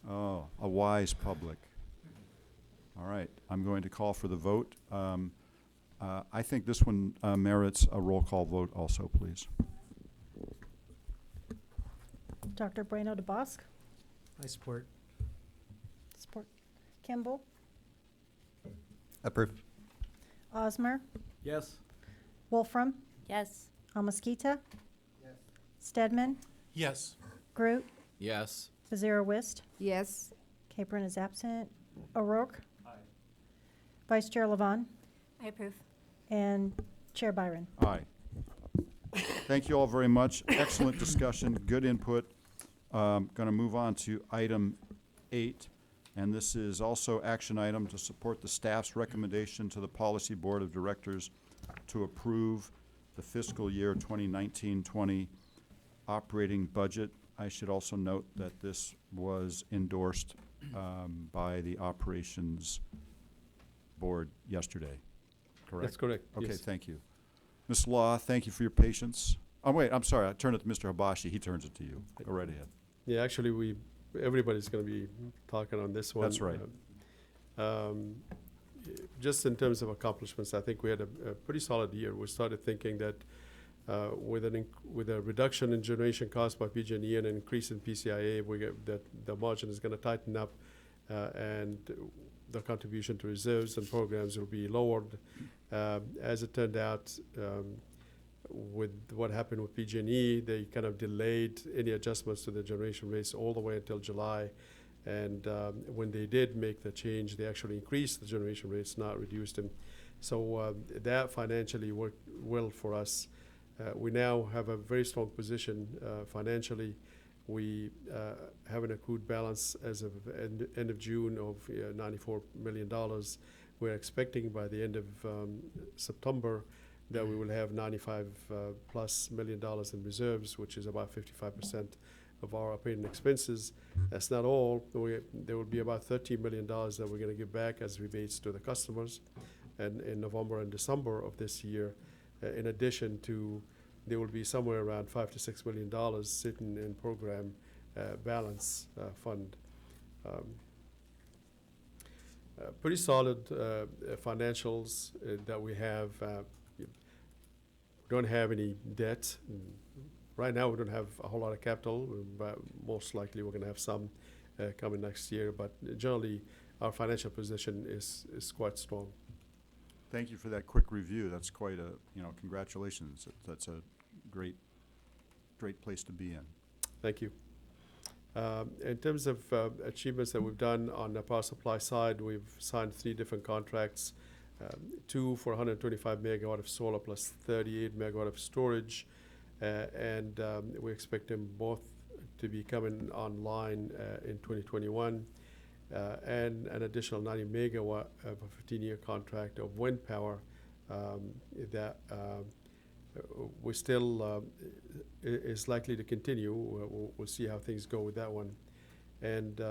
A: Oh, a wise public. All right, I'm going to call for the vote. I think this one merits a roll call vote also, please.
B: Dr. Bueno de Bosque?
N: I support.
B: Support. Kimball?
O: Approve.
B: Osmer?
L: Yes.
B: Wolfram?
G: Yes.
B: Almaskita? Stedman,
K: Yes.
B: Groot,
H: Yes.
B: Bezira Wist,
P: Yes.
B: Capron is absent, O'Rourke. Vice Chair Lavon,
G: I approve.
B: and Chair Byron.
A: Aye. Thank you all very much. Excellent discussion, good input. Going to move on to item 8, and this is also action item to support the staff's recommendation to the Policy Board of Directors to approve the fiscal year 2019-20 operating budget. I should also note that this was endorsed by the Operations Board yesterday, correct?
F: That's correct,
A: Okay,
F: yes.
A: thank you. Ms. Law, thank you for your patience. Oh, wait, I'm sorry, I turned it to Mr. Habashi. He turns it to you. Go right ahead.
F: Yeah, actually, everybody's going to be talking on this one.
A: That's right.
F: Just in terms of accomplishments, I think we had a pretty solid year. We started thinking that with a reduction in generation cost by PG&E and an increase in PCIA, that the margin is going to tighten up, and the contribution to reserves and programs will be lowered. As it turned out, with what happened with PG&E, they kind of delayed any adjustments to the generation rates all the way until July. And when they did make the change, they actually increased the generation rates, not reduced them. So that financially worked well for us. We now have a very strong position financially. We have an accrued balance as of end of June of $94 million. We're expecting by the end of September that we will have 95 plus $million in reserves, which is about 55% of our operating expenses. That's not all. There will be about $13 million that we're going to give back as rebates to the customers, and in November and December of this year. In addition to, there will be somewhere around $5 to $6 million sitting in program balance fund. Pretty solid financials that we have. Don't have any debt. Right now, we don't have a whole lot of capital, but most likely we're going to have some coming next year. But generally, our financial position is quite strong.
A: Thank you for that quick review. That's quite a, congratulations. That's a great place to be in.
F: Thank you. In terms of achievements that we've done on the power supply side, we've signed 3 different contracts, 2 for 125 megawatt of solar plus 38 megawatt of storage, and we expect them both to be coming online in 2021, and an additional 90 megawatt of a 15-year contract of wind power that we still is likely to continue. We'll see how things go with that one. And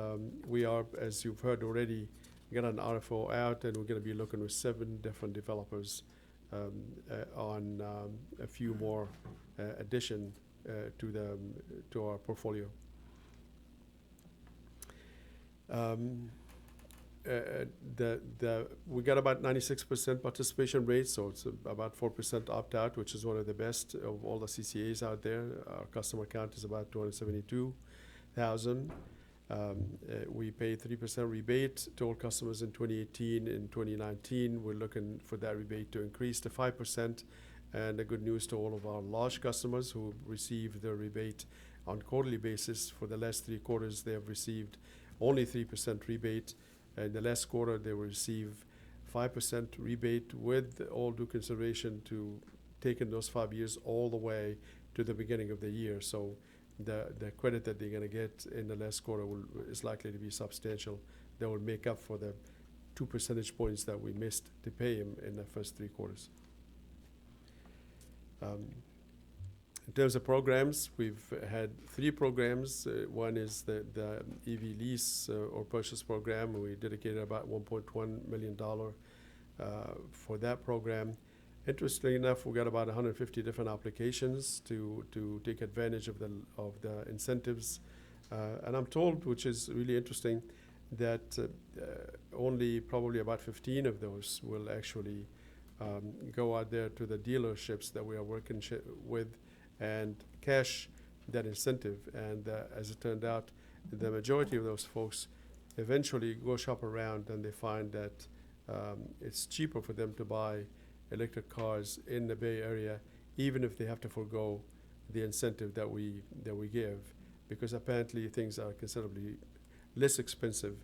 F: we are, as you've heard already, got an RFO out, and we're going to be looking with 7 different developers on a few more addition to our portfolio. We got about 96% participation rate, so it's about 4% opt-out, which is one of the best of all the CCAs out there. Our customer count is about 272,000. We pay 3% rebate to all customers in 2018. In 2019, we're looking for that rebate to increase to 5%. And the good news to all of our large customers who receive the rebate on quarterly basis, for the last 3 quarters, they have received only 3% rebate. In the last quarter, they will receive 5% rebate with all due consideration to taking those 5 years all the way to the beginning of the year. So the credit that they're going to get in the last quarter is likely to be substantial. That will make up for the 2 percentage points that we missed to pay them in the first 3 quarters. In terms of programs, we've had 3 programs. One is the EV lease or purchase program. We dedicated about $1.1 million for that program. Interestingly enough, we got about 150 different applications to take advantage of the incentives. And I'm told, which is really interesting, that only probably about 15 of those will actually go out there to the dealerships that we are working with and cash that incentive. And as it turned out, the majority of those folks eventually go shop around, and they find that it's cheaper for them to buy electric cars in the Bay Area, even if they have to forego the incentive that we give, because apparently things are considerably less expensive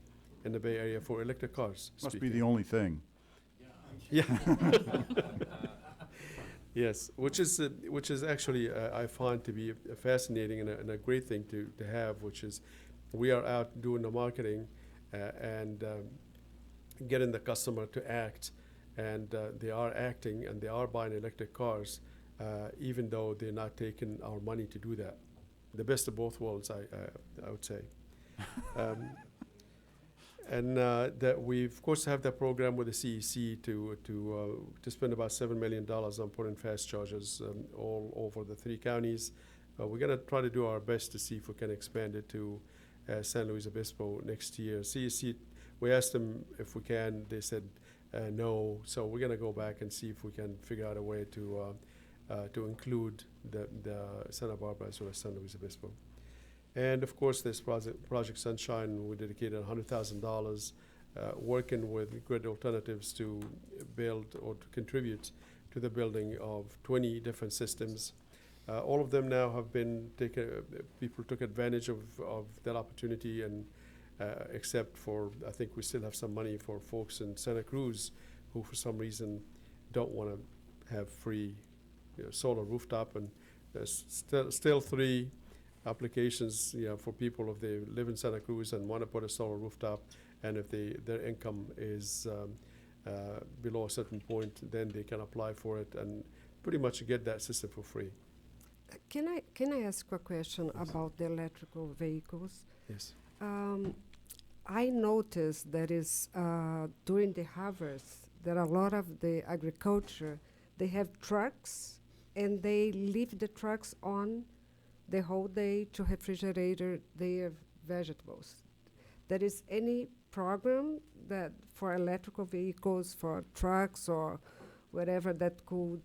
F: in the Bay Area for electric cars.
A: Must be the only thing.
F: Yeah. Yes, which is actually I find to be fascinating and a great thing to have, which is we are out doing the marketing and getting the customer to act, and they are acting and they are buying electric cars, even though they're not taking our money to do that. The best of both worlds, I would say. And that we of course have that program with the CEC to spend about $7 million on putting fast chargers all over the 3 counties. We're gonna try to do our best to see if we can expand it to San Luis Obispo next year. CEC, we asked them if we can. They said no. So we're gonna go back and see if we can figure out a way to include the Santa Barbara as well as San Luis Obispo. And of course, this Project Sunshine, we dedicated $100,000 working with Grid Alternatives to build or to contribute to the building of 20 different systems. All of them now have been people took advantage of that opportunity, and except for, I think we still have some money for folks in Santa Cruz who for some reason don't want to have free solar rooftop, and there's still 3 applications for people if they live in Santa Cruz and want to put a solar rooftop, and if their income is below a certain point, then they can apply for it and pretty much get that system for free.
P: Can I ask a question about the electrical vehicles?
F: Yes.
P: I noticed that is during the harvest, there are a lot of the agriculture, they have trucks and they leave the trucks on the whole day to refrigerate their vegetables. There is any program that for electrical vehicles, for trucks or whatever that could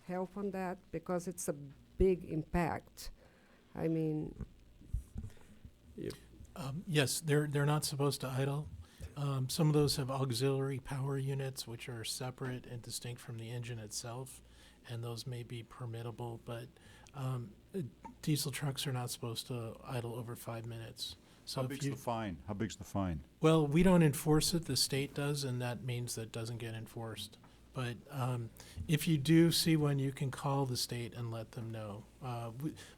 P: help on that? Because it's a big impact. I mean,
K: yes, they're not supposed to idle. Some of those have auxiliary power units, which are separate and distinct from the engine itself, and those may be permittable, but diesel trucks are not supposed to idle over 5 minutes. So
A: how big's the fine? How big's the fine?
K: Well, we don't enforce it, the state does, and that means that it doesn't get enforced. But if you do see one, you can call the state and let them know.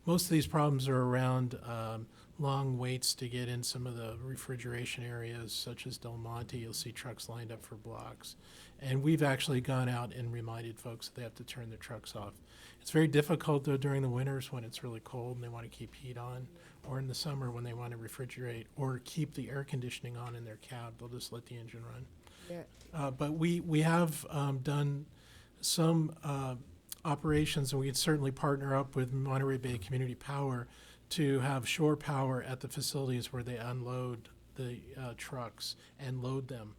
K: Most of these problems are around long waits to get in some of the refrigeration areas, such as Del Monte. You'll see trucks lined up for blocks. And we've actually gone out and reminded folks that they have to turn their trucks off. It's very difficult, though, during the winters when it's really cold and they want to keep heat on, or in the summer when they want to refrigerate or keep the air conditioning on in their cab. They'll just let the engine run.
P: yeah.
K: But we have done some operations, and we could certainly partner up with Monterey Bay Community Power to have shore power at the facilities where they unload the trucks and load them.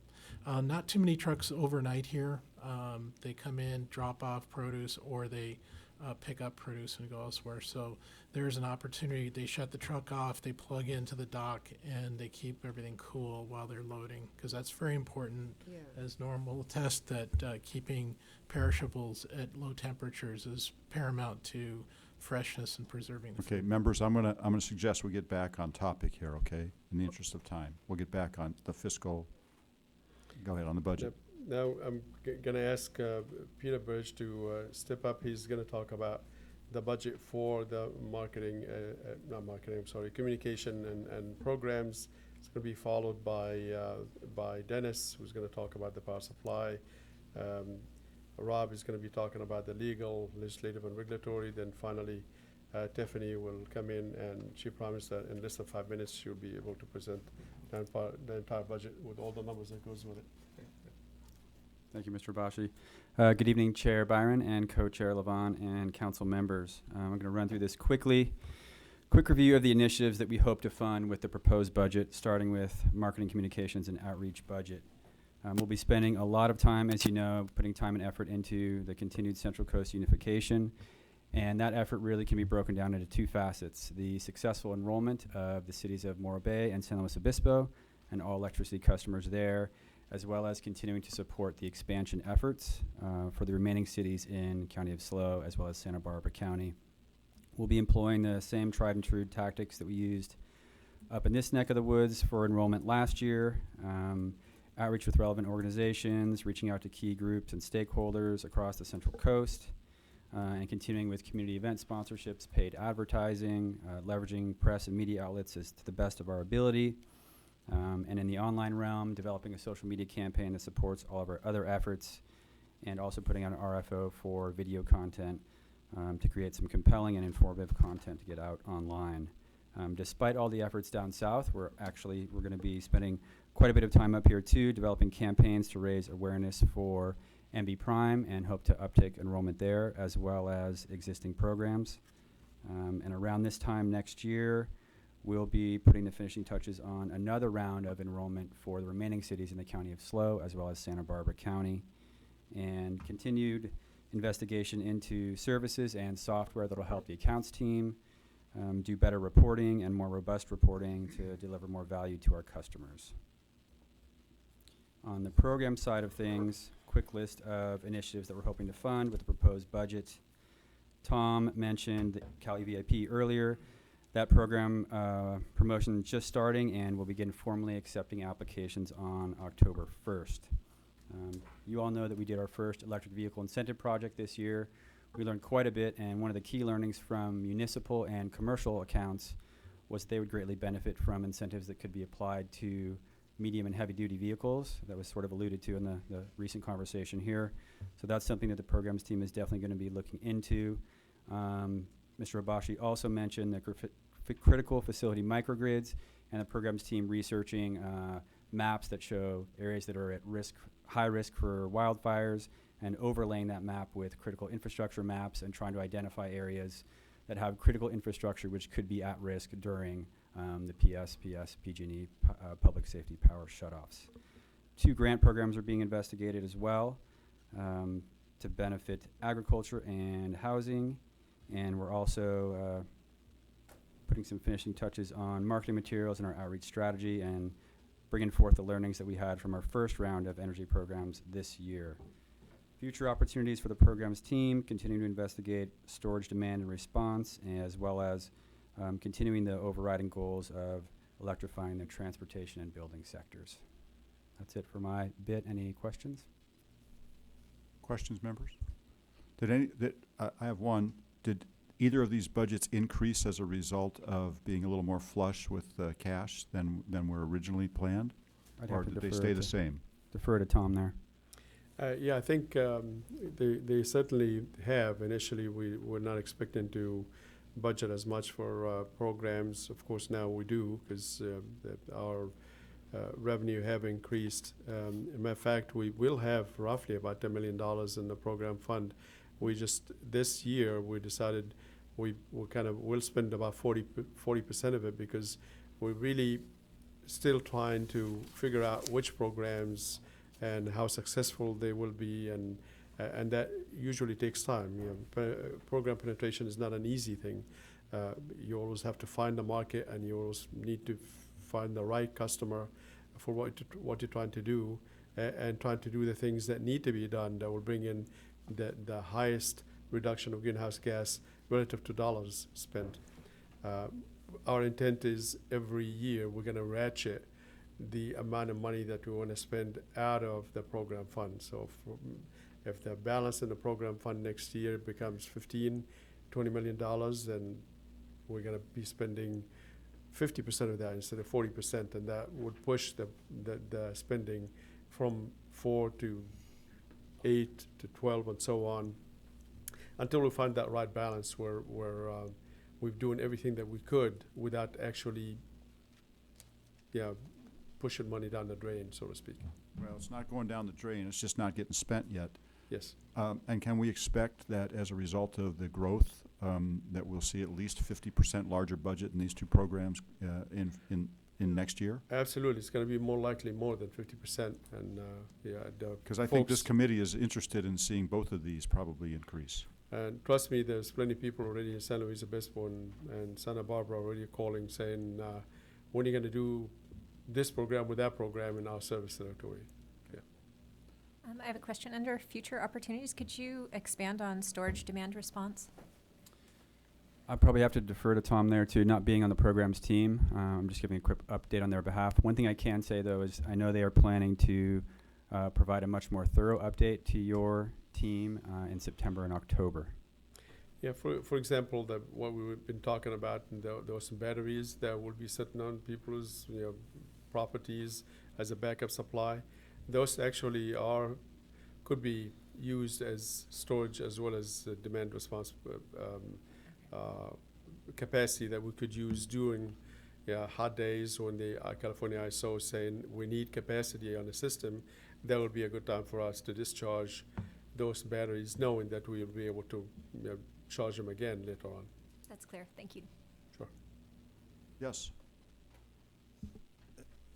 K: Not too many trucks overnight here. They come in, drop off produce, or they pick up produce and go elsewhere. So there's an opportunity. They shut the truck off, they plug into the dock, and they keep everything cool while they're loading, because that's very important.
P: Yeah.
K: As normal test that keeping perishables at low temperatures is paramount to freshness and preserving the
A: Okay,
K: food.
A: members, I'm gonna suggest we get back on topic here, okay? In the interest of time, we'll get back on the fiscal. Go ahead on the budget.
F: Now I'm gonna ask Peter Birch to step up. He's gonna talk about the budget for the communication and programs. It's gonna be followed by Dennis, who's gonna talk about the power supply. Rob is gonna be talking about the legal, legislative, and regulatory. Then finally, Tiffany will come in, and she promised that in less than 5 minutes she'll be able to present the entire budget with all the numbers that goes with it.
Q: Thank you, Mr. Bossy. Good evening, Chair Byron and Co-Chair Lavon and council members. I'm going to run through this quickly. Quick review of the initiatives that we hope to fund with the proposed budget, starting with marketing, communications, and outreach budget. We'll be spending a lot of time, as you know, putting time and effort into the continued Central Coast unification, and that effort really can be broken down into 2 facets: the successful enrollment of the cities of Morro Bay and San Luis Obispo and all electricity customers there, as well as continuing to support the expansion efforts for the remaining cities in County of SLO, as well as Santa Barbara County. We'll be employing the same tried and true tactics that we used up in this neck of the woods for enrollment last year. Outreach with relevant organizations, reaching out to key groups and stakeholders across the Central Coast, and continuing with community event sponsorships, paid advertising, leveraging press and media outlets as to the best of our ability. And in the online realm, developing a social media campaign that supports all of our other efforts, and also putting out an RFO for video content to create some compelling and informative content to get out online. Despite all the efforts down south, we're going to be spending quite a bit of time up here too, developing campaigns to raise awareness for MB Prime and hope to uptake enrollment there as well as existing programs. And around this time next year, we'll be putting the finishing touches on another round of enrollment for the remaining cities in the County of SLO as well as Santa Barbara County, and continued investigation into services and software that will help the accounts team do better reporting and more robust reporting to deliver more value to our customers. On the program side of things, quick list of initiatives that we're hoping to fund with the proposed budget. Tom mentioned Cal EVIP earlier. That program promotion is just starting and will begin formally accepting applications on October 1st. You all know that we did our first electric vehicle incentive project this year. We learned quite a bit, and one of the key learnings from municipal and commercial accounts was they would greatly benefit from incentives that could be applied to medium and heavy-duty vehicles. That was sort of alluded to in the recent conversation here. So that's something that the programs team is definitely going to be looking into. Mr. Bossy also mentioned the critical facility microgrids, and the programs team researching maps that show areas that are at risk, high risk for wildfires, and overlaying that map with critical infrastructure maps and trying to identify areas that have critical infrastructure which could be at risk during the PSPS, PG&E, public safety power shutoffs. 2 grant programs are being investigated as well to benefit agriculture and housing, and we're also putting some finishing touches on marketing materials and our outreach strategy and bringing forth the learnings that we had from our first round of energy programs this year. Future opportunities for the programs team, continuing to investigate storage demand and response, as well as continuing the overriding goals of electrifying the transportation and building sectors. That's it for my bit. Any questions?
A: Questions, members? I have one. Did either of these budgets increase as a result of being a little more flush with cash than were originally planned? Or did they stay the same?
Q: Defer to Tom there.
F: Yeah, I think they certainly have. Initially, we were not expecting to budget as much for programs. Of course, now we do because our revenue have increased. As a matter of fact, we will have roughly about $10 million in the program fund. We just, this year, we decided we'll spend about 40% of it because we're really still trying to figure out which programs and how successful they will be, and that usually takes time. Program penetration is not an easy thing. You always have to find the market, and you always need to find the right customer for what you're trying to do, and trying to do the things that need to be done that will bring in the highest reduction of greenhouse gas relative to dollars spent. Our intent is every year we're going to ratchet the amount of money that we want to spend out of the program fund. So if the balance in the program fund next year becomes $20 million, then we're going to be spending 50% of that instead of 40%, and that would push the spending from 4 to 8 to 12 and so on, until we find that right balance where we've doing everything that we could without actually pushing money down the drain, so to speak.
A: Well, it's not going down the drain, it's just not getting spent yet.
F: Yes.
A: And can we expect that as a result of the growth, that we'll see at least 50% larger budget in these 2 programs in next year?
F: Absolutely. It's going to be more likely more than 50%. And
A: because I think this committee is interested in seeing both of these probably increase.
F: And trust me, there's plenty of people already in San Luis Obispo and Santa Barbara already calling saying, when are you going to do this program with that program in our service territory? Yeah.
G: I have a question. Under future opportunities, could you expand on storage demand response?
Q: I probably have to defer to Tom there too, not being on the programs team. I'm just giving a quick update on their behalf. One thing I can say though is I know they are planning to provide a much more thorough update to your team in September and October.
F: Yeah, for example, what we've been talking about, and there were some batteries that will be sitting on people's properties as a backup supply. Those actually could be used as storage as well as demand response capacity that we could use during hot days when the California ISO is saying we need capacity on the system. That would be a good time for us to discharge those batteries, knowing that we will be able to charge them again later on.
G: That's clear. Thank you.
F: Sure.
A: Yes.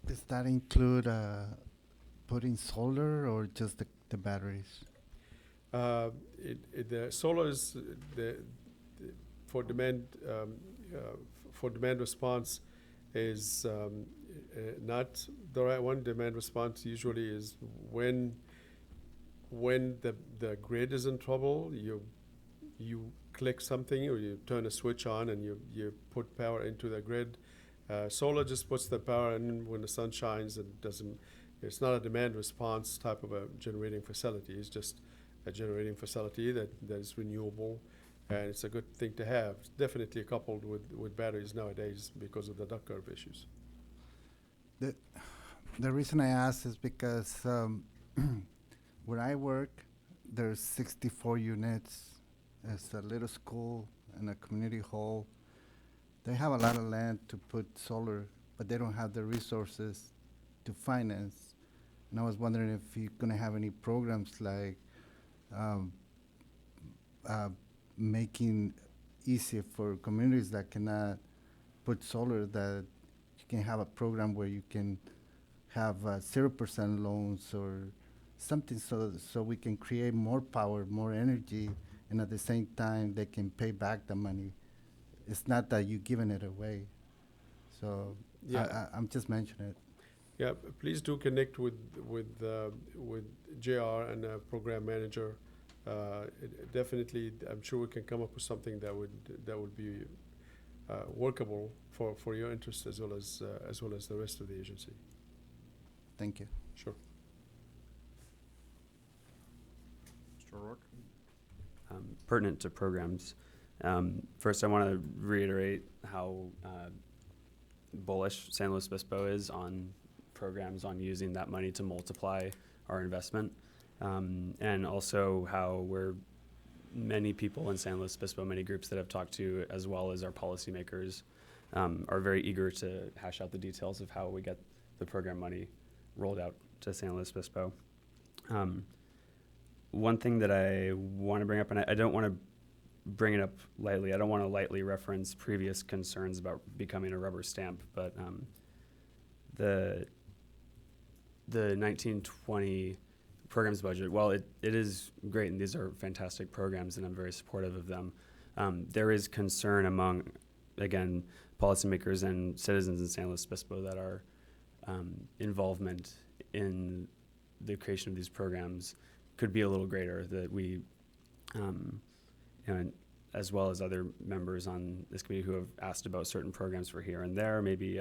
M: Does that include putting solar or just the batteries?
F: The solar is for demand response is not the right one. Demand response usually is when the grid is in trouble. You click something or you turn a switch on and you put power into the grid. Solar just puts the power in when the sun shines and it's not a demand response type of a generating facility. It's just a generating facility that is renewable, and it's a good thing to have. It's definitely coupled with batteries nowadays because of the duck curve issues.
M: The reason I ask is because where I work, there's 64 units. It's a little school and a community hall. They have a lot of land to put solar, but they don't have the resources to finance. And I was wondering if you're going to have any programs like making easier for communities that cannot put solar, that you can have a program where you can have 0% loans or something so we can create more power, more energy, and at the same time they can pay back the money. It's not that you're giving it away. So I'm just mentioning it.
F: Yeah, please do connect with JR and a program manager. Definitely, I'm sure we can come up with something that would be workable for your interest as well as the rest of the agency.
M: Thank you.
F: Sure.
A: Mr. O'Rourke?
J: Pertinent to programs. First, I want to reiterate how bullish San Luis Obispo is on programs on using that money to multiply our investment, and also how many people in San Luis Obispo, many groups that I've talked to, as well as our policymakers, are very eager to hash out the details of how we get the program money rolled out to San Luis Obispo. One thing that I want to bring up, and I don't want to bring it up lightly, I don't want to lightly reference previous concerns about becoming a rubber stamp, but the 1920 programs budget, while it is great, and these are fantastic programs, and I'm very supportive of them, there is concern among, again, policymakers and citizens in San Luis Obispo that our involvement in the creation of these programs could be a little greater, that we, as well as other members on this committee who have asked about certain programs for here and there, maybe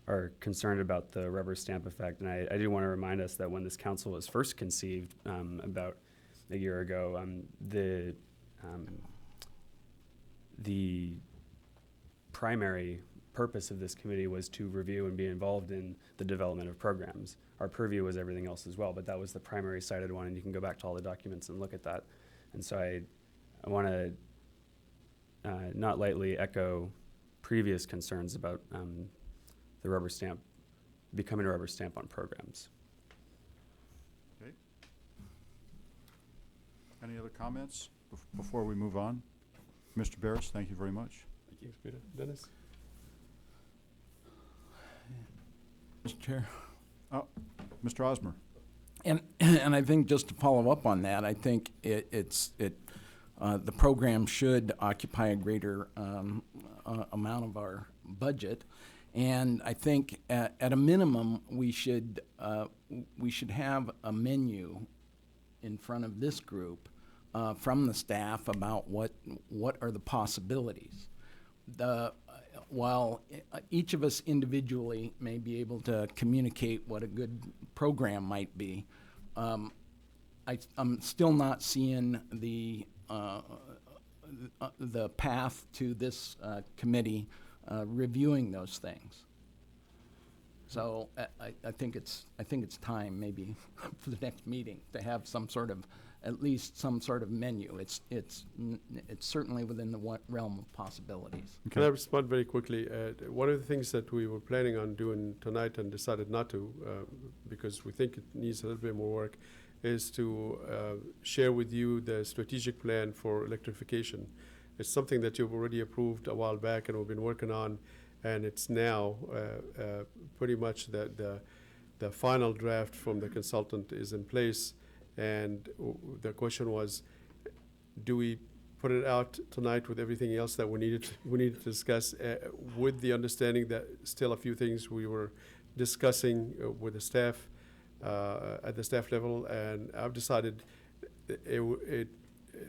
J: are concerned about the rubber stamp effect. And I do want to remind us that when this council was first conceived about a year ago, the primary purpose of this committee was to review and be involved in the development of programs. Our purview was everything else as well, but that was the primary cited one, and you can go back to all the documents and look at that. And so I want to not lightly echo previous concerns about the rubber stamp, becoming a rubber stamp on programs.
A: Okay. Any other comments before we move on? Mr. Barris, thank you very much.
F: Thank you, Peter. Dennis?
L: Mr. Chair.
A: Mr. Osmer.
L: And I think just to follow up on that, I think the program should occupy a greater amount of our budget, and I think at a minimum we should have a menu in front of this group from the staff about what are the possibilities. While each of us individually may be able to communicate what a good program might be, I'm still not seeing the path to this committee reviewing those things. So I think it's time maybe for the next meeting to have at least some sort of menu. It's certainly within the realm of possibilities.
F: Can I respond very quickly? One of the things that we were planning on doing tonight and decided not to, because we think it needs a little bit more work, is to share with you the strategic plan for electrification. It's something that you've already approved a while back and we've been working on, and it's now pretty much the final draft from the consultant is in place. And the question was, do we put it out tonight with everything else that we needed to discuss, with the understanding that still a few things we were discussing with the staff at the staff level, and I've decided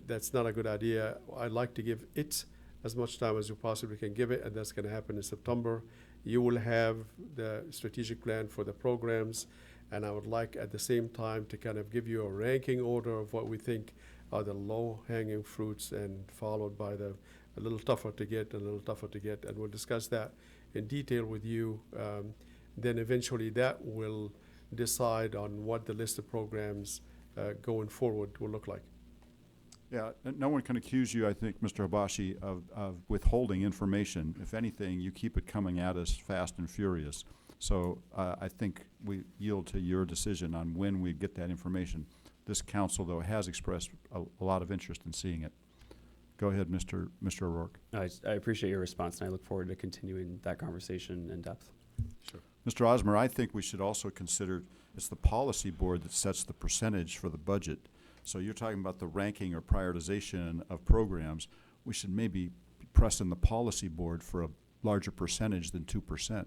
F: that's not a good idea. I'd like to give it as much time as you possibly can give it, and that's going to happen in September. You will have the strategic plan for the programs, and I would like at the same time to kind of give you a ranking order of what we think are the low-hanging fruits, and followed by a little tougher to get, and we'll discuss that in detail with you. Then eventually that will decide on what the list of programs going forward will look like.
A: Yeah, no one can accuse you, I think, Mr. Hibashi, of withholding information. If anything, you keep it coming at us fast and furious. So I think we yield to your decision on when we get that information. This council, though, has expressed a lot of interest in seeing it. Go ahead, Mr. O'Rourke.
J: I appreciate your response, and I look forward to continuing that conversation in depth.
A: Sure. Mr. Osmer, I think we should also consider it's the policy board that sets the percentage for the budget. So you're talking about the ranking or prioritization of programs. We should maybe be pressing the policy board for a larger percentage than 2%.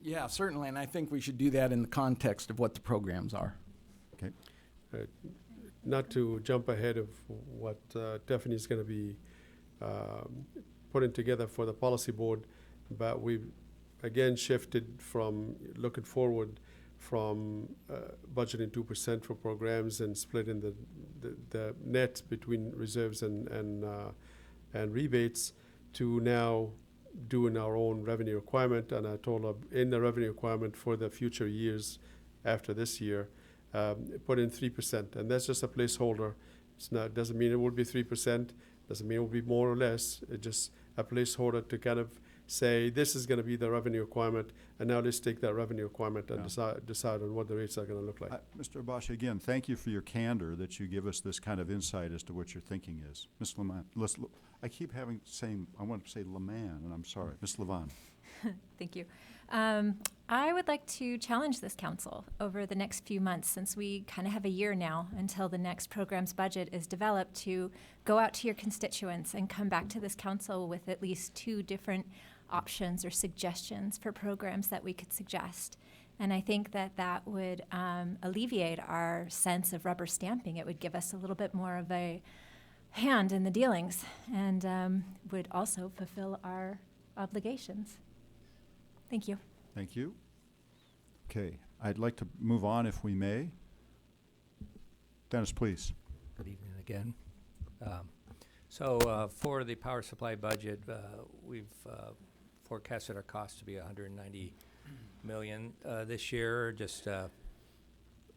L: Yeah, certainly, and I think we should do that in the context of what the programs are.
A: Okay.
F: Not to jump ahead of what Tiffany's going to be putting together for the policy board, but we've again shifted from looking forward from budgeting 2% for programs and splitting the net between reserves and rebates to now doing our own revenue requirement. And I told her in the revenue requirement for the future years after this year, put in 3%, and that's just a placeholder. Doesn't mean it will be 3%, doesn't mean it will be more or less. It's just a placeholder to kind of say this is going to be the revenue requirement, and now let's take that revenue requirement and decide on what the rates are going to look like.
A: Mr. Bossy, again, thank you for your candor that you give us this kind of insight as to what your thinking is. Ms. Lavon, I keep I want to say Laman, and I'm sorry. Ms. Lavon.
G: Thank you. I would like to challenge this council over the next few months, since we kind of have a year now until the next program's budget is developed, to go out to your constituents and come back to this council with at least 2 different options or suggestions for programs that we could suggest. And I think that would alleviate our sense of rubber stamping. It would give us a little bit more of a hand in the dealings, and would also fulfill our obligations. Thank you.
A: Thank you. Okay, I'd like to move on if we may. Dennis, please.
I: Good evening again. So for the power supply budget, we've forecasted our cost to be $190 million this year. Just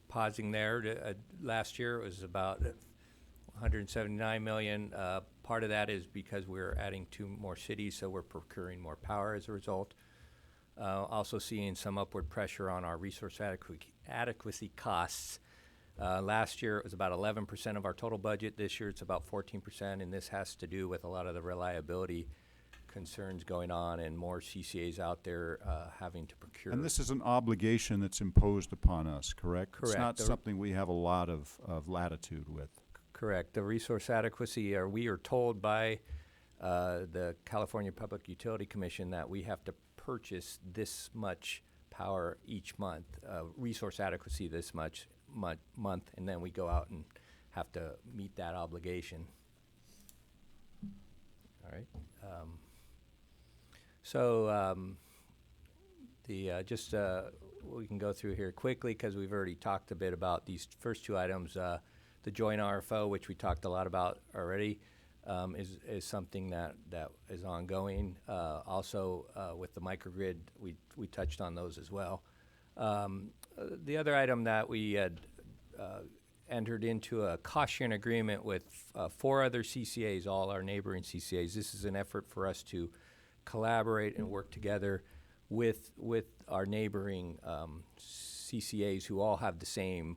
I: pausing there. Last year it was about $179 million. Part of that is because we're adding 2 more cities, so we're procuring more power as a result. Also seeing some upward pressure on our resource adequacy costs. Last year it was about 11% of our total budget. This year it's about 14%, and this has to do with a lot of the reliability concerns going on and more CCAs out there having to procure.
A: And this is an obligation that's imposed upon us, correct?
I: Correct.
A: It's not something we have a lot of latitude with.
I: Correct. The resource adequacy, we are told by the California Public Utility Commission that we have to purchase this much power each month, resource adequacy this much month, and then we go out and have to meet that obligation. All right. We can go through here quickly because we've already talked a bit about these first two items. The joint RFO, which we talked a lot about already, is something that is ongoing. Also, with the microgrid, we touched on those as well. The other item that we had entered into a cost-sharing agreement with 4 other CCAs, all our neighboring CCAs. This is an effort for us to collaborate and work together with our neighboring CCAs who all have the same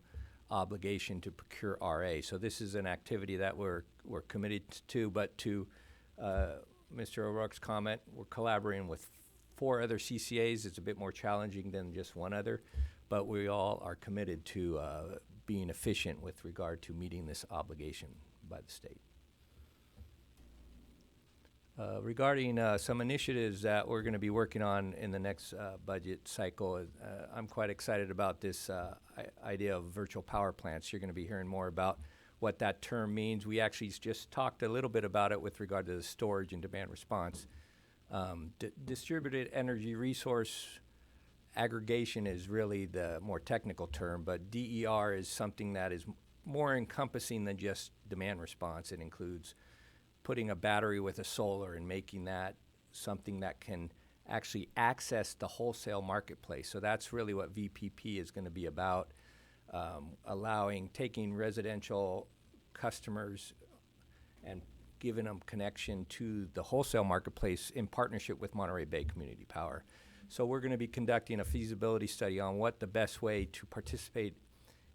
I: obligation to procure RA. So this is an activity that we're committed to, but to Mr. O'Rourke's comment, we're collaborating with 4 other CCAs. It's a bit more challenging than just one other, but we all are committed to being efficient with regard to meeting this obligation by the state. Regarding some initiatives that we're going to be working on in the next budget cycle, I'm quite excited about this idea of virtual power plants. You're going to be hearing more about what that term means. We actually just talked a little bit about it with regard to the storage and demand response. Distributed energy resource aggregation is really the more technical term, but DER is something that is more encompassing than just demand response. It includes putting a battery with a solar and making that something that can actually access the wholesale marketplace. So that's really what VPP is going to be about, taking residential customers and giving them connection to the wholesale marketplace in partnership with Monterey Bay Community Power. So we're going to be conducting a feasibility study on what the best way to participate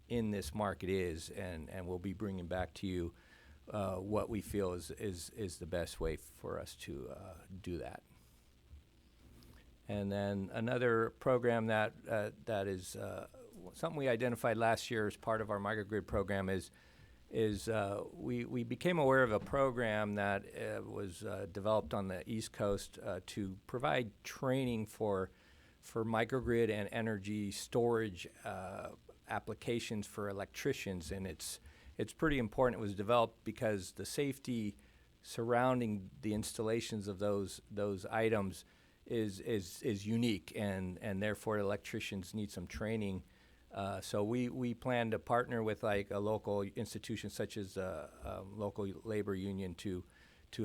I: in this market is, and we'll be bringing back to you what we feel is the best way for us to do that. And then another program that is something we identified last year as part of our microgrid program is we became aware of a program that was developed on the East Coast to provide training for microgrid and energy storage applications for electricians, and it's pretty important. It was developed because the safety surrounding the installations of those items is unique, and therefore electricians need some training. So we plan to partner with like a local institution such as a local labor union to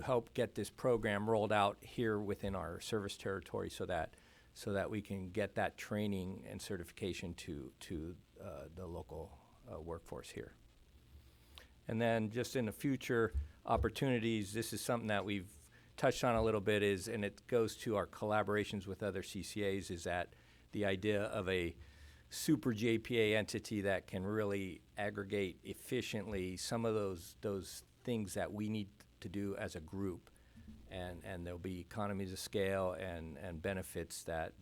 I: help get this program rolled out here within our service territory, so that we can get that training and certification to the local workforce here. And then just in the future opportunities, this is something that we've touched on a little bit, and it goes to our collaborations with other CCAs, is that the idea of a super JPA entity that can really aggregate efficiently some of those things that we need to do as a group. And there'll be economies of scale and benefits that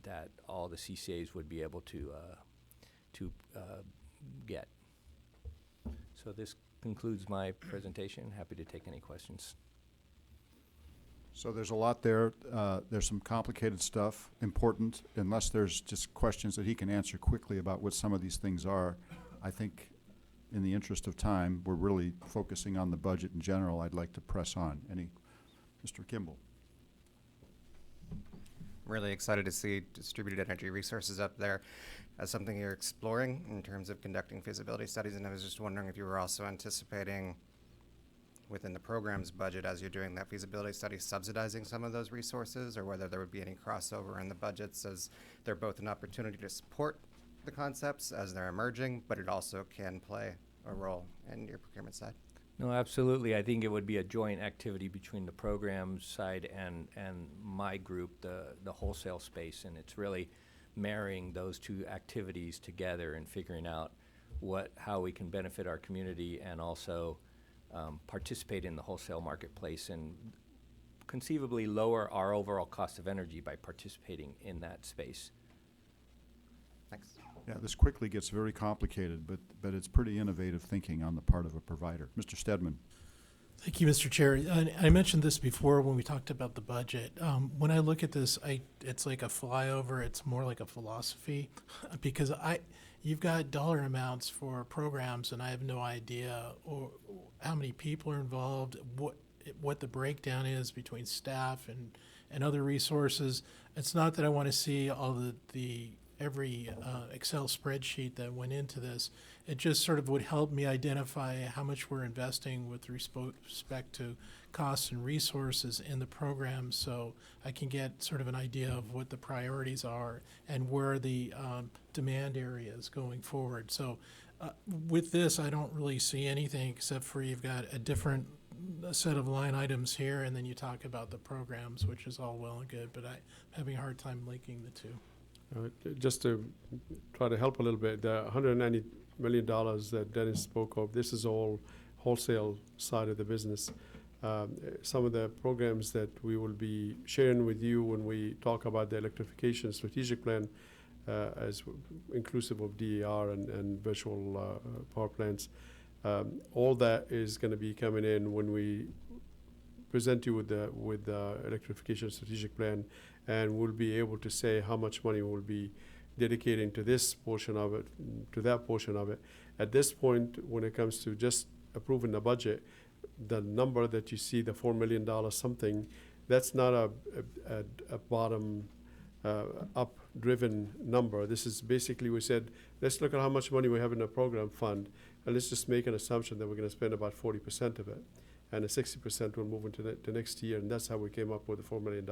I: all the CCAs would be able to get. So this concludes my presentation. Happy to take any questions.
A: So there's a lot there. There's some complicated stuff, important, unless there's just questions that he can answer quickly about what some of these things are. I think in the interest of time, we're really focusing on the budget in general. I'd like to press on. Mr. Kimball.
O: I'm really excited to see distributed energy resources up there as something you're exploring in terms of conducting feasibility studies, and I was just wondering if you were also anticipating within the program's budget, as you're doing that feasibility study, subsidizing some of those resources, or whether there would be any crossover in the budgets, as they're both an opportunity to support the concepts as they're emerging, but it also can play a role in your procurement side.
I: No, absolutely. I think it would be a joint activity between the program side and my group, the wholesale space, and it's really marrying those two activities together and figuring out how we can benefit our community and also participate in the wholesale marketplace and conceivably lower our overall cost of energy by participating in that space.
O: Thanks.
A: Yeah, this quickly gets very complicated, but it's pretty innovative thinking on the part of a provider. Mr. Stedman.
K: Thank you, Mr. Chair. I mentioned this before when we talked about the budget. When I look at this, it's like a flyover. It's more like a philosophy because you've got dollar amounts for programs, and I have no idea how many people are involved, what the breakdown is between staff and other resources. It's not that I want to see all the every Excel spreadsheet that went into this. It just sort of would help me identify how much we're investing with respect to costs and resources in the program, so I can get sort of an idea of what the priorities are and where the demand area is going forward. So with this, I don't really see anything except for you've got a different set of line items here, and then you talk about the programs, which is all well and good, but I'm having a hard time linking the two.
F: Just to try to help a little bit, the $190 million that Dennis spoke of, this is all wholesale side of the business. Some of the programs that we will be sharing with you when we talk about the electrification strategic plan, as inclusive of DER and virtual power plants, all that is going to be coming in when we present you with the electrification strategic plan, and we'll be able to say how much money we'll be dedicating to this portion of it, to that portion of it. At this point, when it comes to just approving the budget, the number that you see, the $4 million something, that's not a bottom up driven number. This is basically, we said, let's look at how much money we have in the program fund, and let's just make an assumption that we're going to spend about 40% of it, and the 60% will move into the next year, and that's how we came up with the $4 million.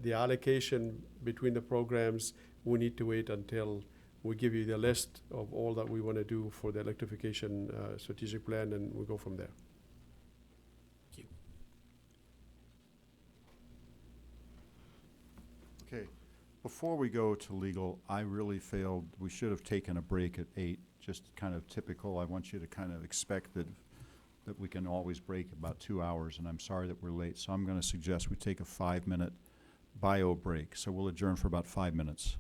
F: The allocation between the programs, we need to wait until we give you the list of all that we want to do for the electrification strategic plan, and we'll go from there.
K: Thank you.
A: Okay, before we go to legal, I really failed. We should have taken a break at 8, just kind of typical. I want you to kind of expect that we can always break about 2 hours, and I'm sorry that we're late. So I'm going to suggest we take a 5-minute bio break. So we'll adjourn for about 5 minutes.